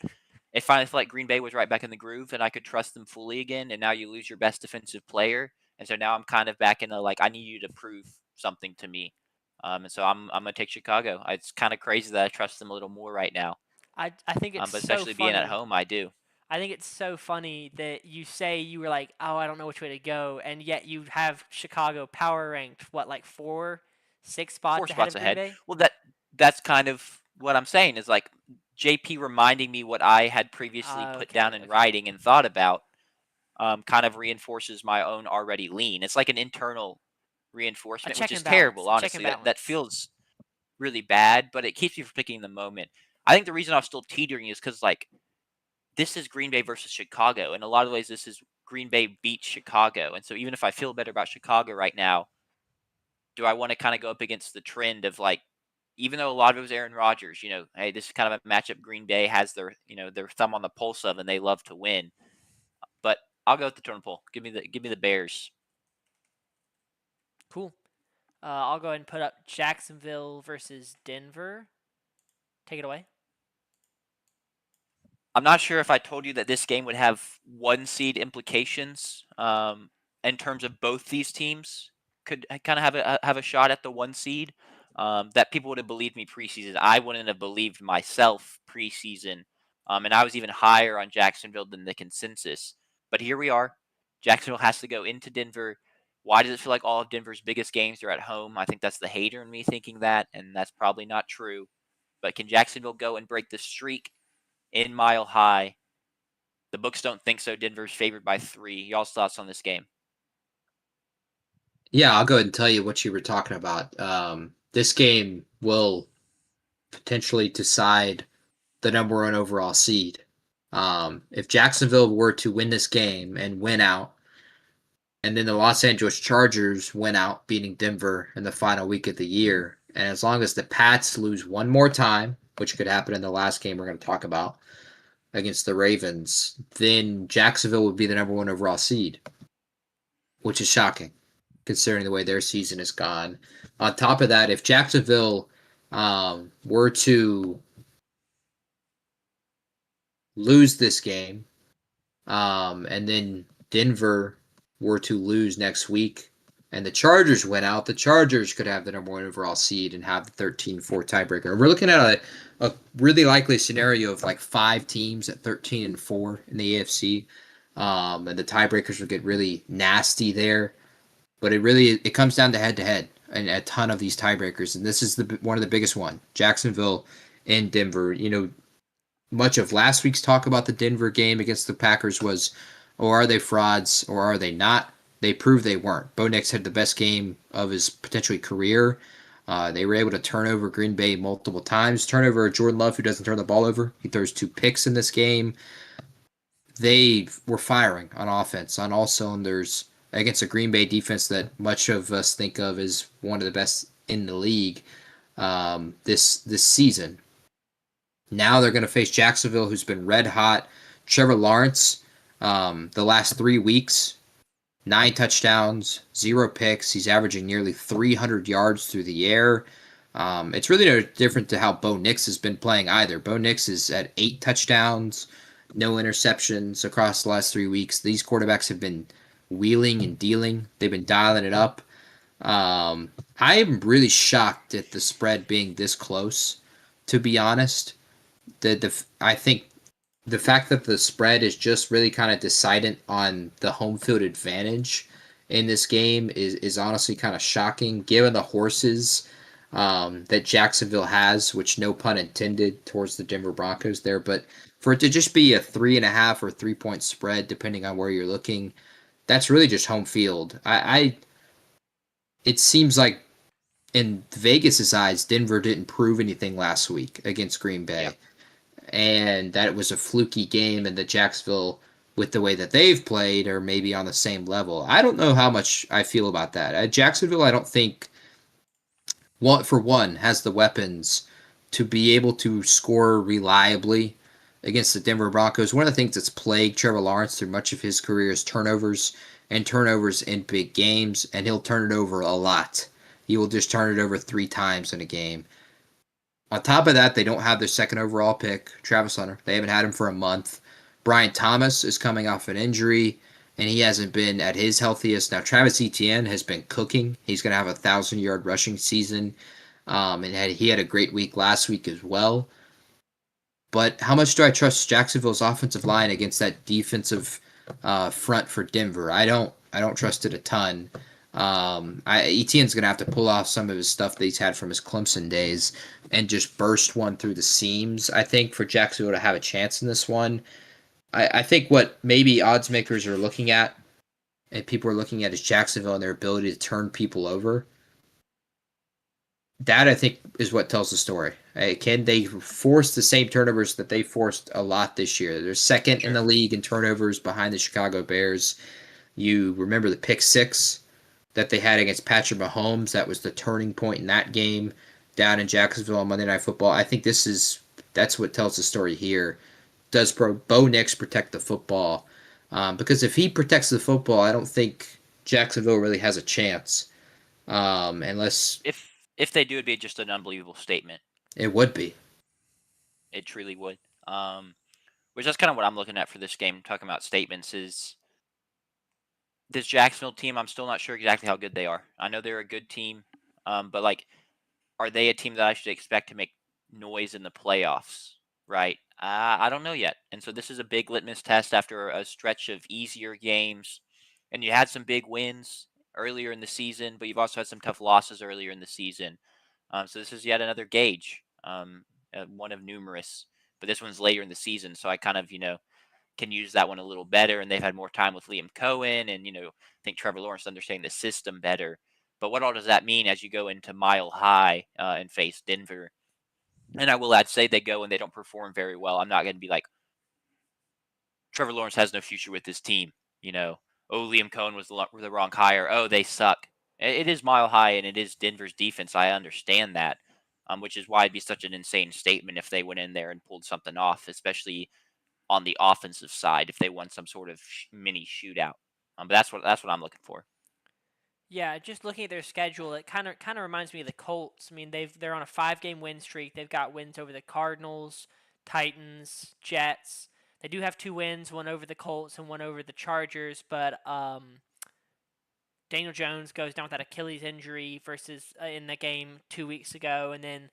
it finally felt like Green Bay was right back in the groove, and I could trust them fully again. And now you lose your best defensive player, and so now I'm kind of back in the like I need you to prove something to me. And so I'm gonna take Chicago. It's kind of crazy that I trust them a little more right now. I think it's But so especially being at funny. home, I do. I think it's so funny that you say you were like, oh, I don't know which way to go, and yet you have Chicago power ranked what, like 6 Four spots ahead spots of Green ahead. Bay? Well, that's kind of what I'm saying is like JP reminding me what I had previously put down Okay, in okay. writing and thought about. Kind of reinforces my own already lean. It's like an internal A reinforcement, which check is and balance. terrible. A check and Honestly, that balance. feels really bad, but it keeps me from picking the moment. I think the reason I'm still teetering is because like this is Green Bay versus Chicago. In a lot of ways, this is Green Bay beats Chicago, and so even if I feel better about Chicago right now, do I want to kind of go up against the trend of like, even though a lot of it was Aaron Rodgers, hey, this is kind of a matchup Green Bay has their thumb on the pulse of, and they love to win. But I'll go with the totem pole. Give me the Bears. Cool. I'll go ahead and put up Jacksonville versus Denver. Take it away. I'm not sure if I told you that this game would have one seed implications, in terms of both these teams could kind of have a shot at the one seed. That people would have believed me preseason. I wouldn't have believed myself preseason, and I was even higher on Jacksonville than the consensus. But here we are. Jacksonville has to go into Denver. Why does it feel like all of Denver's biggest games are at home? I think that's the hater in me thinking that, and that's probably not true. But can Jacksonville go and break the streak in Mile High? The books don't think so. Denver's favored by 3. Y'all's thoughts on this game? Yeah, I'll go ahead and tell you what you were talking about. This game will potentially decide the number one overall seed. If Jacksonville were to win this game and win out, and then the Los Angeles Chargers win out, beating Denver in the final week of the year, and as long as the Pats lose one more time, which could happen in the last game we're going to talk about against the Ravens, then Jacksonville would be the number one overall seed, which is shocking considering the way their season has gone. On top of that, if Jacksonville were to lose this game, and then Denver were to lose next week, and the Chargers went out, the Chargers could have the number one overall seed and have the 13-4 tiebreaker. We're looking at a really likely scenario of like 5 teams at 13-4 in the AFC, and the tiebreakers will get really nasty there. But it comes down to head-to-head and a ton of these tiebreakers, and this is one of the biggest one. Jacksonville and Denver. Much of last week's talk about the Denver game against the Packers was, are they frauds or are they not? They proved they weren't. Bo Nix had the best game of his potentially career. They were able to turn over Green Bay multiple times. Turn over Jordan Love, who doesn't turn the ball over. He throws 2 picks in this game. They were firing on offense on all cylinders against a Green Bay defense that much of us think of as one of the best in the league this season. Now they're going to face Jacksonville, who's been red hot. Trevor Lawrence, the last 3 weeks, 9 touchdowns, 0 picks. He's averaging nearly 300 yards through the air. It's really no different to how Bo Nix has been playing either. Bo Nix is at 8 touchdowns, no interceptions across the last 3 weeks. These quarterbacks have been wheeling and dealing. They've been dialing it up. I am really shocked at the spread being this close, to be honest. I think the fact that the spread is just really kind of decided on the home field advantage in this game is honestly kind of shocking, given the horses that Jacksonville has, which no pun intended towards the Denver Broncos there. But for it to just be a 3.5 or 3-point spread, depending on where you're looking, that's really just home field. It seems like in Vegas's eyes, Denver didn't prove anything last week against Green Bay. Yeah. And that it was a fluky game, and that Jacksonville, with the way that they've played, are maybe on the same level. I don't know how much I feel about that. Jacksonville, I don't think, for one, has the weapons to be able to score reliably against the Denver Broncos. One of the things that's plagued Trevor Lawrence through much of his career is turnovers in big games, and he'll turn it over a lot. He will just turn it over 3 times in a game. On top of that, they don't have their second overall pick, Travis Hunter. They haven't had him for a month. Brian Thomas is coming off an injury, and he hasn't been at his healthiest. Now, Travis Etienne has been cooking. He's going to have a 1,000-yard rushing season, and he had a great week last week as well. But how much do I trust Jacksonville's offensive line against that defensive front for Denver? I don't trust it a ton. Etienne's going to have to pull off some of his stuff that he's had from his Clemson days and just burst one through the seams, I think, for Jacksonville to have a chance in this one. I think what maybe odds makers are looking at, and people are looking at, is Jacksonville and their ability to turn people over. That, I think, is what tells the story. Can they force the same turnovers that they forced a lot this year? They're second in the league in turnovers behind the Chicago Bears. You remember the pick 6 that they had against Patrick Mahomes. That was the turning point in that game down in Jacksonville on Monday Night Football. I think that's what tells the story here. Does Bo Nix protect the football? Because if he protects the football, I don't think Jacksonville really has a chance. Unless if they do, it'd be just an unbelievable statement. It would be. It truly would. Which that's kind of what I'm looking at for this game. Talking about statements is this Jacksonville team. I'm still not sure exactly how good they are. I know they're a good team, but like, are they a team that I should expect to make noise in the playoffs? Right. I don't know yet. And so this is a big litmus test after a stretch of easier games. And you had some big wins earlier in the season, but you've also had some tough losses earlier in the season. So this is yet another gauge, one of numerous. But this one's later in the season, so I kind of, can use that one a little better. And they've had more time with Liam Cohen, and I think Trevor Lawrence understanding the system better. But what all does that mean as you go into Mile High and face Denver? And I will add, say they go and they don't perform very well, I'm not going to be like, Trevor Lawrence has no future with this team. Oh, Liam Cohen was the wrong hire. Oh, they suck. It is Mile High, and it is Denver's defense. I understand that, which is why it'd be such an insane statement if they went in there and pulled something off, especially on the offensive side, if they won some sort of mini shootout. But that's what I'm looking for. Yeah, just looking at their schedule, it kind of reminds me of the Colts. I mean, they're on a 5-game win streak. They've got wins over the Cardinals, Titans, Jets. They do have 2 wins, one over the Colts and one over the Chargers. But Daniel Jones goes down with that Achilles injury versus in the game 2 weeks ago, and then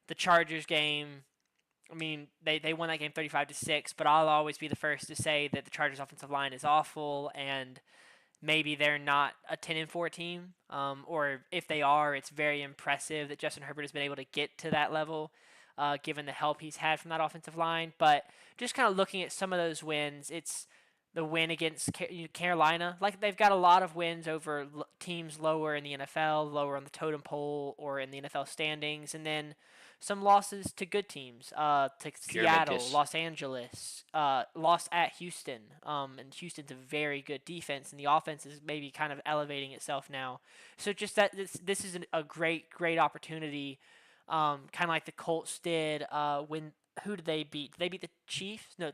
the Chargers game. I mean, they won that game 35-6. But I'll always be the first to say that the Chargers' offensive line is awful, and maybe they're not a 10-4 team, or if they are, it's very impressive that Justin Herbert has been able to get to that level, given the help he's had from that offensive line. But just kind of looking at some of those wins, it's the win against Carolina. Like, they've got a lot of wins over teams lower in the NFL, lower on the totem pole or in the NFL standings, and then some losses to good teams, to Seattle, Los Angeles, lost at Houston, and Houston's a very good defense, and the offense is maybe kind of elevating itself now. So just that this is a great opportunity, kind of like the Colts did. When who did they beat? Did they beat the Chiefs? No,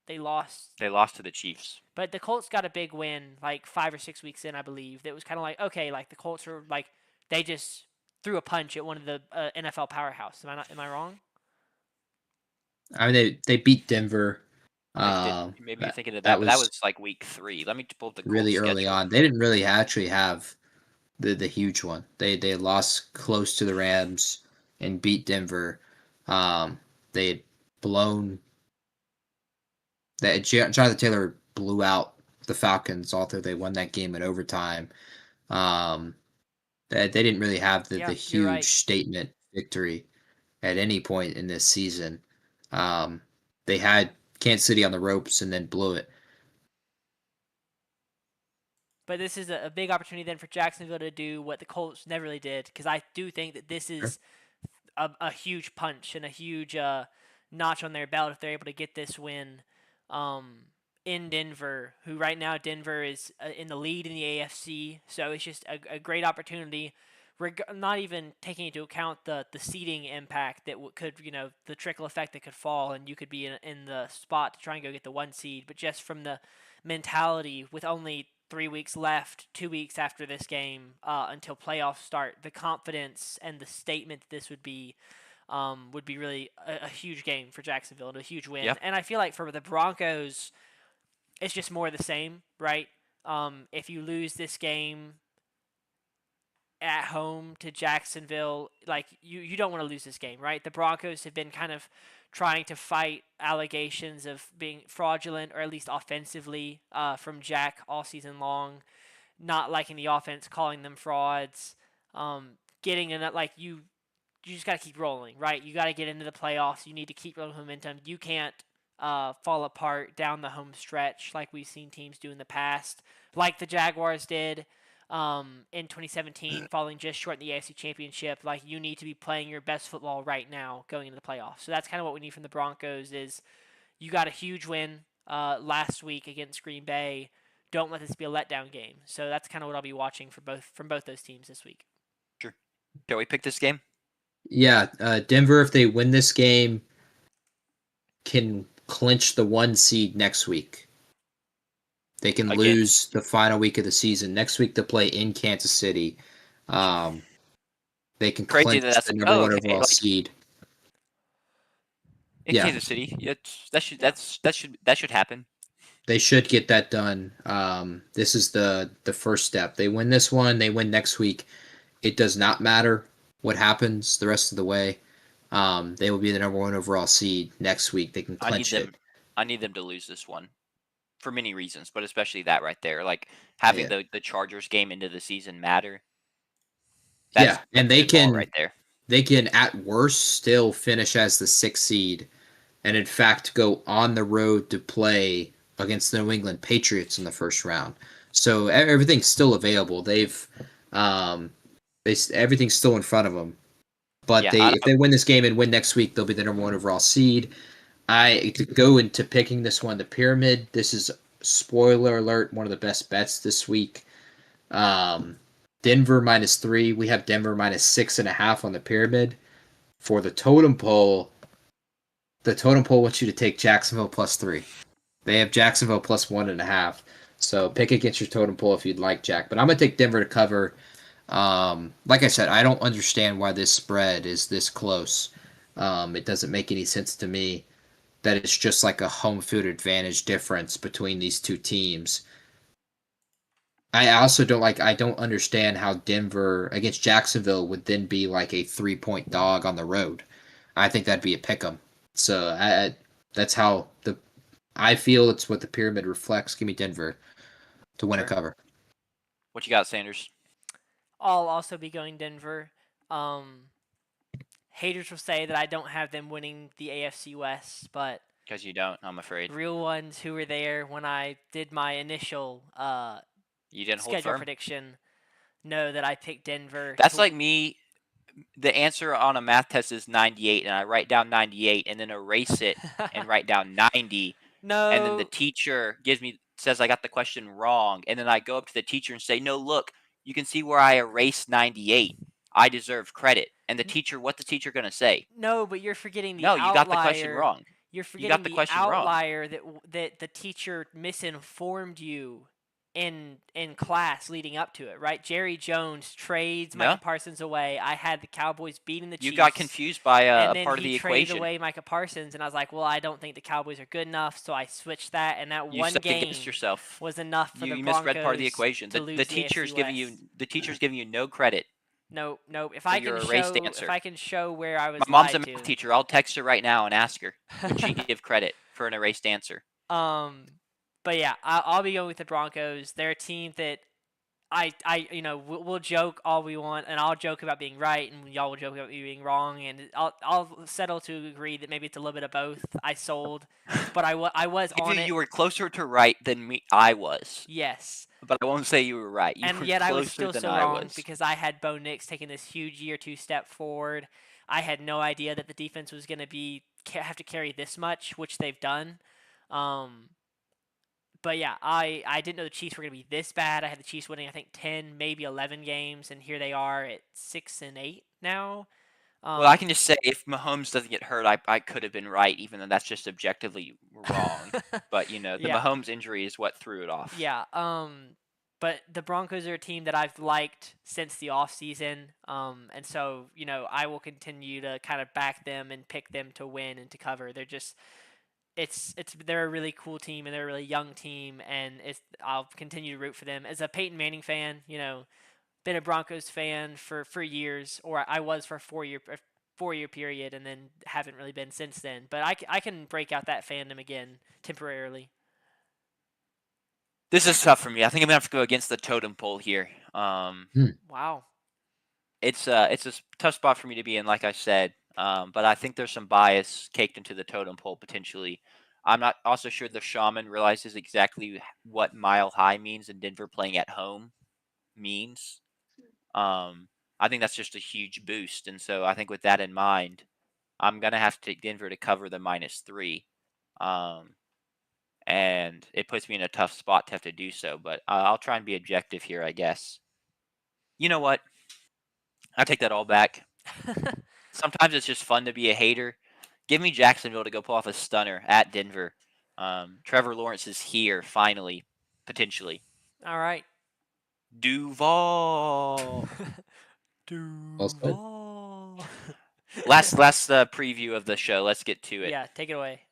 they lost. They lost to the Chiefs. But the Colts got a big win like 5 or 6 weeks in, I believe. That was kind of like, okay, like the Colts are like, they just threw a punch at one of the NFL powerhouse. Am I wrong? I mean, they beat Denver. Maybe you're thinking of that, but that was like week 3. Let me pull up the really Colts early schedule. on. They didn't really actually have the huge one. They lost close to the Rams and beat Denver. They had blown that Jonathan Taylor blew out the Falcons, although they won that game in overtime. They didn't really have the huge statement victory at any point in this season. They had Kansas City on the ropes and then blew it. But this is a big opportunity then for Jacksonville to do what the Colts never really did, because I do think that this is a huge punch and a huge notch on their belt if they're able to get this win in Denver, who right now Denver is in the lead in the AFC. So it's just a great opportunity, not even taking into account the seeding impact that could, the trickle effect that could fall, and you could be in the spot to try and go get the 1 seed. But just from the mentality, with only 3 weeks left, 2 weeks after this game until playoffs start, the confidence and the statement that this would be really a huge game for Jacksonville and a huge win. Yep. And I feel like for the Broncos, it's just more of the same, right? If you lose this game at home to Jacksonville, like you don't want to lose this game, right? The Broncos have been kind of trying to fight allegations of being fraudulent, or at least offensively, from Jack all season long, not liking the offense, calling them frauds, getting in that, like you just got to keep rolling, right? You got to get into the playoffs. You need to keep rolling momentum. You can't fall apart down the home stretch like we've seen teams do in the past, like the Jaguars did in 2017, falling just short in the AFC Championship. Like, you need to be playing your best football right now going into the playoffs. So that's kind of what we need from the Broncos. Is you got a huge win last week against Green Bay. Don't let this be a letdown game. So that's kind of what I'll be watching from both those teams this week. Sure. Shall we pick this game? Yeah, Denver, if they win this game, can clinch the 1 seed next week. They can lose the final week of the season. Next week, they'll play in Kansas City. They can clinch the number 1 overall seed. In Kansas City, that should happen. They should get that done. This is the first step. They win this one. They win next week. It does not matter what happens the rest of the way. They will be the number 1 overall seed next week. They can clinch it. I need them to lose this one for many reasons, but especially that right there. Like, having the Chargers game into the season matter. And they can right there. They can at worst still finish as the 6th seed, and in fact go on the road to play against the New England Patriots in the first round. So everything's still available. Everything's still in front of them. But Yeah, if they win this game and win next week, they'll be the number 1 overall seed. To go into picking this one, the pyramid. This is, spoiler alert, one of the best bets this week. Denver -3. We have Denver -6.5 on the pyramid. For the totem pole wants you to take Jacksonville +3. They have Jacksonville +1.5. So pick against your totem pole if you'd like, Jack. But I'm gonna take Denver to cover. Like I said, I don't understand why this spread is this close. It doesn't make any sense to me that it's just like a home field advantage difference between these two teams. I also I don't understand how Denver against Jacksonville would then be like a 3-point dog on the road. I think that'd be a pick 'em. So that's how I feel it's what the pyramid reflects. Give me Denver to win a cover. What you got, Sanders? I'll also be going Denver. Haters will say that I don't have them winning the AFC West, but Because you don't, I'm afraid. real ones who were there when I did my initial You didn't hold schedule firm? prediction know that I picked Denver. That's like me. The answer on a math test is 98, and I write down 98 and then erase it and write down 90. No. And then the teacher says I got the question wrong. And then I go up to the teacher and say, no, look, you can see where I erased 98. I deserve credit. And what's the teacher going to say? No, but you're forgetting the No, outlier. you got the question wrong. You're forgetting the question wrong. outlier that the teacher misinformed you in class leading up to it, right? Jerry Jones trades Micah Parsons away. I had the Cowboys beating the Chiefs. You got confused by a part of the equation. And then he traded away Micah Parsons, and I was like, well, I don't think the Cowboys are good enough, so I switched that, and that one game yourself. was enough for the Broncos. You misread part of the equation. The teacher's giving you no credit. No. If I can show where I was, my mom's a math teacher. I'll text her right now and ask her would she give credit for an erased answer. But yeah, I'll be going with the Broncos. They're a team that we'll joke all we want, and I'll joke about being right, and y'all will joke about me being wrong, and I'll settle to agree that maybe it's a little bit of both. I sold, but I was on it. You were closer to right than me. I was. Yes. But I won't say you were right. And yet I was still so wrong because I had Bo Nix taking this huge year 2 step forward. I had no idea that the defense was going to have to carry this much, which they've done. But yeah, I didn't know the Chiefs were going to be this bad. I had the Chiefs winning, I think, 10, maybe 11 games, and here they are at 6-8 now. Well, I can just say if Mahomes doesn't get hurt, I could have been right, even though that's just objectively wrong. But, the Mahomes injury is what threw it off. Yeah. But the Broncos are a team that I've liked since the offseason. And so, I will continue to kind of back them and pick them to win and to cover. They're just they're a really cool team, and they're a really young team, and I'll continue to root for them. As a Peyton Manning fan, been a Broncos fan for years, or I was for a 4-year period, and then haven't really been since then. But I can break out that fandom again temporarily. This is tough for me. I think I'm gonna have to go against the totem pole here. Wow. It's a tough spot for me to be in, like I said. But I think there's some bias caked into the totem pole potentially. I'm not also sure the shaman realizes exactly what mile high means and Denver playing at home means. I think that's just a huge boost. And so I think with that in mind, I'm going to have to take Denver to cover the -3. And it puts me in a tough spot to have to do so. But I'll try and be objective here, I guess. You know what? I take that all back. Sometimes it's just fun to be a hater. Give me Jacksonville to go pull off a stunner at Denver. Trevor Lawrence is here, finally, potentially. All right. Duval. Duval. Last preview of the show. Let's get to it. Yeah, take it away.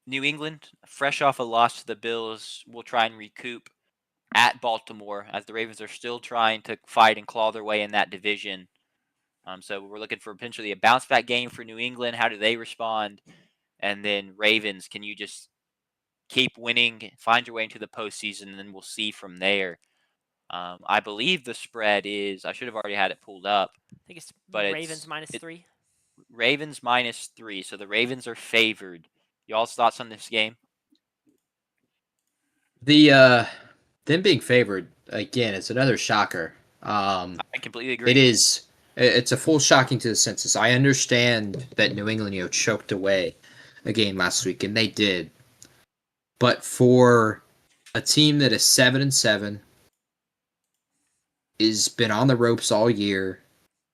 New England, fresh off a loss to the Bills, will try and recoup at Baltimore, as the Ravens are still trying to fight and claw their way in that division. So we're looking for potentially a bounce-back game for New England. How do they respond? And then Ravens, can you just keep winning, find your way into the postseason, and then we'll see from there. I believe the spread is, I should have already had it pulled up. I think it's Ravens -3. Ravens -3, so the Ravens are favored. Y'all's thoughts on this game? Them being favored again, it's another shocker. I completely agree. It is. It's a full shocking to the senses. I understand that New England, choked away a game last week, and they did. But for a team that is 7-7, is been on the ropes all year,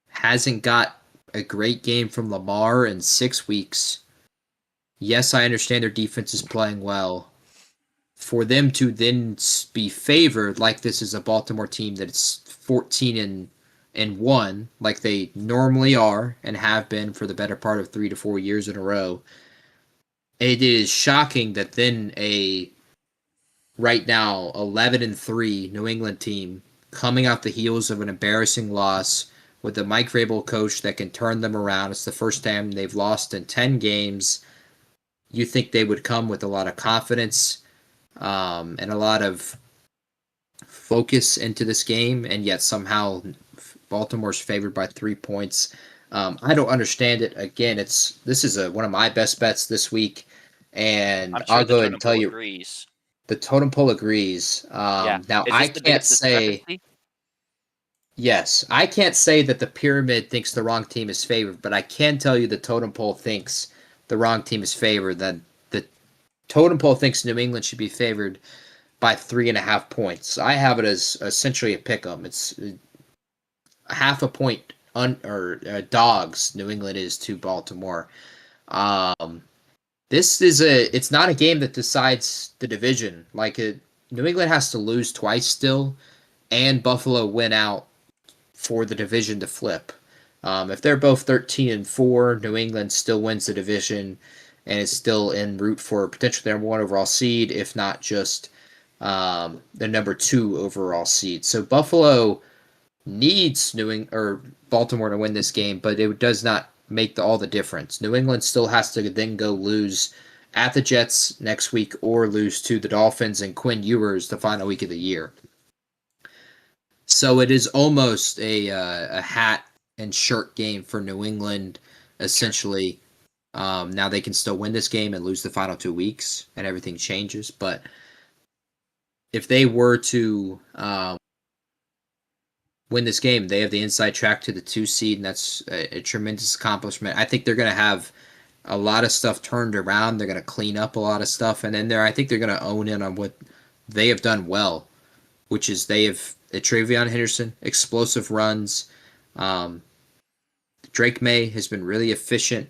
hasn't got a great game from Lamar in 6 weeks. Yes, I understand their defense is playing well. For them to then be favored like this is a Baltimore team that's 14-1, like they normally are and have been for the better part of 3 to 4 years in a row, it is shocking that then a right now 11-3 New England team coming off the heels of an embarrassing loss with a Mike Vrabel coach that can turn them around. It's the first time they've lost in 10 games. You think they would come with a lot of confidence and a lot of focus into this game, and yet somehow Baltimore's favored by 3 points. I don't understand it. Again, this is one of my best bets this week, and I'm sure I'll the go ahead and totem tell pole you agrees. the totem pole agrees. Yeah. Now Is I this the can't biggest say discrepancy? yes. I can't say that the pyramid thinks the wrong team is favored, but I can tell you the totem pole thinks the wrong team is favored. That the totem pole thinks New England should be favored by 3.5 points. I have it as essentially a pick 'em. It's half a point or dogs. New England is to Baltimore. Um, this is it's not a game that decides the division. New England has to lose twice still, and Buffalo win out for the division to flip. If they're both 13-4, New England still wins the division and is still en route for potentially their one overall seed, if not just the number 2 overall seed. So Buffalo needs Baltimore to win this game, but it does not make all the difference. New England still has to then go lose at the Jets next week or lose to the Dolphins and Quinn Ewers the final week of the year. So it is almost a hat and shirt game for New England, essentially. Sure. Now they can still win this game and lose the final 2 weeks, and everything changes. But if they were to win this game, they have the inside track to the 2 seed, and that's a tremendous accomplishment. I think they're going to have a lot of stuff turned around. They're going to clean up a lot of stuff, and then I think they're going to own in on what they have done well, which is they have Travion Henderson, explosive runs. Drake May has been really efficient,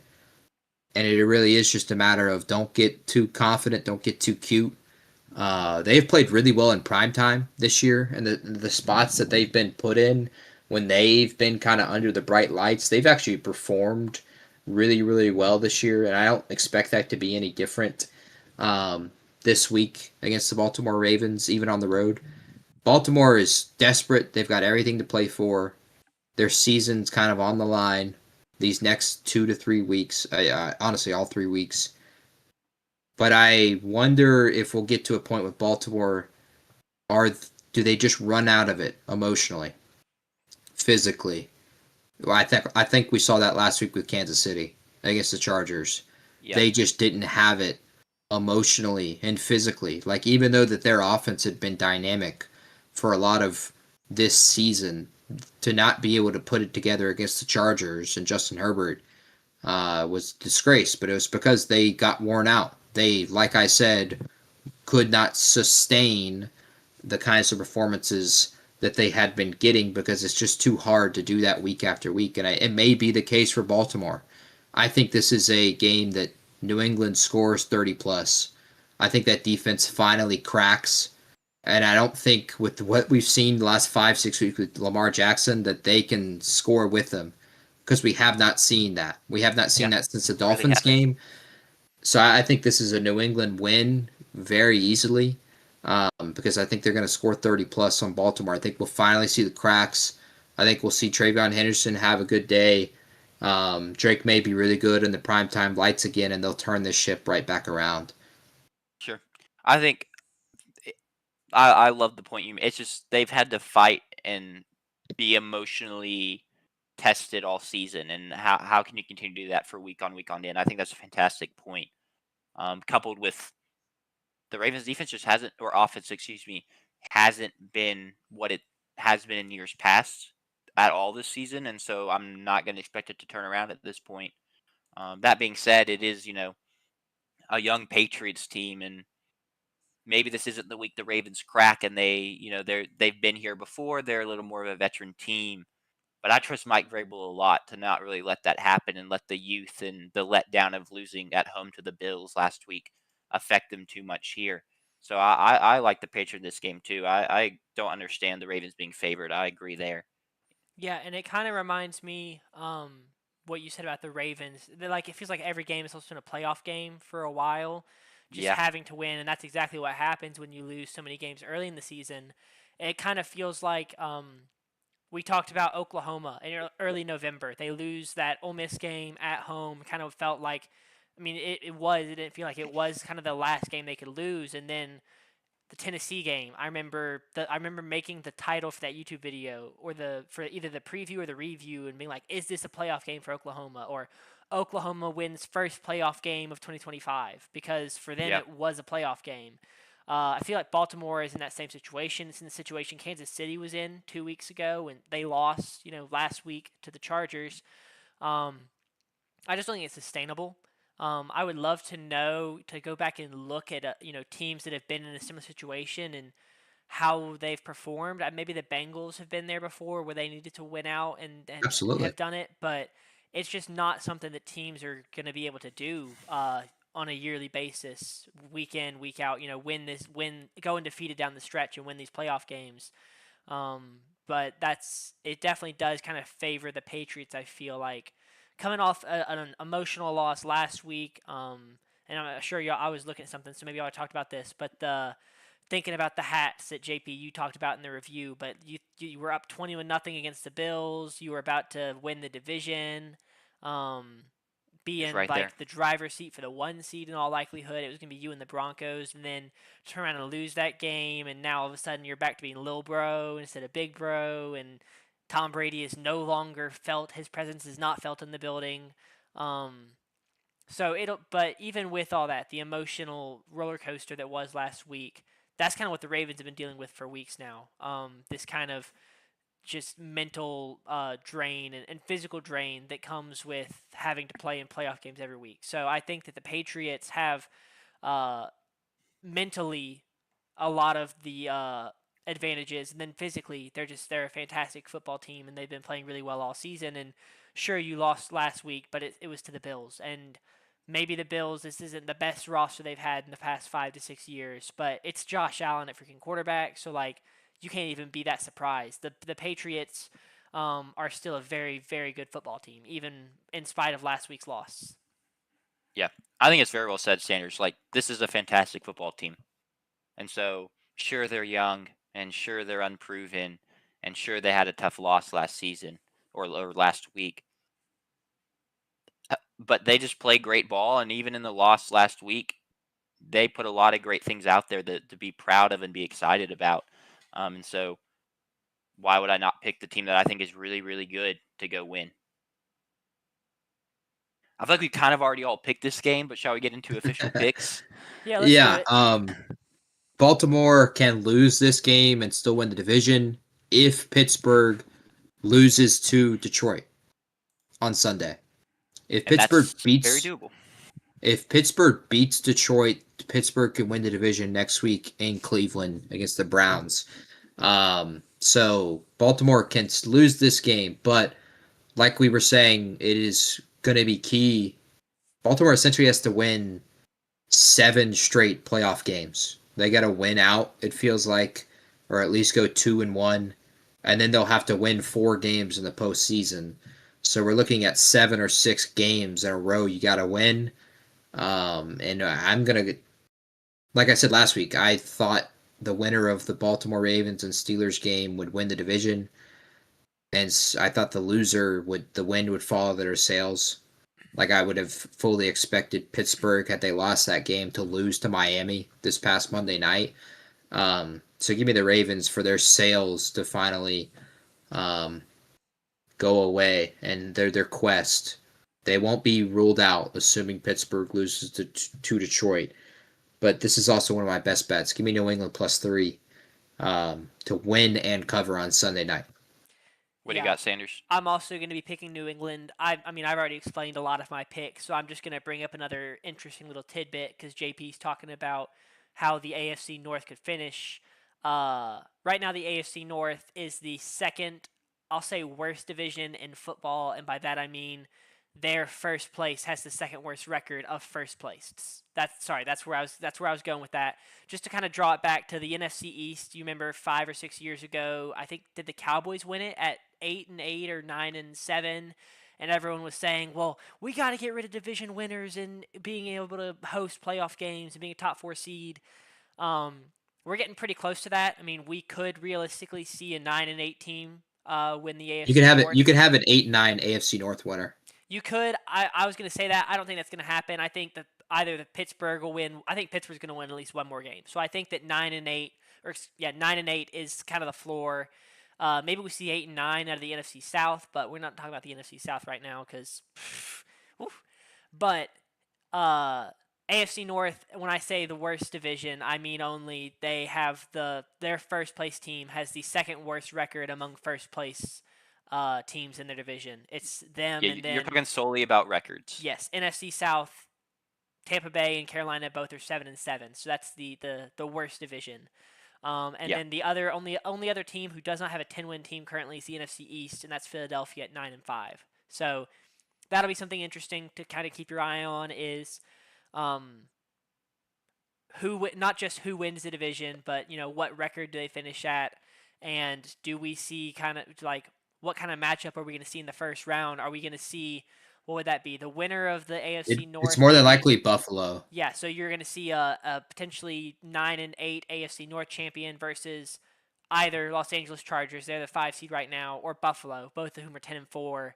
and it really is just a matter of don't get too confident, don't get too cute. They have played really well in prime time this year, and the spots that they've been put in when they've been kind of under the bright lights, they've actually performed really, really well this year, and I don't expect that to be any different this week against the Baltimore Ravens, even on the road. Baltimore is desperate. They've got everything to play for. Their season's kind of on the line these next 2 to 3 weeks. Honestly, all 3 weeks. But I wonder if we'll get to a point with Baltimore. Do they just run out of it emotionally, physically? Well, I think we saw that last week with Kansas City against the Chargers. Yeah. They just didn't have it emotionally and physically. Like even though that their offense had been dynamic for a lot of this season, to not be able to put it together against the Chargers and Justin Herbert was disgrace. But it was because they got worn out. They, like I said, could not sustain the kinds of performances that they had been getting because it's just too hard to do that week after week. And it may be the case for Baltimore. I think this is a game that New England scores 30 plus. I think that defense finally cracks. And I don't think with what we've seen the last 5-6 weeks with Lamar Jackson that they can score with them because we have not seen that. We have not seen that since the Dolphins game. So I think this is a New England win very easily because I think they're going to score 30 plus on Baltimore. I think we'll finally see the cracks. I think we'll see Travion Henderson have a good day. Drake may be really good in the primetime lights again, and they'll turn this ship right back around. Sure. I think I love the point you made. It's just they've had to fight and be emotionally tested all season, and how can you continue to do that for week on day? And I think that's a fantastic point. Coupled with the Ravens defense just hasn't, or offense, excuse me, hasn't been what it has been in years past at all this season, and so I'm not going to expect it to turn around at this point. That being said, it is a young Patriots team, and maybe this isn't the week the Ravens crack, and they've been here before. They're a little more of a veteran team, but I trust Mike Vrabel a lot to not really let that happen and let the youth and the letdown of losing at home to the Bills last week affect them too much here. So I like the Patriots in this game too. I don't understand the Ravens being favored. I agree there. Yeah, and it kind of reminds me what you said about the Ravens. They're like it feels like every game is supposed to be a playoff game for a while, just Yeah, having to win, and that's exactly what happens when you lose so many games early in the season. It kind of feels like we talked about Oklahoma in early November. They lose that Ole Miss game at home. Kind of felt like, I mean, it was. It didn't feel like it was kind of the last game they could lose, and then the Tennessee game. I remember making the title for that YouTube video or for either the preview or the review and being like, is this a playoff game for Oklahoma, or Oklahoma wins first playoff game of 2025, because for them yeah, it was a playoff game. I feel like Baltimore is in that same situation. It's in the situation Kansas City was in 2 weeks ago, and they lost, last week to the Chargers. Um, I just don't think it's sustainable. I would love to go back and look at teams that have been in a similar situation and how they've performed. Maybe the Bengals have been there before where they needed to win out and Absolutely. have done it, but it's just not something that teams are going to be able to do on a yearly basis, week in, week out. Go undefeated down the stretch and win these playoff games. But it definitely does kind of favor the Patriots. I feel like coming off an emotional loss last week. And I'm sure y'all. I was looking at something, so maybe y'all talked about this. But thinking about the hats that JP you talked about in the review, but you were up 21-0 against the Bills. You were about to win the division. Um, be it's in right there. like the driver's seat for the 1 seed in all likelihood. It was gonna be you and the Broncos, and then turn around and lose that game, and now all of a sudden you're back to being Lil Bro instead of Big Bro, and Tom Brady is no longer felt. His presence is not felt in the building. Um, but even with all that, the emotional roller coaster that was last week, that's kind of what the Ravens have been dealing with for weeks now. This kind of just mental drain and physical drain that comes with having to play in playoff games every week. So I think that the Patriots have uh, mentally a lot of the advantages, and then physically they're a fantastic football team, and they've been playing really well all season. And sure, you lost last week, but it was to the Bills, and maybe the Bills, this isn't the best roster they've had in the past 5 to 6 years, but it's Josh Allen at freaking quarterback, so like you can't even be that surprised. The Patriots are still a very, very good football team, even in spite of last week's loss. Yeah, I think it's very well said, Sanders. Like, this is a fantastic football team, and so sure they're young, and sure they're unproven, and sure they had a tough loss last season or last week. But they just play great ball, and even in the loss last week, they put a lot of great things out there to be proud of and be excited about. And so, why would I not pick the team that I think is really, really good to go win? I feel like we kind of already all picked this game, but shall we get into official picks? Yeah, let's do Yeah. it. Baltimore can lose this game and still win the division if Pittsburgh loses to Detroit on Sunday. If And Pittsburgh that's very beats doable. if Pittsburgh beats Detroit, Pittsburgh can win the division next week in Cleveland against the Browns. So Baltimore can lose this game, but like we were saying, it is going to be key. Baltimore essentially has to win 7 straight playoff games. They got to win out, it feels like, or at least go 2-1, and then they'll have to win 4 games in the postseason. So we're looking at 7 or 6 games in a row you got to win. And I'm gonna, like I said last week, I thought the winner of the Baltimore Ravens and Steelers game would win the division, and I thought the win would follow their sails. Like I would have fully expected Pittsburgh, had they lost that game, to lose to Miami this past Monday night. So give me the Ravens for their sails to finally um, go away and their quest. They won't be ruled out, assuming Pittsburgh loses to Detroit. But this is also one of my best bets. Give me New England +3. to win and cover on Sunday night. What do you got, Sanders? I'm also going to be picking New England. I mean, I've already explained a lot of my picks, so I'm just going to bring up another interesting little tidbit because JP's talking about how the AFC North could finish. Right now, the AFC North is the second, I'll say, worst division in football, and by that I mean their first place has the second worst record of first place. That's where I was going with that. Just to kind of draw it back to the NFC East. You remember 5 or 6 years ago? I think did the Cowboys win it at 8-8 or 9-7? And everyone was saying, well, we got to get rid of division winners and being able to host playoff games and being a top 4 seed. We're getting pretty close to that. I mean, we could realistically see a 9-8 team win the AFC You can have North. it. You can have an 8-9 AFC North winner. You could. I was going to say that. I don't think that's going to happen. I think that either the Pittsburgh will win. I think Pittsburgh's going to win at least one more game. So I think that 9-8, 9-8 is kind of the floor. Maybe we see 8-9 out of the NFC South, but we're not talking about the NFC South right now because. But AFC North, when I say the worst division, I mean only they have their first place team has the second worst record among first place teams in their division. It's them Yeah, and then you're talking solely about records. yes, NFC South, Tampa Bay and Carolina both are 7-7, so that's the worst division. Then the only other team who does not have a 10-win team currently is the NFC East, and that's Philadelphia at 9-5. So that'll be something interesting to kind of keep your eye on is not just who wins the division, but what record do they finish at, and do we see kind of like what kind of matchup are we going to see in the first round? Are we going to see, what would that be? The winner of the AFC North? It's more than likely Buffalo. Yeah, so you're going to see a potentially 9-8 AFC North champion versus either Los Angeles Chargers, they're the 5 seed right now, or Buffalo, both of whom are 10-4.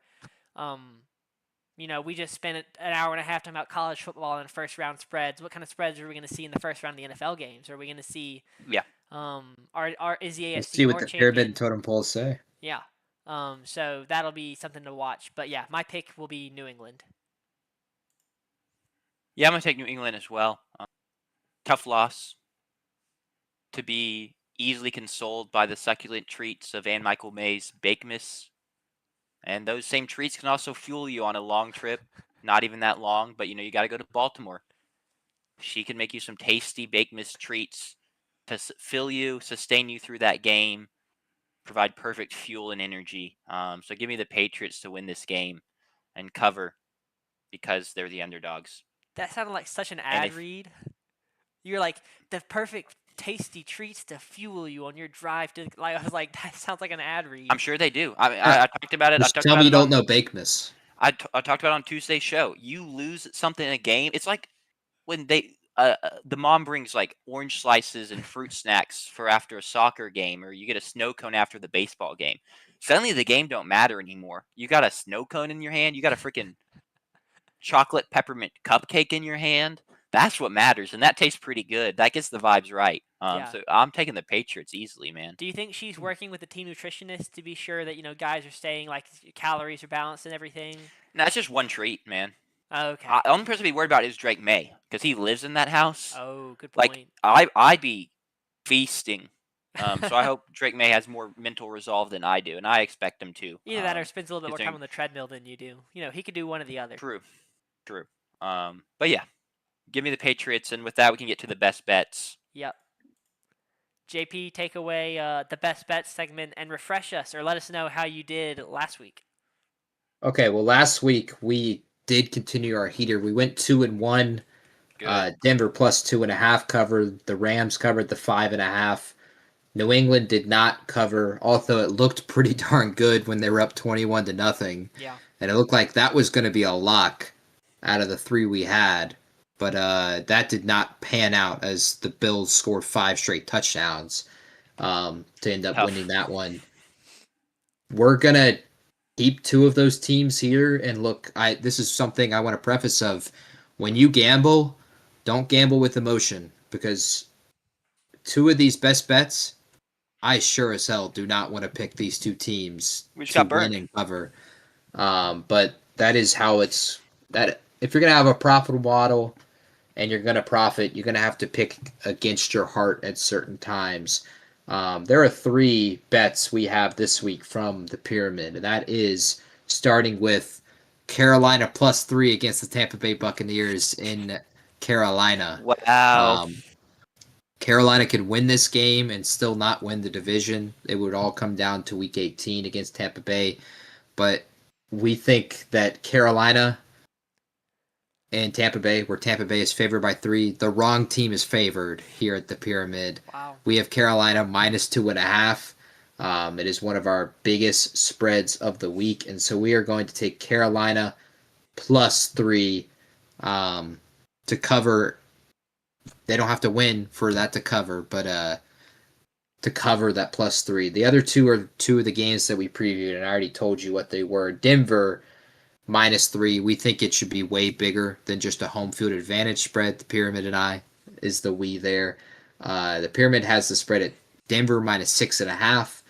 We just spent an hour and a half talking about college football and first round spreads. What kind of spreads are we going to see in the first round of the NFL games? Are we going to see? Yeah. Is the AFC Let's see what North the champion? pyramid and totem poles say. Yeah. So that'll be something to watch. But yeah, my pick will be New England. Yeah, I'm going to take New England as well. Tough loss to be easily consoled by the succulent treats of Ann Michael May's Bakemas. And those same treats can also fuel you on a long trip. Not even that long, but you got to go to Baltimore. She can make you some tasty Bakemas treats to fill you, sustain you through that game, provide perfect fuel and energy. So give me the Patriots to win this game and cover because they're the underdogs. That sounded like such an ad read. You're like, the perfect tasty treats to fuel you on your drive to. Like, I was like, that sounds like an ad read. I'm sure they do. I talked about it. Just tell me you don't know Bakemas. I talked about it on Tuesday's show. You lose something in a game. It's like when the mom brings like orange slices and fruit snacks for after a soccer game, or you get a snow cone after the baseball game. Suddenly the game don't matter anymore. You got a snow cone in your hand. You got a freaking chocolate peppermint cupcake in your hand. That's what matters, and that tastes pretty good. That gets the vibes right. So I'm taking the Patriots easily, man. Do you think she's working with the team nutritionist to be sure that guys are staying like calories are balanced and everything? No, that's just one treat, man. Okay. The only person to be worried about is Drake May because he lives in that house. Oh, good point. Like I'd be feasting. So I hope Drake May has more mental resolve than I do, and I expect him to. Either that or spends a little bit more time on the treadmill than you do. He could do one or the other. True. But yeah, give me the Patriots, and with that, we can get to the best bets. Yep. JP, take away the best bets segment and refresh us, or let us know how you did last week. Okay, well, last week we did continue our heater. We went 2-1. Denver plus 2.5 covered. The Rams covered the 5.5. New England did not cover, although it looked pretty darn good when they were up 21-0. Yeah. And it looked like that was going to be a lock out of the 3 we had. But that did not pan out as the Bills scored 5 straight touchdowns to end up winning that one. We're going to keep 2 of those teams here. And look, this is something I want to preface of. When you gamble, don't gamble with emotion. Because 2 of these best bets, I sure as hell do not want to pick these 2 teams to win and cover. But that is how it's... that. If you're going to have a profitable model and you're going to profit, you're going to have to pick against your heart at certain times. There are 3 bets we have this week from the pyramid, and that is starting with Carolina +3 against the Tampa Bay Buccaneers in Carolina. Wow. Carolina could win this game and still not win the division. It would all come down to Week 18 against Tampa Bay, but we think that Carolina and Tampa Bay, where Tampa Bay is favored by 3, the wrong team is favored here at the pyramid. Wow. We have Carolina -2.5. It is one of our biggest spreads of the week, and so we are going to take Carolina +3 to cover. They don't have to win for that to cover, but to cover that +3. The other 2 are 2 of the games that we previewed, and I already told you what they were. Denver -3. We think it should be way bigger than just a home field advantage spread. The pyramid and I is the we there. The pyramid has the spread at Denver -6.5.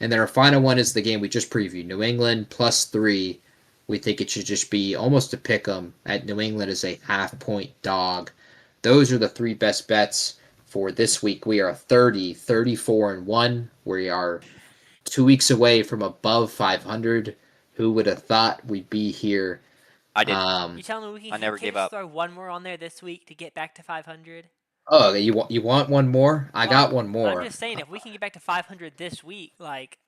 And then our final one is the game we just previewed. New England +3. We think it should just be almost a pick 'em at New England as a half-point dog. Those are the 3 best bets for this week. We are 30, 34, and 1. We are 2 weeks away from above 500. Who would have thought we'd be here? I did. You telling me we I can, never can gave just up. throw one more on there this week to get back to 500? Oh, you want one more? I got one more. I'm just saying, if we can get back to 500 this week, like,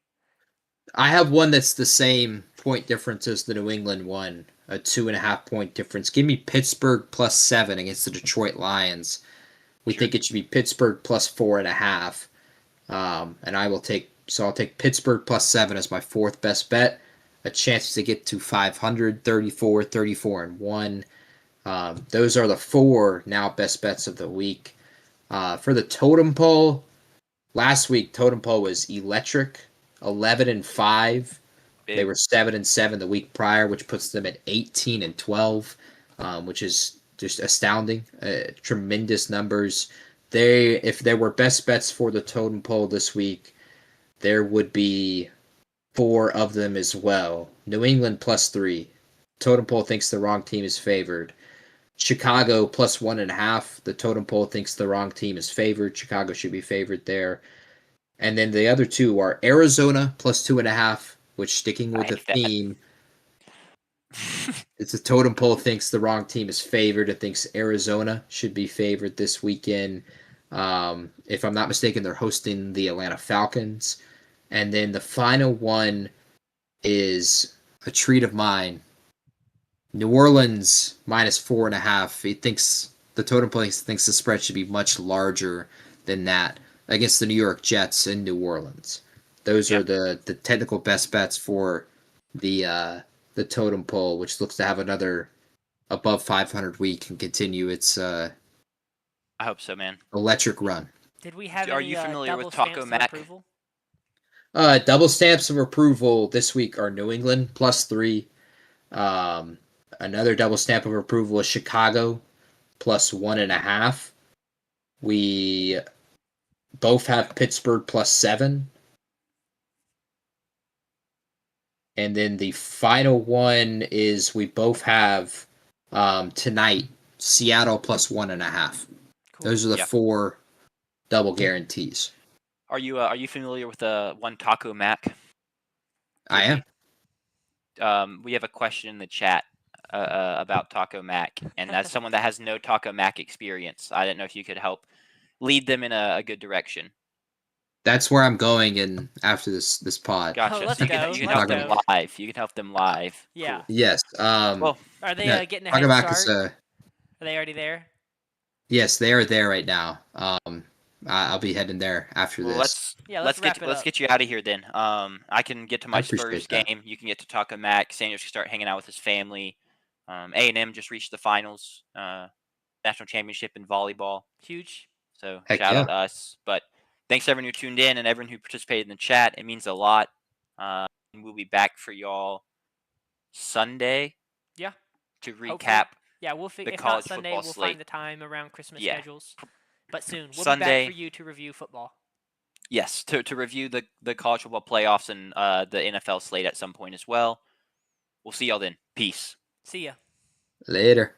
I have one that's the same point difference as the New England one, a 2.5 point difference. Give me Pittsburgh +7 against the Detroit Lions. We think it should be Pittsburgh +4.5. And I'll take Pittsburgh +7 as my 4th best bet. A chance to get to 500, 34, 34, and 1. Those are the 4 now best bets of the week. For the totem pole, last week totem pole was electric, 11-5. Big. They were 7-7 the week prior, which puts them at 18-12, which is just astounding. Tremendous numbers. If there were best bets for the totem pole this week, there would be 4 of them as well. New England +3. Totem pole thinks the wrong team is favored. Chicago +1.5. The totem pole thinks the wrong team is favored. Chicago should be favored there. And then the other 2 are Arizona +2.5, which, sticking with the theme, it's a totem pole thinks the wrong team is favored. It thinks Arizona should be favored this weekend. If I'm not mistaken, they're hosting the Atlanta Falcons. And then the final one is a treat of mine. New Orleans -4.5. He thinks the totem pole thinks the spread should be much larger than that against the New York Jets in New Orleans. Those are the technical best bets for the totem pole, which looks to have another above 500 week and continue its I hope so, man. electric run. did we have Are any you familiar double with Taco stamps of Mac? approval? Double stamps of approval this week are New England +3. Another double stamp of approval is Chicago +1.5. We both have Pittsburgh +7. And then the final one is we both have tonight Seattle +1.5. Cool. Those are the Yep. 4 double guarantees. Are you familiar with one Taco Mac? I am. We have a question in the chat about Taco Mac, and as someone that has no Taco Mac experience, I didn't know if you could help lead them in a good direction. That's where I'm going in after this pod. Gotcha. let's So you go, can let's help them go. live. You can help them live. Yeah. Cool. Yes. Well, Are they yeah, getting a Taco head Mac start? is Are they already there? yes, they are there right now. I'll be heading there after well, this. let's wrap it let's up. get you out of here then. I can get to I my appreciate Spurs that. game. You can get to Taco Mac. Sanders can start hanging out with his family. A&M just reached the finals, national championship in volleyball. Huge. So Heck shout yeah. out to us. But thanks everyone who tuned in and everyone who participated in the chat. It means a lot. We'll be back for y'all Sunday. Yeah. To Hopefully. recap. Yeah, we'll the figure. If not college Sunday, football we'll slate. find the time around Christmas Yeah. schedules. But soon, we'll Sunday, be back for you to review football. Yes, to review the college football playoffs and the NFL slate at some point as well. We'll see y'all then. Peace. See ya. Later.